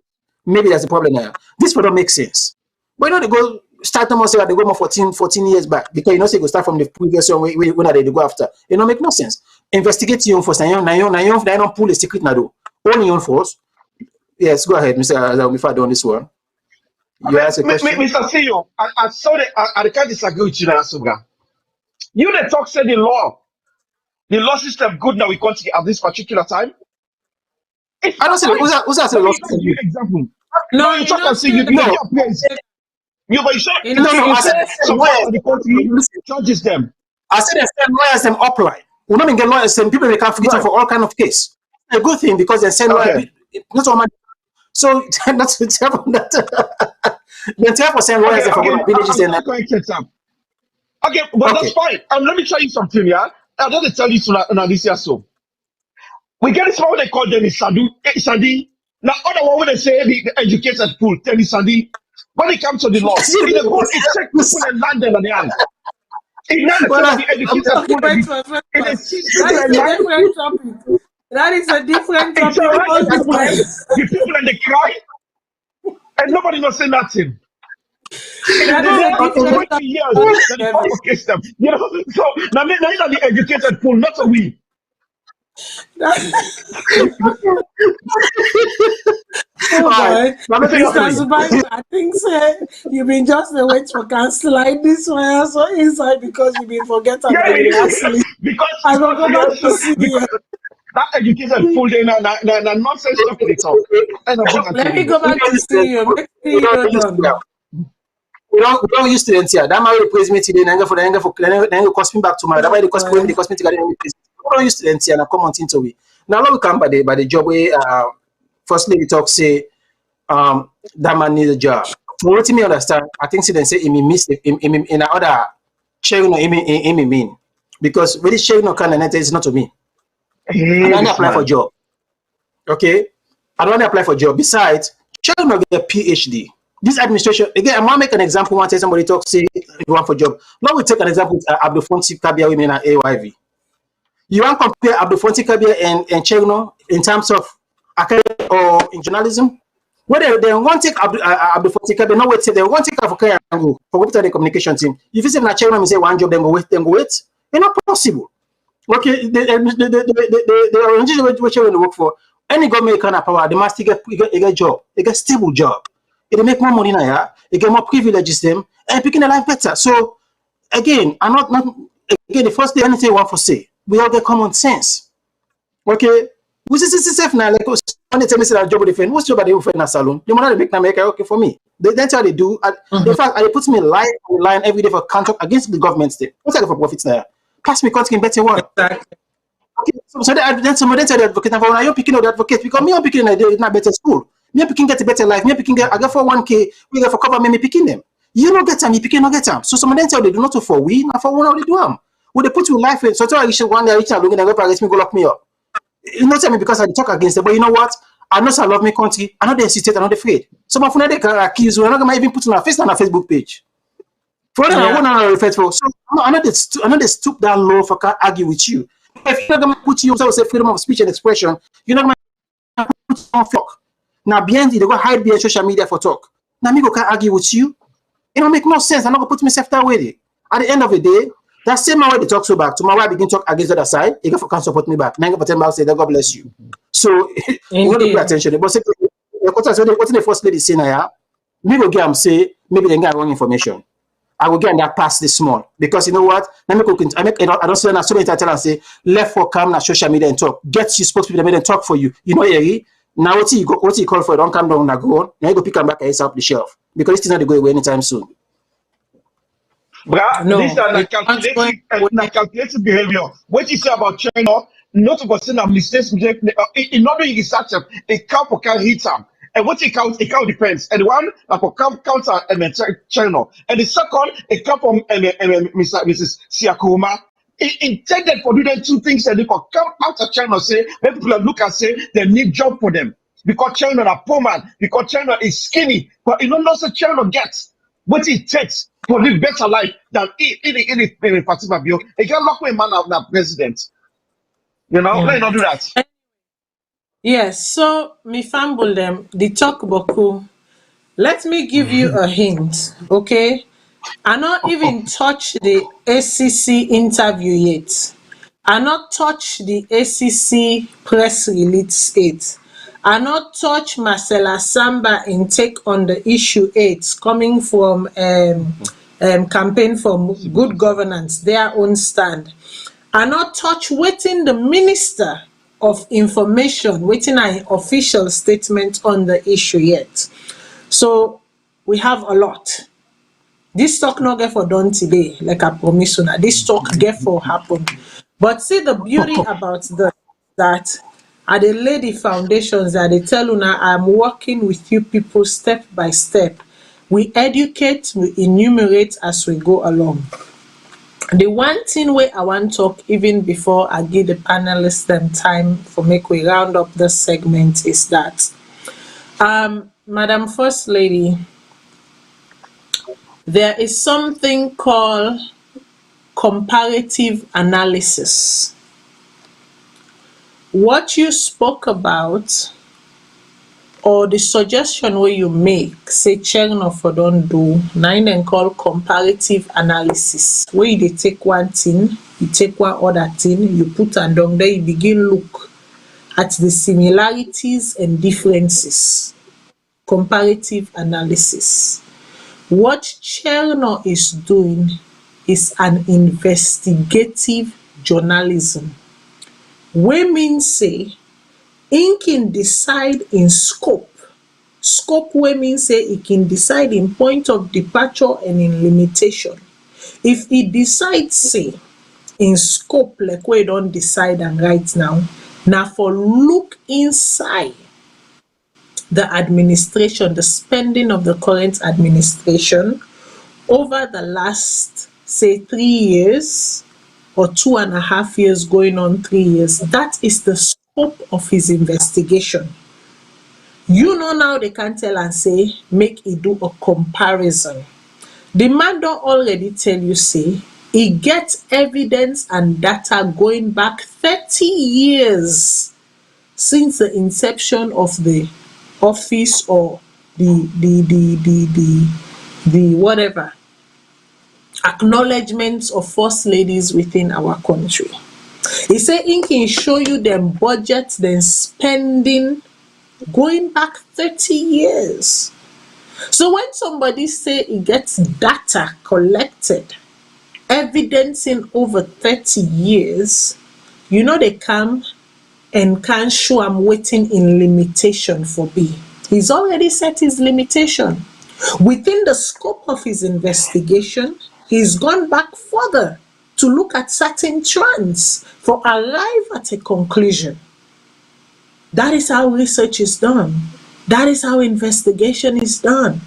Maybe there's a problem there. This will not make sense. But you know they go start almost say they go more 14 years back because you know say go start from the previous one when are they go after. It don't make no sense. Investigate your own force. Now don't pull a secret now do. Only your own force. Yes, go ahead, Mr. Azam, if I do on this one. You ask a question. Mr. CEO, I saw that I can't disagree with you, Nasuga. You the talk said the law. The law system good now we country at this particular time. It's I don't say fine. who's that Let law me system give you good? an example. No, Now you you talk know, and say you say, your No, appearance. You but you say you you know, no, you I say said some part lawyers. of the country Listen, charges them. I said they send lawyers them upline. We not get lawyers them people they can fit Right. for all kind of case. A good thing because they send lawyer Okay. not all my so that's that. Then therefore send lawyers Okay. them for Okay. one villages I'm and not going to take time. Okay, but that's okay. fine. Let me tell you something, yeah. I'm going to tell you tonight, this year so. We get this one they call them is Sadi. Now, other one when they say the educated fool, tell me Sadi. When it comes to the law, in the court, it takes people and land them on the hand. It now they Well, tell the educated okay, fool, wait, wait, wait, it wait. is six That people is and a land. different topic. That is a different It's topic all right, the people altogether. and the people and they cry, and nobody not say nothing. It That is is a there okay. for different 20 topic years that the altogether. court case them. So now the educated fool, not a we. Oh All right. boy, Now You let say me not tell Mr. we. you. Zubair, I think say you've been just the wait for council like this one so inside because you've been forgetting Yeah, that you last yes, sleep. I will go back to yes, see you. because that educated fool they na nonsense stuff they talk. End of that Let to me you. go back to see you. Make We CEO don't use done. we don't use students here. That man will praise me today, then go cost me back tomorrow. That why they cost me, they cost me together. We don't use students here and come on into we. Now we come by the job where first lady talk say that man needs a job. For what me understand, I think students say he may miss in another sharing no he mean because really sharing no kind of is not to me. I Hey, don't this apply for man. job. Okay, I don't apply for job. Besides, sharing no get a PhD. This administration again. I want to make an example. One time somebody talk say you want for job. Now we take an example. Abdul Fonsi Kabia women at AYV. You want to compare Abdul Fonsi Kabia and Chegno in terms of academic or in journalism? Well, they want to take Abdul Fonsi Kabia. No wait, they want to take Africa and go for what the communication team. If you say na Chegno, say one job, then go wait, it's not possible. Okay, the organization which you work for, any government kind of power, they must get a job, they get stable job. It make more money now, they get more privileges them, and picking a life better. So again, I'm not again the first thing anything I want to say, we all get common sense. Okay, we see self now like when they tell me say that job defend, what's job they defend in a salon? The money they make now make okay for me. That's how they do. In fact, I put me line on line every day for contract against the government state. What's that for profits now? Pass me country in better one. Exactly. Okay, so then somebody tell the advocate, and now you're picking up the advocate because me, I'm picking in a better school. Me, I'm picking get a better life. Me, I'm picking get, I get for 1K, we get for cover me picking them. You don't get them, you picking, not get them. So somebody tell they do not for we, not for one, how they do them. Would they put you life in? So I reach one day, I reach out, looking at go arrest me, go lock me up. You not tell me because I talk against them, but you know what? I know I love my country, I know they hesitate, I know they afraid. Some of them they can accuse you, I'm not gonna even put on a face on a Facebook page. For them, I Yeah. want to refer to. So I know they stoop that low for can argue with you. If you're not going to put you, say freedom of speech and expression, you're not going to put on talk. Now behind it, they go hide behind social media for talk. Now me go can argue with you. It don't make no sense. I'm not gonna put myself that way. At the end of the day, that same way they talk so back. Tomorrow I begin to talk against the other side. You can support me back. Now you can say that God bless you. So you want to pay Indeed. attention. But say what the first lady say now, me go get say maybe they get wrong information. I will get that pass this small because you know what? Let me cook. I don't see so many times and say left for come na social media and talk. Get you supposed to be and talk for you. You know, now what you call for? Don't come down and go on. Now you go pick them back and up the shelf because this is not going away anytime soon. Bruh, this is No, a it's not going away. calculated behavior. What you say about China, not to consider mistakes, in order you start a cow can hit them. And what it count depends. And one like a counter China. And the second, a cow from Mrs. Siakuma. It intended for doing two things and they can come out of China say when people look and say they need job for them. Because China are poor man, because China is skinny, but you know not so China gets what it takes to live better life than in Fatima Bio. A girl lock way man now president. You know, let not do that. Yes, so me fumble them, the talk boku. Let me give you a hint, okay? I not even touch the ACC interview yet. I not touch the ACC press release yet. I not touch Marcela Samba intake on the issue 8 coming from campaign for good governance, their own stand. are not touch waiting the Minister of Information, waiting an official statement on the issue yet. So we have a lot. This talk not get for done today, like I promise you. This talk get for happen. But see the beauty about that I dey lay the foundations that they tell una I'm working with you people step by step. We educate, we enumerate as we go along. The one thing where I want to talk even before I give the panelists them time for make we round up this segment is that Madam First Lady, there is something called comparative analysis. What you spoke about or the suggestion where you make, say Chernoff for don't do, nine and call comparative analysis. Where you dey take one thing, you take one other thing, you put and down there, you begin look at the similarities and differences. Comparative analysis. What Chernoff is doing is an investigative journalism. Wey mean say im can decide in scope. Scope wey mean say e can decide in point of departure and in limitation. If e decide say in scope like wey e don decide am right now, na for look inside the administration, the spending of the current administration over the last say 3 years or 2.5 years going on 3 years. That is the scope of his investigation. You know now they can tell and say make e do a comparison. The man don already tell you say he gets evidence and data going back 30 years since the inception of the office or the whatever acknowledgements of first ladies within our country. He say he can show you them budgets, them spending going back 30 years. So when somebody say he gets data collected, evidencing over 30 years, you know they come and can show I'm waiting in limitation for B. He's already set his limitation. Within the scope of his investigation, he's gone back further to look at certain trends for arrive at a conclusion. That is how research is done. That is how investigation is done.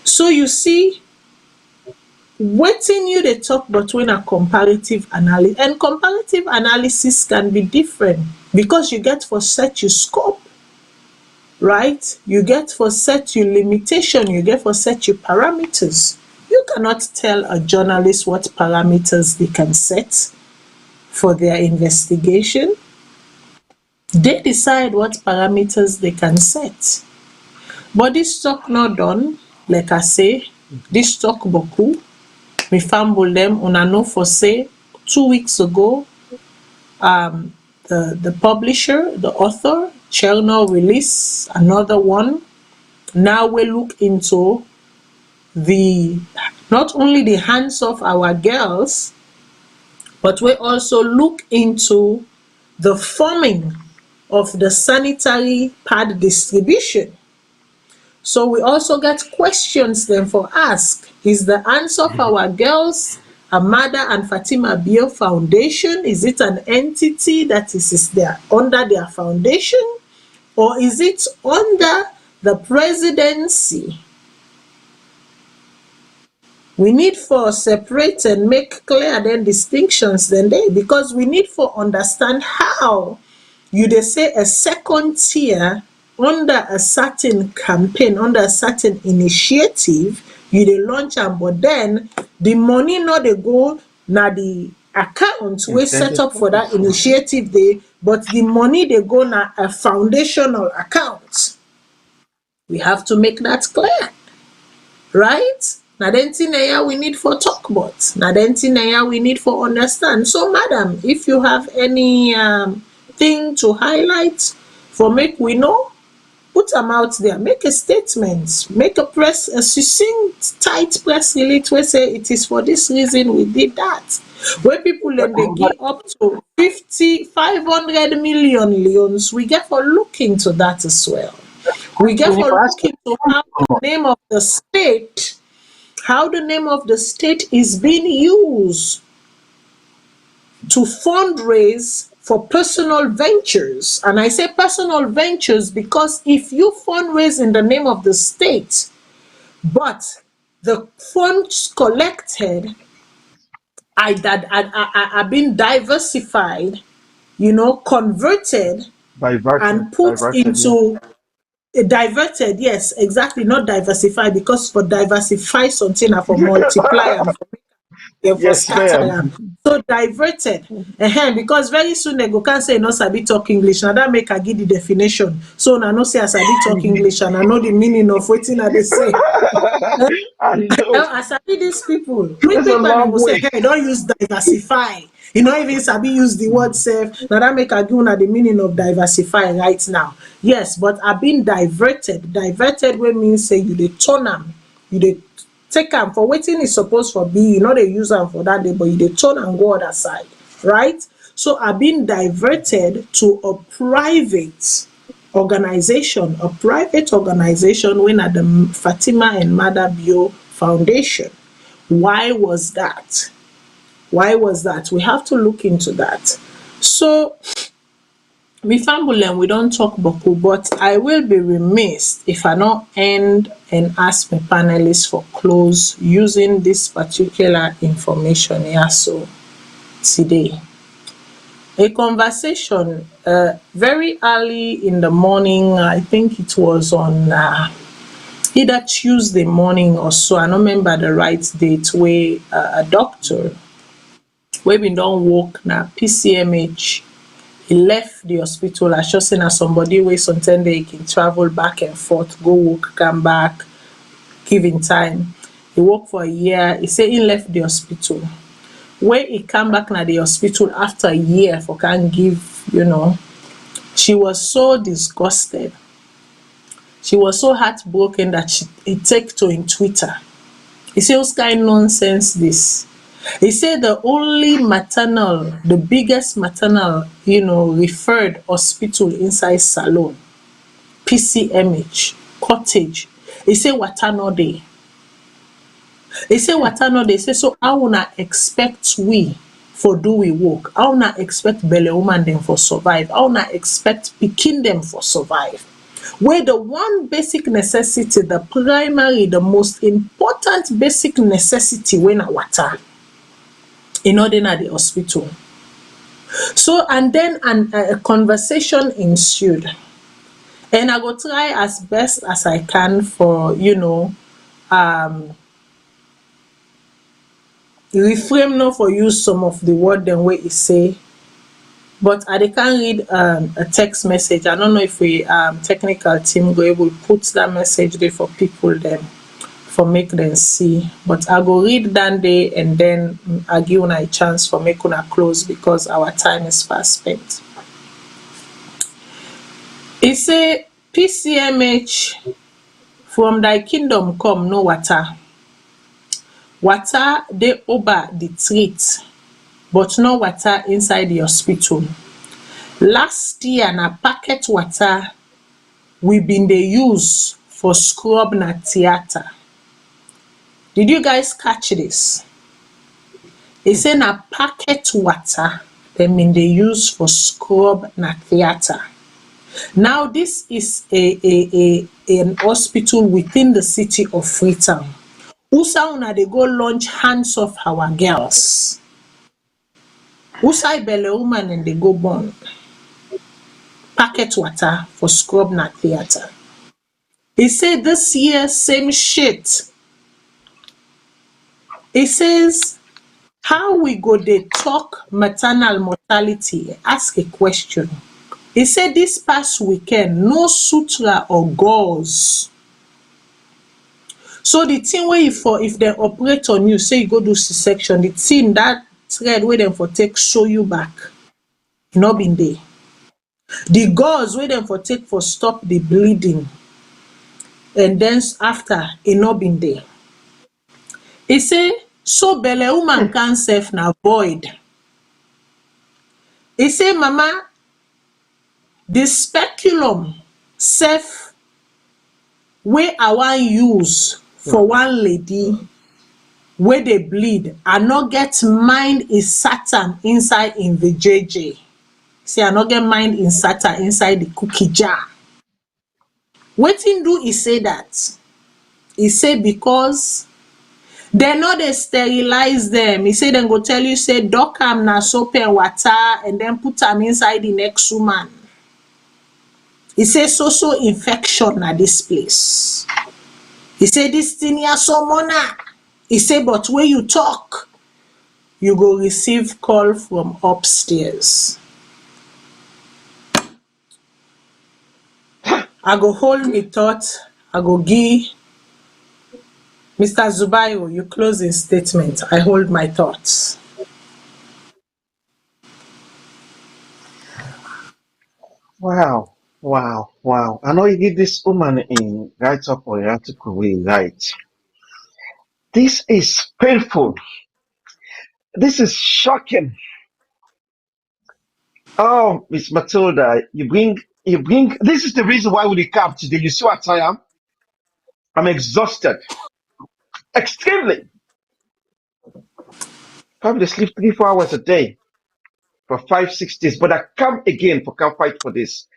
So you see, waiting you they talk between a comparative analysis, and comparative analysis can be different because you get for set your scope, right? You get for set your limitation, you get for set your parameters. You cannot tell a journalist what parameters they can set for their investigation. They decide what parameters they can set. But this talk not done, like I say, this talk beaucoup. Me fumble them on a know for say 2 weeks ago, the publisher, the author, Chernoff release another one. Now we look into the not only the hands of our girls, but we also look into the forming of the sanitary pad distribution. So we also get questions then for ask. Is the answer of our girls Amada and Fatima Bio Foundation? Is it an entity that is there under their foundation? Or is it under the presidency? We need for separate and make clear then distinctions then they, because we need for understand how you they say a second tier under a certain campaign, under a certain initiative, you they launch am, but then the money not they go na the account we set up for that initiative they, but the money they go na a foundational account. We have to make that clear, right? Na then thing we need for talk about. Na then thing we need for understand. So, madam, if you have any thing to highlight for make we know, Put them out there, make a statement, make a succinct, tight press release where say it is for this reason we did that. Where people then they But give up to 50, 500 million leons, we get for look into that as well. We get If for I look ask you, into how the name of the state, how the name of the state is being used to fundraise for personal ventures. And I say personal ventures because if you fundraise in the name of the state, but the funds collected are being diversified, converted and put diverted, yeah. into diverted, yes, exactly, not diversified, because for diversify something and for multiply and for Yes, scatter ma'am. am. So diverted. Because very soon they go can't say no sabi talk English. Now that make I give the definition. So now no say I sabi talk English and I know the meaning of wetin I dey say. I know. I sabi these people. Quick, It's a quick, when they long go say, way. hey, don't use diversify. You know, even sabi use the word self. Now that make I give una the meaning of diversify right now. Yes, but I've been diverted. Diverted wey mean say you dey turn am, you dey take am for wetin e suppose for be. You know they use am for that day, but you dey turn am go other side, right? So I've been diverted to a private organization, wey na the Fatima and Mada Bio Foundation. Why was that? Why was that? We have to look into that. So we family we don't talk boku, but I will be remiss if I not end and ask my panelists for close using this particular information here. So today, a conversation very early in the morning. I think it was on either Tuesday morning or so. I don't remember the right date. Where a doctor, wey bin don work na PCMH, he left the hospital. I sure say na somebody wey sometimes they can travel back and forth, go work, come back, give him time. He work for a year. He say he left the hospital. When he come back na the hospital after a year for can give, she was so disgusted. She was so heartbroken that he take to in Twitter. He say, what kind nonsense this? He said the biggest maternal, referred hospital inside SALONE, PCMH, cottage. He say water no dey. He say water no dey. Say so how una expect we for do we work? How una expect belle woman them for survive? How una expect pikin them for survive? Where the one basic necessity, the primary, the most important basic necessity when na water. In order at the hospital. So, and then a conversation ensued. And I go try as best as I can for, reframe no for use some of the word then way he say. But I can read a text message. I don't know if we technical team go able to put that message there for people then for make them see. But I go read that day and then I give una a chance for make una close because our time is fast spent. It say PCMH from thy kingdom come no water. Water dey over the treat, but no water inside the hospital. Last year na packet water we been dey use for scrub na theatre. Did you guys catch this? He say na packet water dem been dey use for scrub na theatre. Now this is an hospital within the city of Freetown. Usa una dey go launch hands off our girls. Usa belle woman and they go born. Packet water for scrub na theatre. He said this year same shit. He says how we go dey talk maternal mortality? Ask a question. He said this past weekend, no sutura or gauze. So the thing where if they operate on you, say you go do C-section, the thing that thread where them for take show you back, not been there. The gauze wey dem for take for stop the bleeding, and then after e no been there. E say so belle woman can sef na void. E say mama, the speculum sef wey I wan use for one lady wey dey bleed, I no get mind insert am inside in the JJ. Say I no get mind insert am inside the cookie jar. Wetin do e say that? E say because dem no dey sterilize dem. E say dem go tell you say duck am na soap and water and then put am inside the next woman. E say so infection na this place. E say this thing here so mona. E say but when you talk, you go receive call from upstairs. I go hold me thought. I go give Mr. Zubayo your closing statement. I hold my thoughts. Wow, wow, wow. I know you give this woman in write up or article we write. This is painful. This is shocking. Oh, Miss Matilda, you bring, this is the reason why we come today. You see what I am? I'm exhausted. Extremely. Probably sleep 3-4 hours a day for 5-6 days, but I come again for come fight for this.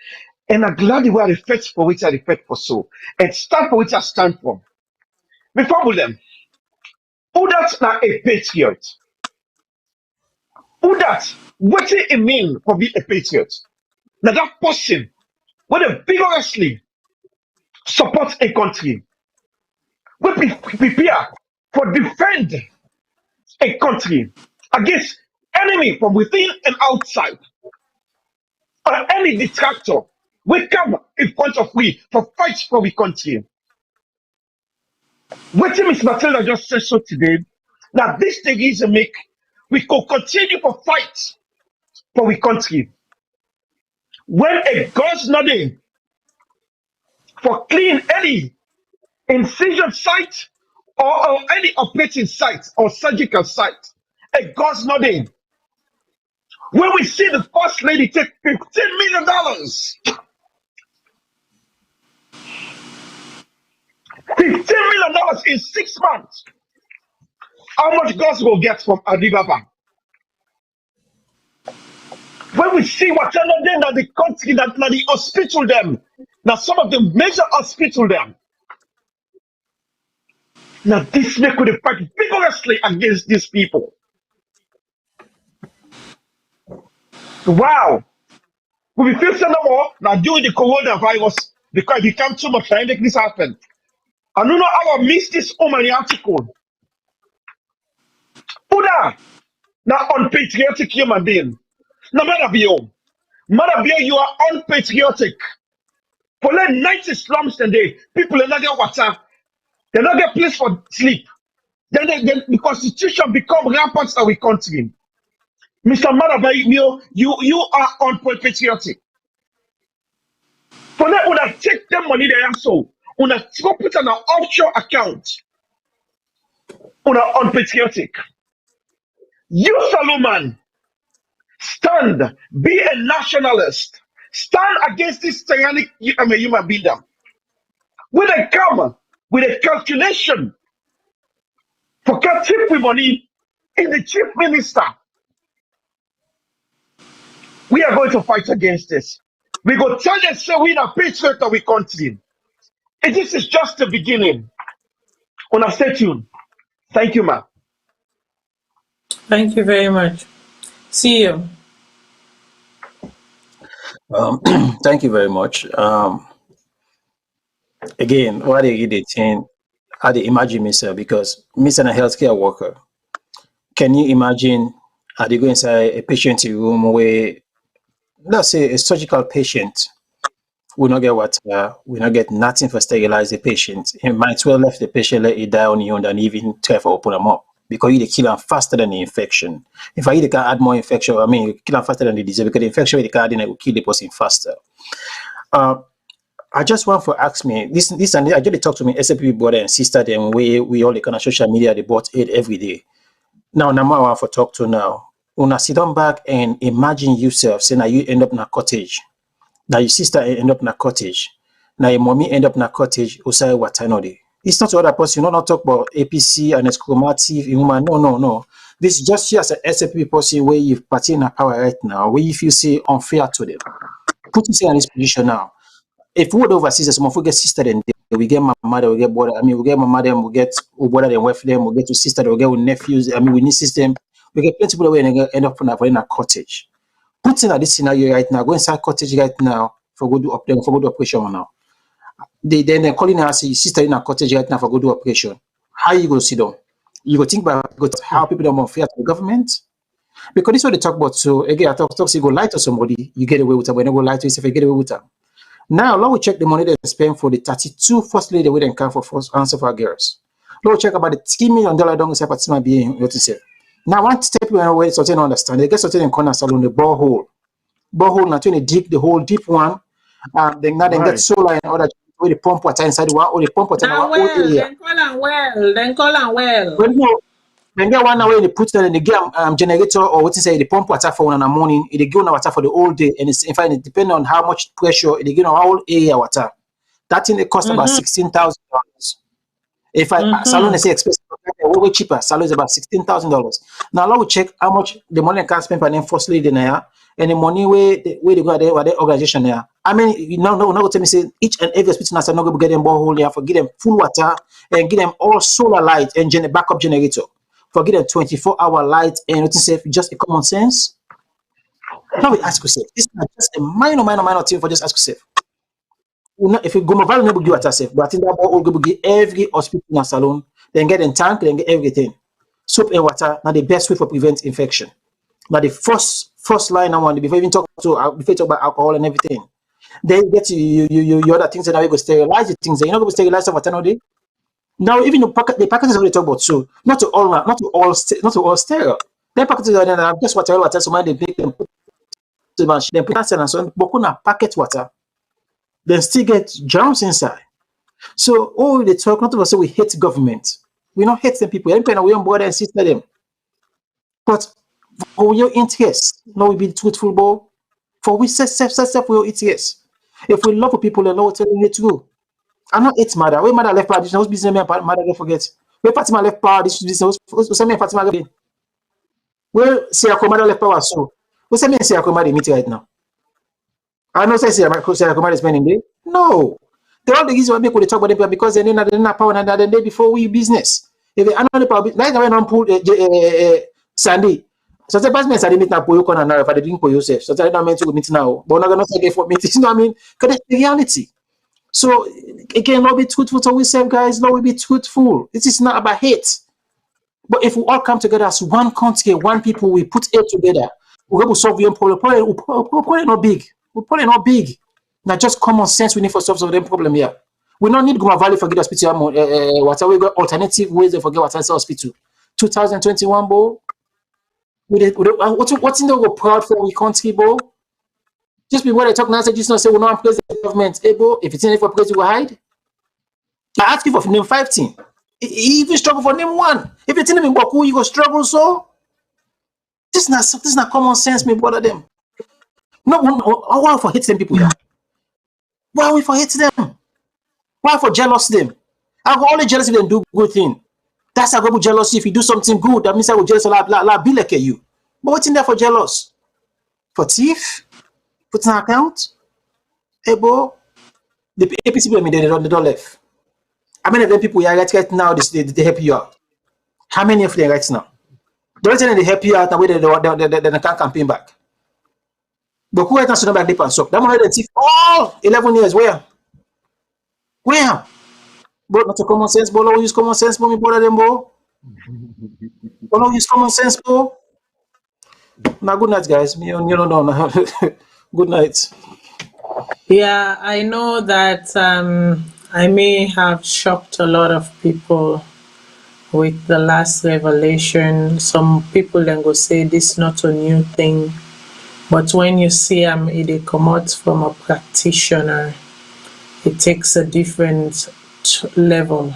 And I'm glad you are the fight for which I the fight for so. And stand for which I stand for. Before we them, who that's not a patriot? Who that? What it mean for being a patriot? Now that person, when they vigorously support a country, we prepare for defend a country against enemy from within and outside, or any detractor, we come in front of we for fight for we country. What Miss Matilda just said so today, now this thing is a make we could continue for fight for we country. When a God's nothing for clean any incision site or any operating site or surgical site, a God's nothing. When we see the first lady take $15 million, $15 million in 6 months, how much God's will get from Alibaba? When we see what another that the country that the hospital them, now some of the major hospital them. Now this make we fight vigorously against these people. Wow. We feel no more now during the coronavirus because it became too much to make this happen. I don't know how I missed this woman article. Uda, now unpatriotic human being. No matter be you. Matter be you are unpatriotic. For like 90 slums today, people are not get water. They not get place for sleep. Then the constitution become rampant in our country. Mr. Marabai, you are unpatriotic. For that, una take them money they have so. Una go put on an offshore account. Una unpatriotic. You, Solomon, stand, be a nationalist. Stand against this tyrannic human being. When they come with a calculation for cheap with money in the chief minister, we are going to fight against this. We go tell them say we are patriot of we country. And this is just the beginning. Una stay tuned. Thank you, ma. Thank you very much. See you. Thank you very much. Again, what I did thing, I did imagine myself because me as a healthcare worker. Can you imagine? I did go inside a patient room where, let's say, a surgical patient will not get water, will not get nothing for sterilize the patient. He might well left the patient let it die on your own and even try to open them up because they kill them faster than the infection. If they can add more infection, I mean, you kill them faster than the disease because the infection they can add in it will kill the person faster. I just want to ask me this and I just talk to me SAP brother and sister. Then we all the kind of social media they bought it every day. Now I want to talk to now. When I sit down back and imagine yourself, say now you end up in a cottage. Now your sister end up in a cottage. Now your mommy end up in a cottage. Usai what I know they. It's not the other person. You not talk about APC and exclamative human. No. This is just you as a SAP person where you've partaken in a power right now, where you feel say unfair to them. Put yourself in this position now. If we would overseas, some of we get sister then we get my mother, we get brother. I mean, we get my mother, we get brother, then wife them, we get to sister, we get with nephews. I mean, we need system. We get plenty of people where end up in a cottage. Put in this scenario right now. Go inside cottage right now for go do operation now. Then they're calling us sister in a cottage right now for go do operation. How you go sit down? You go think about how people don't fair to the government. Because this is what they talk about. So again, I talk so you go lie to somebody, you get away with it. When you go lie to yourself, you get away with it. Now, let we check the money they spend for the 32 first lady we then come for first answer for our girls. Let we check about the $3 million don't say participant being what to say. Now, one step away so they understand. They get something in corner salon the borehole. Borehole now when they dig the hole deep one. Then now they get solar and other where they pump water inside the one or they pump water in our own area. Then call and well. But no, then get one away they put that in the game generator or what to say the pump water for 1 in the morning. They give water for the whole day, and it's in fact it depends on how much pressure they give on our whole area water. That thing it costs about $16,000. If salon is expensive, way cheaper. Salon is about $16,000. Now let we check how much the money I can spend by them first lady there, and the money where they go there with the organization there. I mean, you know, no tell me say each and every hospital now not going to get them borehole there for give them full water and give them all solar light and backup generator. For give them 24-hour light and what say just a common sense. Now we ask yourself, this is not just a minor thing for just ask yourself. If you go mobile, never do it yourself, but I think that all go give every hospital in a salon, then get in tank, then get everything. Soap and water, now the best way for prevent infection. Now the first line I want before even talk about alcohol and everything. Then get you other things that now you go sterilize the things. You're not going to sterilize the water now. Now even the packets we talk about, so not to all sterile. Then packets are just water, so they make them put then put that and so on, packet water. Then still get germs inside. So all they talk, not about say we hate government. We don't hate them people. We don't bother and sister them. But for your interest, no, we be truthful, bro. For we say self for your interest. If we love people, then no telling you true. I'm not hate mother. Where mother left power, this business man mother don't forget. Where Fatima left power, this business me Fatima again. Where say mother left power, so what's me say mother meet right now? I know say mother spending day. No. They all the reason why make we talk about them because they're not power and the day before we business. If they another power, like when on pull Sandy. So the business Sandy meet now for you corner now if I didn't for yourself. So I don't mean to meet now, but we're not gonna take for meetings. You know what I mean? Because that's the reality. So again, not be truthful to ourselves, guys. Not we be truthful. This is not about hate. But if we all come together as one country, one people, we put it together, we're going to solve the problem. Probably not big. We're probably not big. Now just common sense we need for solve the problem here. We don't need Guma Valley forget hospital. Whatever we got alternative ways to forget what's hospital. 2021, bro. What's in there we're proud for we country, bro? Just be what I talk now. Just not say we don't praise the government. Hey, bro, if it's in for praise, you will hide. I ask you for name 5 team. If you struggle for name 1, if it's in name Boku, you go struggle. So this is not common sense, me bother them. No, why for hate them people here? Why we for hate them? Why for jealous them? I go only jealous if they do good thing. That's how I go jealousy. If you do something good, that means I will jealous like be like you. But what's in there for jealous? For thief? Put an account? Hey, bro, the APC people they don't left. How many of them people are right now? They help you out. How many of them right now? The reason they help you out and where they can't campaign back. But who right now should not back deep and soap? That one they thief all 11 years. Where? But not a common sense, bro. Don't use common sense, bro. Me bother them, bro. Don't use common sense, bro. Now, good night, guys. Me, you don't know. Good night. Yeah, I know that I may have shocked a lot of people with the last revelation. Some people then go say this not a new thing, but when you see it dey comot from a practitioner, it takes a different level.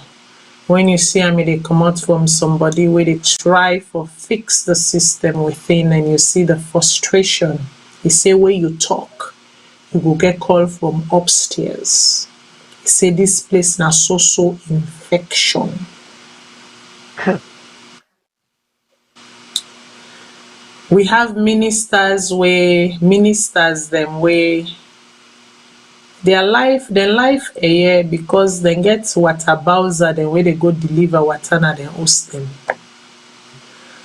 When you see it dey comot from somebody where they try for fix the system within, and you see the frustration, you say where you talk, you go get call from upstairs. You say this place na so infection. We have ministers them way their life a year because they get water bowser the way they go deliver water na dem host them.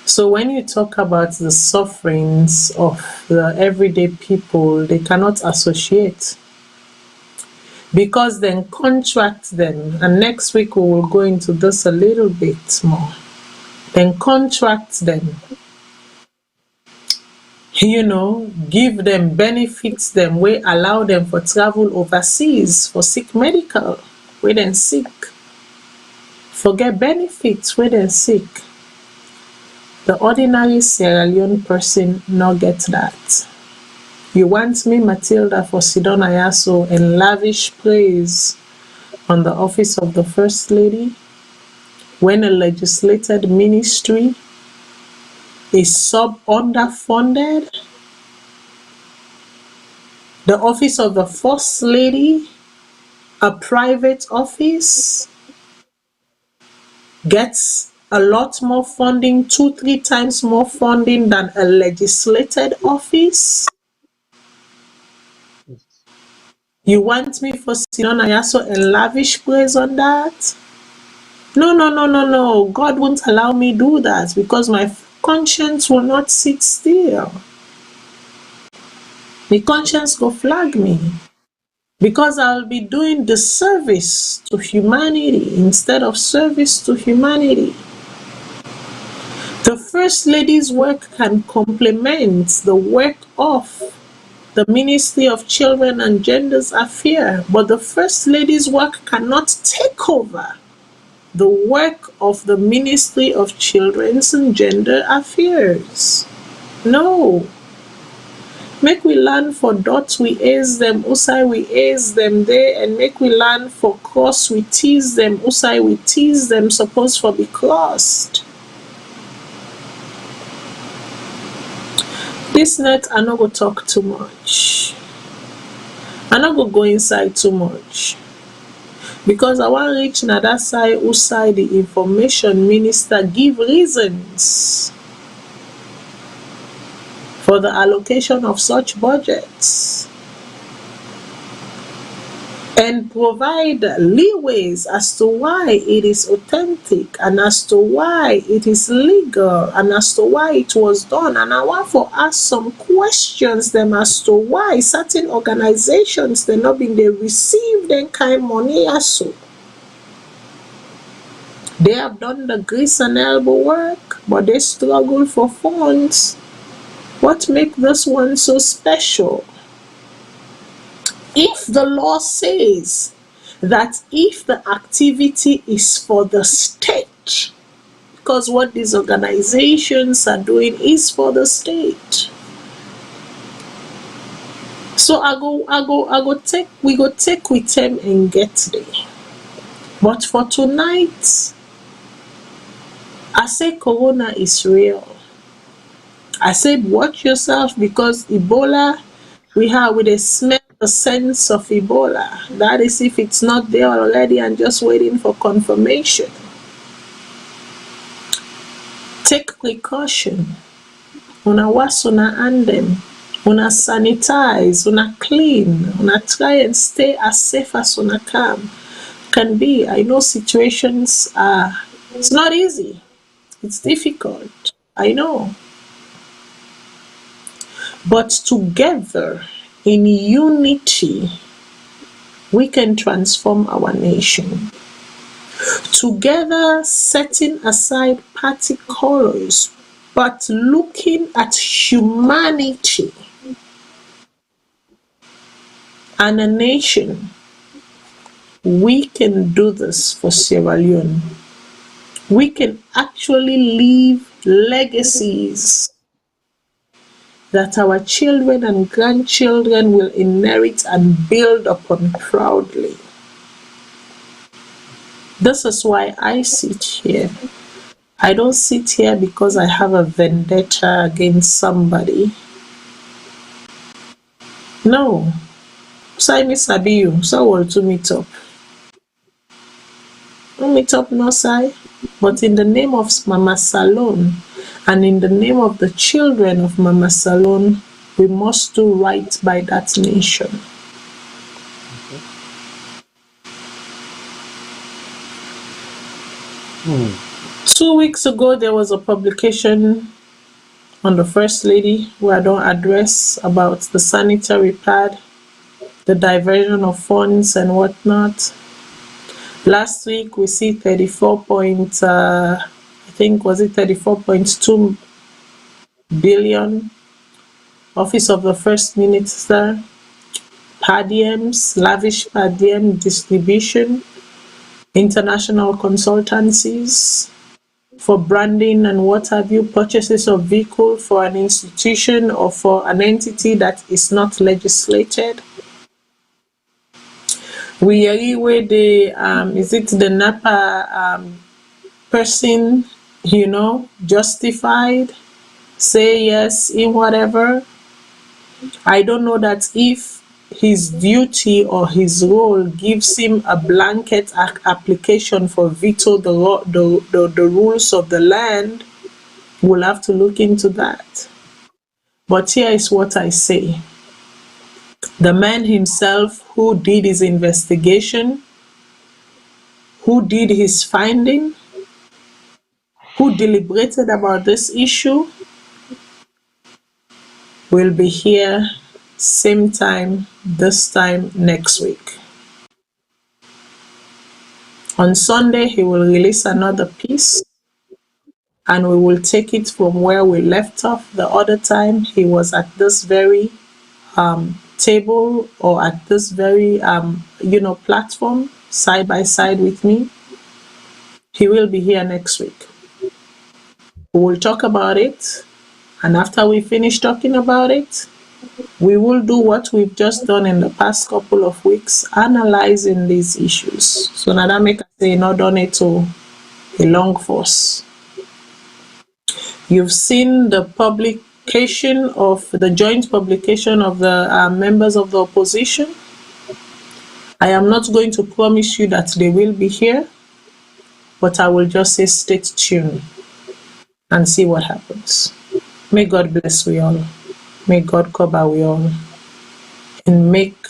So when you talk about the sufferings of the everyday people, they cannot associate because then contract them, and next week we will go into this a little bit more. Then contract them, give them benefits them, wey allow them for travel overseas for sick medical, wey dem sick, forget benefits wey dem sick. The ordinary Sierra Leone person no get that. You want me, Matilda, for Sidon Ayaso and lavish praise on the office of the First Lady when a legislated ministry is underfunded? The office of the First Lady, a private office, gets a lot more funding, 2-3 times more funding than a legislated office. You want me for Sinon Ayaso and lavish praise on that? No. God won't allow me do that because my conscience will not sit still. The conscience will flag me because I'll be doing the service to humanity instead of service to humanity. The First Lady's work can complement the work of the Ministry of Children and Genders Affairs, but the First Lady's work cannot take over the work of the Ministry of Children's and Gender Affairs. No. Make we learn for dots, we ace them, usai we ace them there, and make we learn for cross, we tease them, usai we tease them, supposed for be crossed. This night I no go talk too much. I no go inside too much. Because I want reach na that side who side the information minister give reasons for the allocation of such budgets and provide leeways as to why it is authentic and as to why it is legal and as to why it was done. And I want to ask some questions them as to why certain organizations they not been they receive them kind money as so. They have done the grease and elbow work, but they struggle for funds. What makes this one so special? If the law says that if the activity is for the state, because what these organizations are doing is for the state. So we go take with them and get there. But for tonight, I say Corona is real. I said watch yourself because Ebola, we smell the sense of Ebola. That is if it's not there already and just waiting for confirmation. Take precaution. Una wash una hand them. Una sanitize, una clean, una try and stay as safe as una can be. I know situations it's not easy. It's difficult. I know. But together, in unity, we can transform our nation. Together, setting aside party colors, but looking at humanity and a nation, we can do this for Sierra Leone. we can actually leave legacies that our children and grandchildren will inherit and build upon proudly. This is why I sit here. I don't sit here because I have a vendetta against somebody. No. Say me sabi you, so will to meet up. Don't meet up no say. But in the name of Mama Salone and in the name of the children of Mama Salone, we must do right by that nation. Hmm. 2 weeks ago, there was a publication on the First Lady where I don't address about the sanitary pad, the diversion of funds and whatnot. Last week, we see 34.2 billion. Office of the First Minister, PADIEMs, lavish PADIEM distribution, international consultancies for branding and what have you, purchases of vehicle for an institution or for an entity that is not legislated. We hear where the is it the NAPA person, justified, say yes in whatever. I don't know that if his duty or his role gives him a blanket application for veto the rules of the land. We'll have to look into that. But here is what I say. The man himself who did his investigation, who did his finding, who deliberated about this issue, will be here same time, this time next week. On Sunday, he will release another piece and we will take it from where we left off the other time. He was at this very table or at this very platform side by side with me. He will be here next week. We will talk about it, and after we finish talking about it, we will do what we've just done in the past couple of weeks, analyzing these issues. So now that make us say not done it to a long force. You've seen the publication of the joint publication of the members of the opposition. I am not going to promise you that they will be here, but I will just say stay tuned and see what happens. May God bless we all. May God cover we all. And make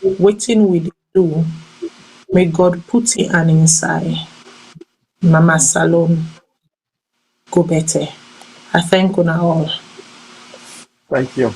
waiting we do. May God put it an inside. Mama Salone, go better. I thank you all. Thank you.